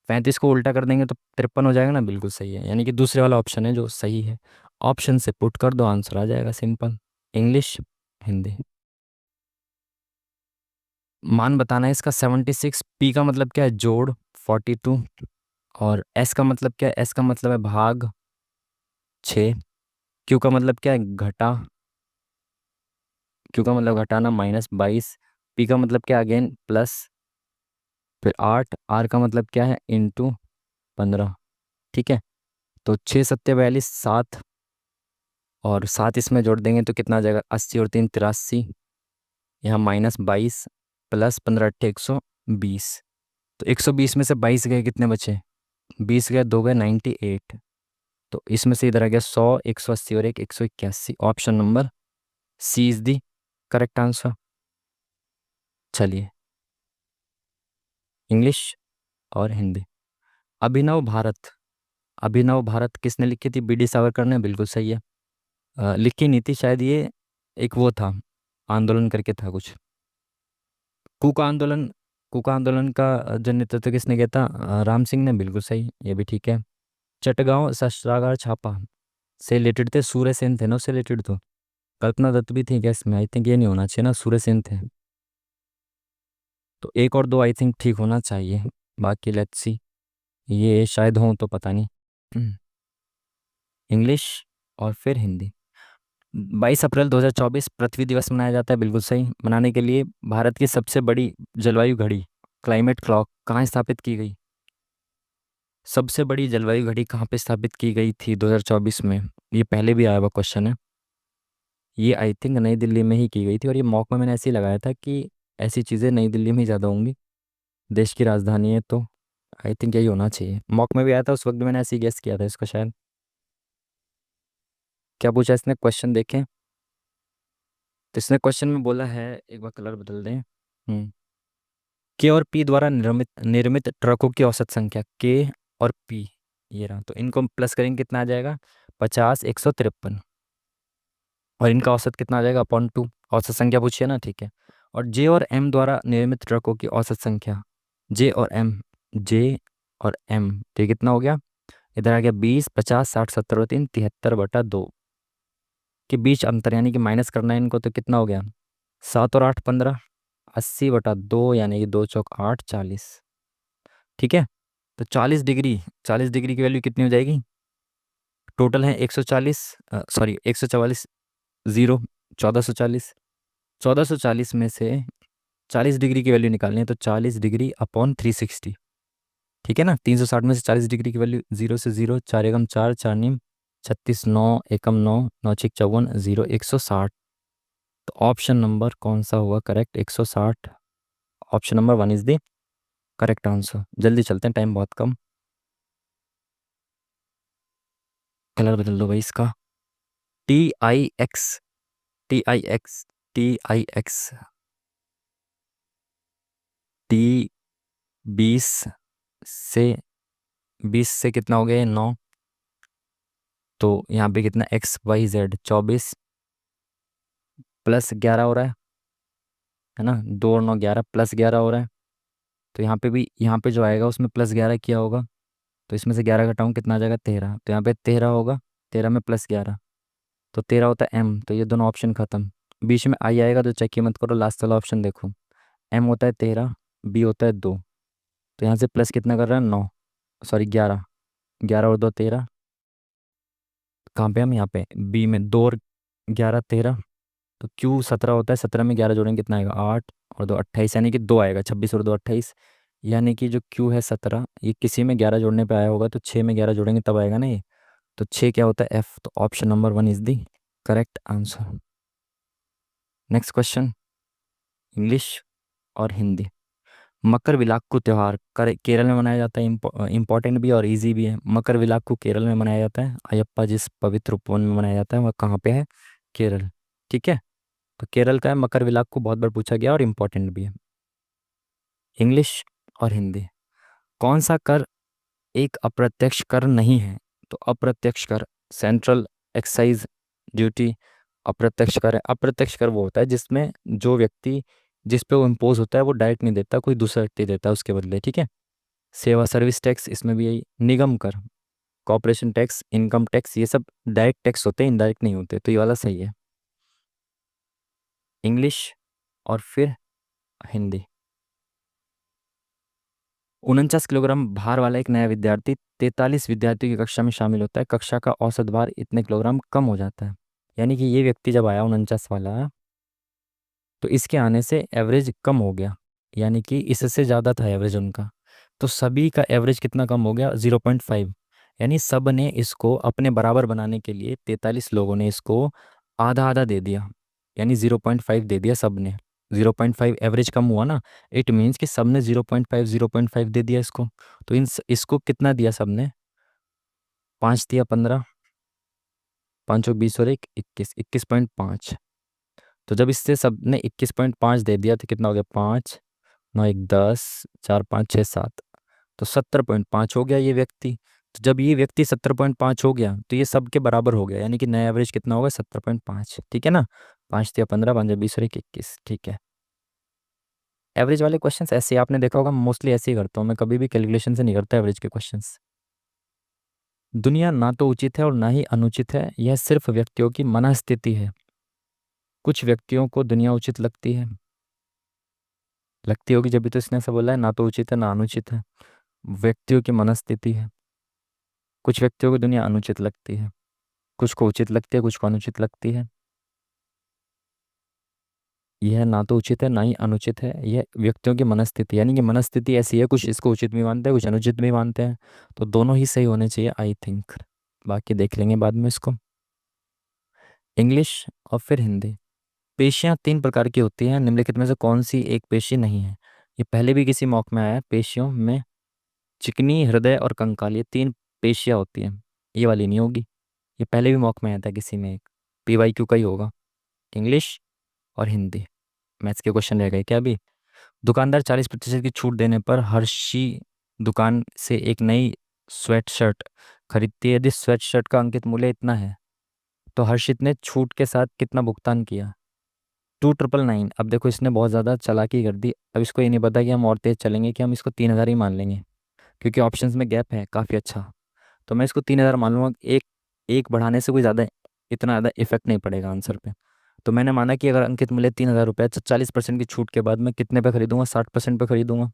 A: 35 को उल्टा कर देंगे तो 53 हो जाएगा ना, बिल्कुल सही है। यानी कि दूसरे वाला ऑप्शन है जो सही है। ऑप्शन से पुट कर दो, आंसर आ जाएगा, सिंपल। इंग्लिश हिंदी। मान बताना है इसका 76। पी का मतलब क्या है, जोड़ 42। और एस का मतलब क्या है, एस का मतलब है भाग 6। क्यू का मतलब क्या है, घटा, क्यू का मतलब घटाना -22। पी का मतलब क्या, अगेन प्लस, फिर 8। आर का मतलब क्या है, इंटू 15। ठीक है, तो 6 7 42, 7, और 7 इसमें जोड़ देंगे तो कितना आ जाएगा, 80 और 3 83। यहाँ -22 प्लस 15 8 120। तो 120 में से 22 गए, कितने बचे, 20 गए, 2 गए, 98। तो इसमें से इधर आ गया 100, 180 और 181। Option number C is the correct answer. चलिए इंग्लिश और हिंदी। अभिनव भारत। अभिनव भारत किसने लिखी थी, बी डी सावरकर ने, बिल्कुल सही है। लिखी नहीं थी शायद, ये एक वो था, आंदोलन करके था कुछ, कूका आंदोलन। कूका आंदोलन का जो नेतृत्व किसने किया था, राम सिंह ने, बिल्कुल सही, ये भी ठीक है। चटगांव शस्त्रागार छापा से रिलेटेड थे, सूर्य सेन थे ना उससे रिलेटेड, तो कल्पना दत्त भी थी क्या इसमें, आई थिंक ये नहीं होना चाहिए ना, सूर्य सेन थे। तो एक और दो आई थिंक ठीक होना चाहिए, बाकी लेट्स सी, ये शायद हो तो पता नहीं। इंग्लिश और फिर हिंदी। 22 अप्रैल 2024 पृथ्वी दिवस मनाया जाता है, बिल्कुल सही। मनाने के लिए भारत की सबसे बड़ी जलवायु घड़ी, क्लाइमेट क्लॉक, कहाँ स्थापित की गई। सबसे बड़ी जलवायु घड़ी कहाँ पे स्थापित की गई थी 2024 में, ये पहले भी आया हुआ क्वेश्चन है। ये आई थिंक नई दिल्ली में ही की गई थी, और ये मॉक में मैंने ऐसे ही लगाया था कि ऐसी चीज़ें नई दिल्ली में ही ज़्यादा होंगी, देश की राजधानी है, तो आई थिंक यही होना चाहिए। मॉक में भी आया था उस वक्त भी, मैंने ऐसे ही गेस किया था इसका शायद। क्या पूछा इसने क्वेश्चन देखें, तो इसने क्वेश्चन में बोला है, एक बार कलर बदल दें। के और पी द्वारा निर्मित निर्मित ट्रकों की औसत संख्या, के और पी, ये रहा, तो इनको प्लस करेंगे कितना आ जाएगा, 50 153। और इनका औसत कितना आ जाएगा, अपॉन 2। औसत संख्या पूछिए ना, ठीक है। और जे और एम द्वारा निर्मित ट्रकों की औसत संख्या, जे और एम, तो ये कितना हो गया, इधर आ गया 20 50 60 70 और 3 73/2 के बीच अंतर, यानी कि माइनस करना है इनको, तो कितना हो गया, 7 और 8 15, 80/2 यानी कि 2 चौक 8, 40। ठीक है, तो 40 डिग्री, 40 डिग्री की वैल्यू कितनी हो जाएगी? टोटल है 140, सॉरी 144, ज़ीरो, 1440। 1440 में से 40 डिग्री की वैल्यू निकालनी है, तो 40 डिग्री अपॉन 360। ठीक है ना, 360 में से 40 डिग्री की वैल्यू, जीरो से जीरो, चार एकम चार, चार नीम 36, नौ एकम नौ, नौ छिक 54, जीरो, 160। तो ऑप्शन नंबर कौन सा हुआ correct? 160। Option number one is the correct answer. जल्दी चलते हैं, टाइम बहुत कम। कलर बदल दो भाई इसका। TIX, TIX, TIX। टी 20 से 20 से कितना हो गया? 9। तो यहाँ पे कितना? XYZ 24 प्लस 11 हो रहा है ना, 2 और 9 11 प्लस 11 हो रहा है। तो यहाँ पे भी, यहाँ पे जो आएगा उसमें प्लस 11 किया होगा, तो इसमें से 11 घटाऊँ कितना आ जाएगा? 13। तो यहाँ पे 13 होगा, 13 में प्लस 11, तो 13 होता है M। तो ये दोनों ऑप्शन खत्म। बीच में आई आएगा तो चेक ही मत करो, लास्ट वाला ऑप्शन देखो। M होता है 13, B होता है 2। तो यहाँ से प्लस कितना कर रहा है? 9, सॉरी 11। 11 और 2 13। कहाँ पे हम? यहाँ पे B में 2 और 11 13। तो Q 17 होता है, 17 में 11 जोड़ेंगे कितना आएगा? 8 और 2 28, यानी कि 2 आएगा। 26 और 2 28, यानी कि जो Q है 17, ये किसी में 11 जोड़ने पे आया होगा, तो 6 में 11 जोड़ेंगे तब आएगा ना ये। तो 6 क्या होता है? F। तो option number one is the correct answer. Next question, English और हिंदी। मकर विलाक्कू त्योहार केरल में मनाया जाता है। इम्पोर्टेंट भी और इजी भी है। मकर विलाक्कू केरल में मनाया जाता है। अयप्पा जिस पवित्र उपवन में मनाया जाता है वह कहाँ पे है? केरल। ठीक है, तो केरल का है मकर विलाक्कू, बहुत बार पूछा गया और इम्पोर्टेंट भी है। इंग्लिश और हिंदी। कौन सा कर एक अप्रत्यक्ष कर नहीं है? तो अप्रत्यक्ष कर, सेंट्रल एक्साइज ड्यूटी अप्रत्यक्ष कर है। अप्रत्यक्ष कर वो होता है जिसमें जो व्यक्ति, जिस पे वो इम्पोज होता है वो डायरेक्ट नहीं देता, कोई दूसरा व्यक्ति देता है उसके बदले। ठीक है, सेवा सर्विस टैक्स, इसमें भी यही। निगम कर, कॉर्पोरेशन टैक्स, इनकम टैक्स, ये सब डायरेक्ट टैक्स होते हैं, इनडायरेक्ट नहीं होते, तो ये वाला सही है। इंग्लिश और फिर हिंदी। 49 किलोग्राम भार वाला एक नया विद्यार्थी 43 विद्यार्थियों की कक्षा में शामिल होता है। कक्षा का औसत भार इतने किलोग्राम कम हो जाता है। यानी कि ये व्यक्ति जब आया 49 वाला, तो इसके आने से एवरेज कम हो गया, यानी कि इससे ज़्यादा था एवरेज उनका। तो सभी का एवरेज कितना कम हो गया? 0.5। यानी सब ने इसको अपने बराबर बनाने के लिए 43 लोगों ने इसको आधा आधा दे दिया, यानी 0.5 दे दिया सब ने। 0.5 एवरेज कम हुआ ना, इट मीन्स कि सब ने 0.5 0.5 दे दिया इसको। तो इसको कितना दिया सब ने? 5 दिया, 15, 5 और 20 और 1 21, 21.5। तो जब इससे सब ने 21.5 दे दिया तो कितना हो गया? 5 9 1 10, 4 5 6 7, तो 70.5 हो गया ये व्यक्ति। तो जब ये व्यक्ति 70.5 हो गया तो ये सबके बराबर हो गया, यानी कि नया एवरेज कितना होगा? 70.5। ठीक है ना, 5 या 15, 5 या 20 और 1 21। ठीक है, एवरेज वाले क्वेश्चंस ऐसे ही आपने देखा होगा, मोस्टली ऐसे ही करता हूँ मैं, कभी भी कैलकुलेशन से नहीं करता एवरेज के क्वेश्चंस। दुनिया ना तो उचित है और ना ही अनुचित है, यह सिर्फ व्यक्तियों की मनःस्थिति है। कुछ व्यक्तियों को दुनिया उचित लगती है, लगती होगी जब भी तो इसने ऐसा बोला है, ना तो उचित है ना अनुचित है। व्यक्तियों की मनःस्थिति है। कुछ व्यक्तियों को दुनिया अनुचित लगती है, कुछ को उचित लगती है, कुछ को अनुचित लगती है। यह ना तो उचित है ना ही अनुचित है, यह व्यक्तियों की मनःस्थिति, यानी कि मनःस्थिति ऐसी है, कुछ इसको उचित भी मानते हैं, कुछ अनुचित भी मानते हैं। तो दोनों ही सही होने चाहिए आई थिंक, बाकी देख लेंगे बाद में इसको। इंग्लिश और फिर हिंदी। पेशियां 3 प्रकार की होती हैं, निम्नलिखित में से कौन सी एक पेशी नहीं है? ये पहले भी किसी मॉक में आया है। पेशियों में चिकनी, हृदय और कंकाल, ये 3 पेशियां होती हैं। ये वाली नहीं होगी, ये पहले भी मॉक में आया था किसी में एक। PYQ का ही होगा। इंग्लिश और हिंदी। मैथ्स के क्वेश्चन रह गए क्या अभी? दुकानदार 40% की छूट देने पर हर्षी दुकान से एक नई स्वेट शर्ट खरीदती है। यदि स्वेट शर्ट का अंकित मूल्य इतना है तो हर्षित ने छूट के साथ कितना भुगतान किया? 2999। अब देखो इसने बहुत ज़्यादा चालाकी कर दी। अब इसको ये नहीं पता कि हम और तेज चलेंगे कि हम इसको 3000 ही मान लेंगे, क्योंकि ऑप्शंस में गैप है काफ़ी अच्छा। तो मैं इसको 3000 मान लूँगा। एक एक बढ़ाने से कोई ज़्यादा, इतना ज़्यादा इफेक्ट नहीं पड़ेगा आंसर पे। तो मैंने माना कि अगर अंकित मिले 3,000 रुपये तो 40% की छूट के बाद मैं कितने पे खरीदूंगा, 60% पे खरीदूंगा।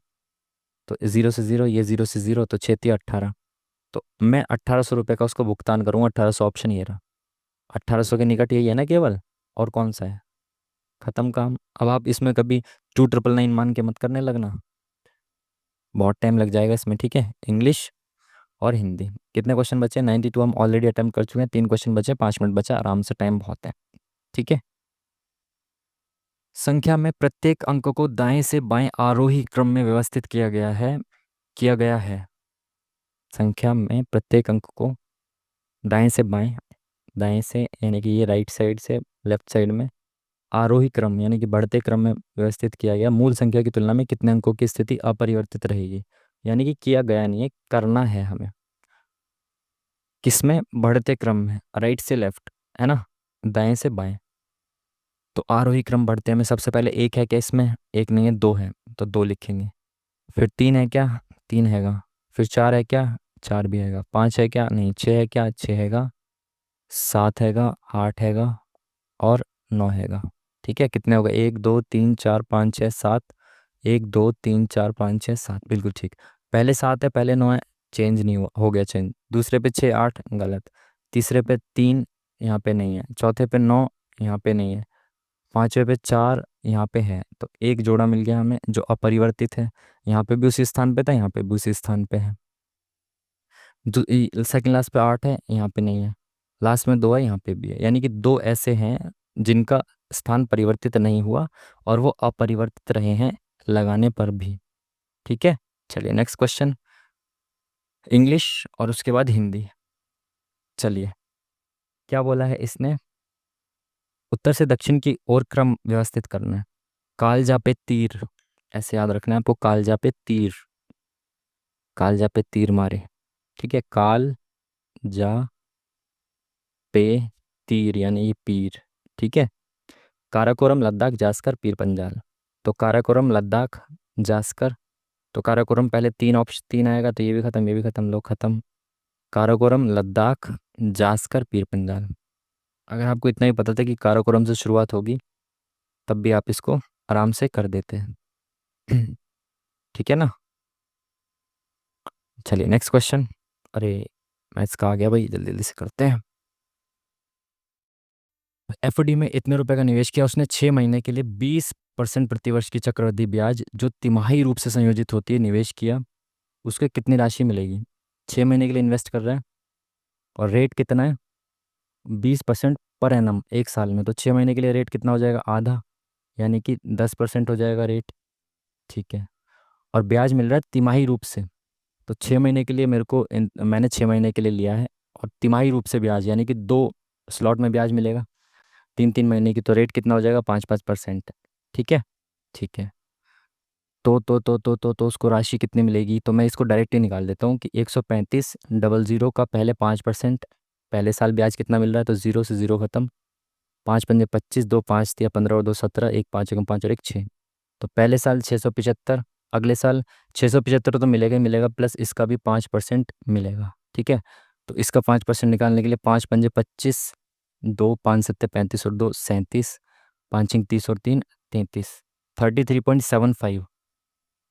A: तो जीरो से जीरो, ये जीरो से जीरो, तो 6×3 = 18। तो मैं 1,800 रुपये का उसको भुगतान करूंगा। 1,800 ऑप्शन ये रहा। 1,800 के निकट यही है ना केवल, और कौन सा है? खत्म काम। अब आप इसमें कभी 2,999 मान के मत करने लगना, बहुत टाइम लग जाएगा इसमें, ठीक है। इंग्लिश और हिंदी। कितने क्वेश्चन बचे? 92 हम ऑलरेडी अटेम्प्ट कर चुके हैं। 3 क्वेश्चन बचे, 5 मिनट बचा, आराम से, टाइम बहुत है, ठीक है। संख्या में प्रत्येक अंक को दाएं से बाएं आरोही क्रम में व्यवस्थित किया गया है। संख्या में प्रत्येक अंक को दाएं से बाएं, दाएं से यानी कि ये राइट साइड से लेफ्ट साइड में, आरोही क्रम यानी कि बढ़ते क्रम में व्यवस्थित किया गया। मूल संख्या की तुलना में कितने अंकों की स्थिति अपरिवर्तित रहेगी? यानी कि किया गया नहीं है, करना है हमें। किसमें? बढ़ते क्रम में, राइट से लेफ्ट, है ना, दाएं से बाएं। तो आरोही क्रम बढ़ते में सबसे पहले एक है क्या इसमें? एक नहीं है, दो है, तो दो लिखेंगे। फिर तीन है क्या? तीन हैगा। फिर चार है क्या? चार भी हैगा। पाँच है क्या? नहीं। छः है क्या? छः हैगा। सात हैगा, आठ हैगा, और नौ हैगा। ठीक है, कितने हो गए? एक दो तीन चार पाँच छः सात। एक दो तीन चार पाँच छः सात, बिल्कुल ठीक। पहले सात है, पहले नौ है, चेंज नहीं हुआ, हो गया चेंज। दूसरे पे छः आठ, गलत। तीसरे पे तीन, यहाँ पे नहीं है। चौथे पे नौ, यहाँ पे नहीं है। पांचवे पे चार, यहाँ पे है। तो एक जोड़ा मिल गया हमें जो अपरिवर्तित है। यहाँ पे भी उसी स्थान पे था, यहाँ पे भी उसी स्थान पे है। सेकंड लास्ट पे आठ है, यहाँ पे नहीं है। लास्ट में दो है, यहाँ पे भी है। यानी कि दो ऐसे हैं जिनका स्थान परिवर्तित नहीं हुआ और वो अपरिवर्तित रहे हैं लगाने पर भी। ठीक है, चलिए नेक्स्ट क्वेश्चन। इंग्लिश और उसके बाद हिंदी। चलिए, क्या बोला है इसने? उत्तर से दक्षिण की ओर क्रम व्यवस्थित करना है। कालजा पे तीर, ऐसे याद रखना है आपको, कालजा पे तीर, कालजा पे तीर मारे। ठीक है, काल जा पे तीर यानी ये पीर। ठीक है, काराकोरम लद्दाख जास्कर पीर पंजाल। तो काराकोरम लद्दाख जास्कर, तो काराकोरम पहले तीन ऑप्शन, तीन आएगा तो ये भी खत्म, ये भी खत्म, लोग खत्म। काराकोरम लद्दाख जास्कर पीर पंजाल। अगर आपको इतना ही पता था कि काराकोरम से शुरुआत होगी तब भी आप इसको आराम से कर देते हैं। ठीक है ना। चलिए नेक्स्ट क्वेश्चन। अरे, मैथ्स का आ गया भाई, जल्दी जल्दी से करते हैं। एफडी में इतने रुपए का निवेश किया उसने, 6 महीने के लिए 20% प्रतिवर्ष की चक्रवृद्धि ब्याज जो तिमाही रूप से संयोजित होती है निवेश किया, उसके कितनी राशि मिलेगी? 6 महीने के लिए इन्वेस्ट कर रहा है और रेट कितना है? 20% पर एनम, एक साल में। तो 6 महीने के लिए रेट कितना हो जाएगा? आधा, यानी कि 10% हो जाएगा रेट। ठीक है, और ब्याज मिल रहा है तिमाही रूप से। तो 6 महीने के लिए मैंने 6 महीने के लिए लिया है, और तिमाही रूप से ब्याज यानी कि दो स्लॉट में ब्याज मिलेगा, 3-3 महीने की। तो रेट कितना हो जाएगा? 5-5%। ठीक है, ठीक है। तो उसको राशि कितनी मिलेगी? तो मैं इसको डायरेक्ट ही निकाल देता हूँ कि 135,000 का पहले 5%, पहले साल ब्याज कितना मिल रहा है? तो जीरो से जीरो खत्म। 5×5 = 25, दो पाँच दिया 15 और दो 17, एक पाँच एकम पाँच और एक छः। तो पहले साल 675, अगले साल 675 तो मिलेगा ही मिलेगा, प्लस इसका भी 5% मिलेगा। ठीक है, तो इसका 5% निकालने के लिए 5×5 = 25, दो पाँच सत्ते 35 और दो 37, पाँच इंक 30 और तीन 33, 33.75।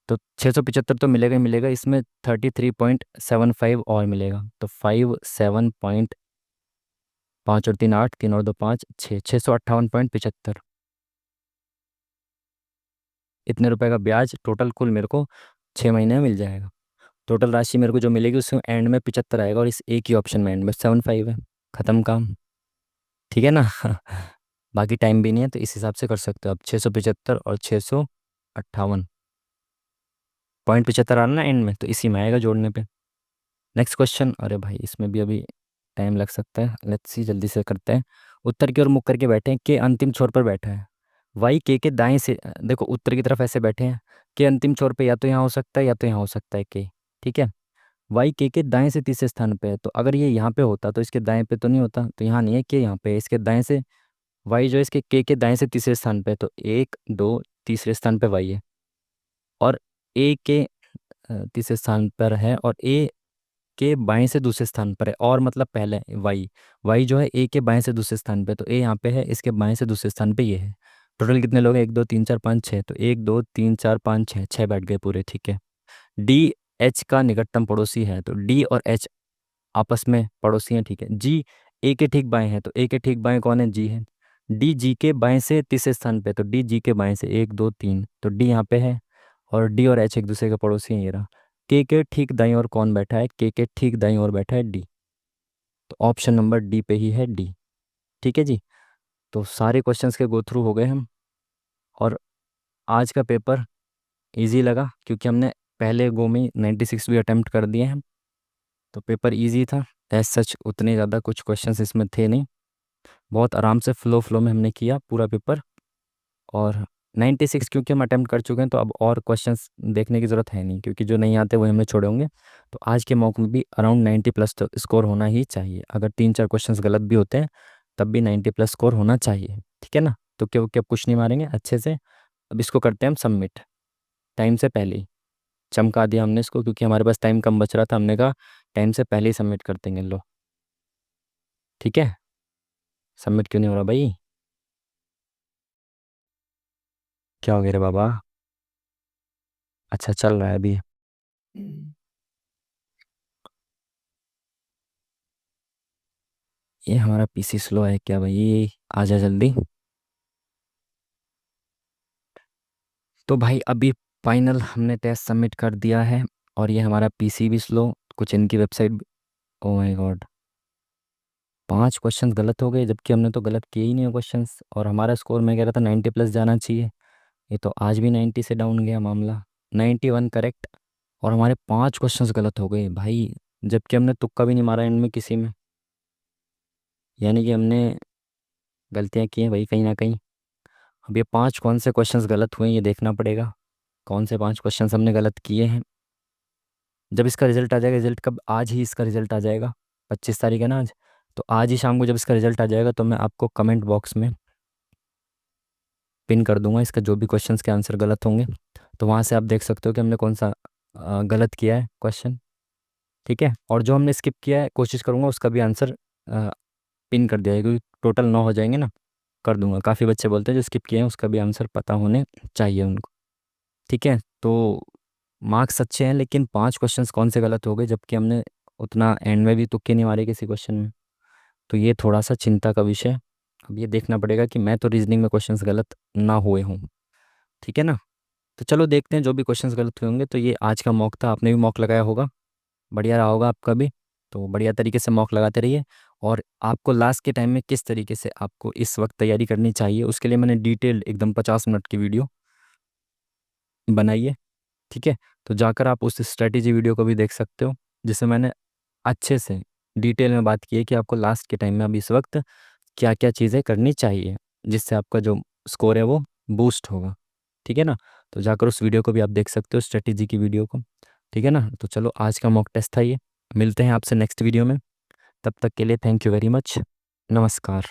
A: तो 675 तो मिलेगा ही मिलेगा, इसमें 33.75 और मिलेगा, तो 5 और तीन 8, तीन और दो 5, 658.75। इतने रुपए का ब्याज टोटल कुल मेरे को 6 महीने में मिल जाएगा। टोटल राशि मेरे को जो मिलेगी उसमें एंड में 75 आएगा, और इस एक ही ऑप्शन में एंड में 75 है। खत्म काम, ठीक है ना। बाकी टाइम भी नहीं है तो इस हिसाब से कर सकते हो आप। 675 और 658.75 आना ना एंड में, तो इसी में आएगा जोड़ने पे। Next question. अरे भाई, इसमें भी अभी टाइम लग सकता है, लेट्स सी, जल्दी से करते हैं। उत्तर की ओर मुख करके बैठे हैं, के अंतिम छोर पर बैठा है। वाई के दाएं से, देखो उत्तर की तरफ ऐसे बैठे हैं, के अंतिम छोर पे या तो यहाँ हो सकता है या तो यहाँ हो सकता है के। ठीक है, वाई के दाएं से तीसरे स्थान पे है, तो अगर ये यहाँ पे होता तो इसके दाएं पे तो नहीं होता, तो यहाँ नहीं है, के यहाँ पे है। इसके दाएं से वाई जो है इसके के दाएं से तीसरे स्थान पे है, तो एक दो तीसरे स्थान पे वाई है, और ए के तीसरे स्थान पर है, और ए के बाएं से दूसरे स्थान पर है, और मतलब पहले वाई, वाई जो है ए के बाएं से दूसरे स्थान पे, तो ए यहाँ पे है, इसके बाएं से दूसरे स्थान पे ये है। टोटल कितने लोग हैं, 1 2 3 4 5 6, तो 1 2 3 4 5 6, 6 बैठ गए पूरे, ठीक है। डी एच का निकटतम पड़ोसी है, तो डी और एच आपस में पड़ोसी हैं, ठीक है। जी ए के ठीक बाएं है, तो ए के ठीक बाएं कौन है, जी है। डी जी के बाएं से तीसरे स्थान पे, तो डी जी के बाएं से 1 2 3, तो डी यहाँ पे है। और डी और एच एक दूसरे के पड़ोसी हैं, ये रहा। के ठीक दाईं ओर कौन बैठा है, के ठीक दाईं ओर बैठा है डी, तो ऑप्शन नंबर डी पे ही है डी, ठीक है जी। तो सारे क्वेश्चंस के गो थ्रू हो गए हम। और आज का पेपर इजी लगा क्योंकि हमने पहले गो में 96 भी अटेम्प्ट कर दिए हैं, तो पेपर इजी था। एज सच उतने ज़्यादा कुछ क्वेश्चंस इसमें थे नहीं, बहुत आराम से फ्लो में हमने किया पूरा पेपर। और 96 क्योंकि हम अटेम्प्ट कर चुके हैं, तो अब और क्वेश्चंस देखने की ज़रूरत है नहीं, क्योंकि जो नहीं आते वही हमने छोड़े होंगे। तो आज के मॉक में भी अराउंड 90 प्लस तो स्कोर होना ही चाहिए। अगर 3 4 क्वेश्चंस गलत भी होते हैं तब भी 90 प्लस स्कोर होना चाहिए, ठीक है ना। तो क्या क्या कुछ नहीं मारेंगे अच्छे से। अब इसको करते हैं हम सबमिट, टाइम से पहले ही चमका दिया हमने इसको, क्योंकि हमारे पास टाइम कम बच रहा था, हमने कहा टाइम से पहले ही सबमिट कर देंगे। लो ठीक है, सबमिट क्यों नहीं हो रहा भाई, क्या हो गया रे बाबा। अच्छा चल रहा है अभी। ये हमारा पीसी स्लो है क्या भाई, आ जा जल्दी। तो भाई अभी फाइनल हमने टेस्ट सबमिट कर दिया है, और ये हमारा पीसी भी स्लो, कुछ इनकी website. Oh my God, 5 questions गलत हो गए, जबकि हमने तो गलत किए ही नहीं क्वेश्चंस, और हमारा स्कोर मैं कह रहा था 90 प्लस जाना चाहिए। ये तो आज भी 90 से डाउन गया मामला, 91 करेक्ट। और हमारे 5 क्वेश्चंस गलत हो गए भाई, जबकि हमने तुक्का भी नहीं मारा इनमें किसी में। यानी कि हमने गलतियाँ की हैं भाई कहीं ना कहीं। अब ये 5 कौन से क्वेश्चंस गलत हुए हैं ये देखना पड़ेगा, कौन से 5 क्वेश्चंस हमने गलत किए हैं। जब इसका रिजल्ट आ जाएगा, रिजल्ट कब, आज ही इसका रिजल्ट आ जाएगा, 25 तारीख है ना आज। तो आज ही शाम को जब इसका रिजल्ट आ जाएगा तो मैं आपको कमेंट बॉक्स में पिन कर दूंगा इसका, जो भी क्वेश्चंस के आंसर गलत होंगे, तो वहाँ से आप देख सकते हो कि हमने कौन सा गलत किया है क्वेश्चन, ठीक है। और जो हमने स्किप किया है कोशिश करूँगा उसका भी आंसर पिन कर दिया है, क्योंकि टोटल 9 हो जाएंगे ना, कर दूंगा। काफ़ी बच्चे बोलते हैं जो स्किप किए हैं उसका भी आंसर पता होने चाहिए उनको, ठीक है। तो मार्क्स अच्छे हैं, लेकिन 5 क्वेश्चंस कौन से गलत हो गए, जबकि हमने उतना एंड में भी तुक्के नहीं मारे किसी क्वेश्चन में। तो ये थोड़ा सा चिंता का विषय है। अब ये देखना पड़ेगा कि मैं तो रीजनिंग में क्वेश्चंस गलत ना हुए हों, ठीक है ना। तो चलो देखते हैं, जो भी क्वेश्चंस गलत हुए होंगे। तो ये आज का मॉक था, आपने भी मॉक लगाया होगा, बढ़िया रहा होगा आपका भी। तो बढ़िया तरीके से मॉक लगाते रहिए। और आपको लास्ट के टाइम में किस तरीके से आपको इस वक्त तैयारी करनी चाहिए, उसके लिए मैंने डिटेल्ड एकदम 50 मिनट की वीडियो बनाई है, ठीक है। तो जाकर आप उस स्ट्रेटेजी वीडियो को भी देख सकते हो, जिसमें मैंने अच्छे से डिटेल में बात की है कि आपको लास्ट के टाइम में अब इस वक्त क्या क्या चीज़ें करनी चाहिए, जिससे आपका जो स्कोर है वो बूस्ट होगा, ठीक है ना। तो जाकर उस वीडियो को भी आप देख सकते हो, स्ट्रेटेजी की वीडियो को, ठीक है ना। तो चलो आज का मॉक टेस्ट था ये, मिलते हैं आपसे नेक्स्ट वीडियो में, तब तक के लिए थैंक यू वेरी मच, नमस्कार।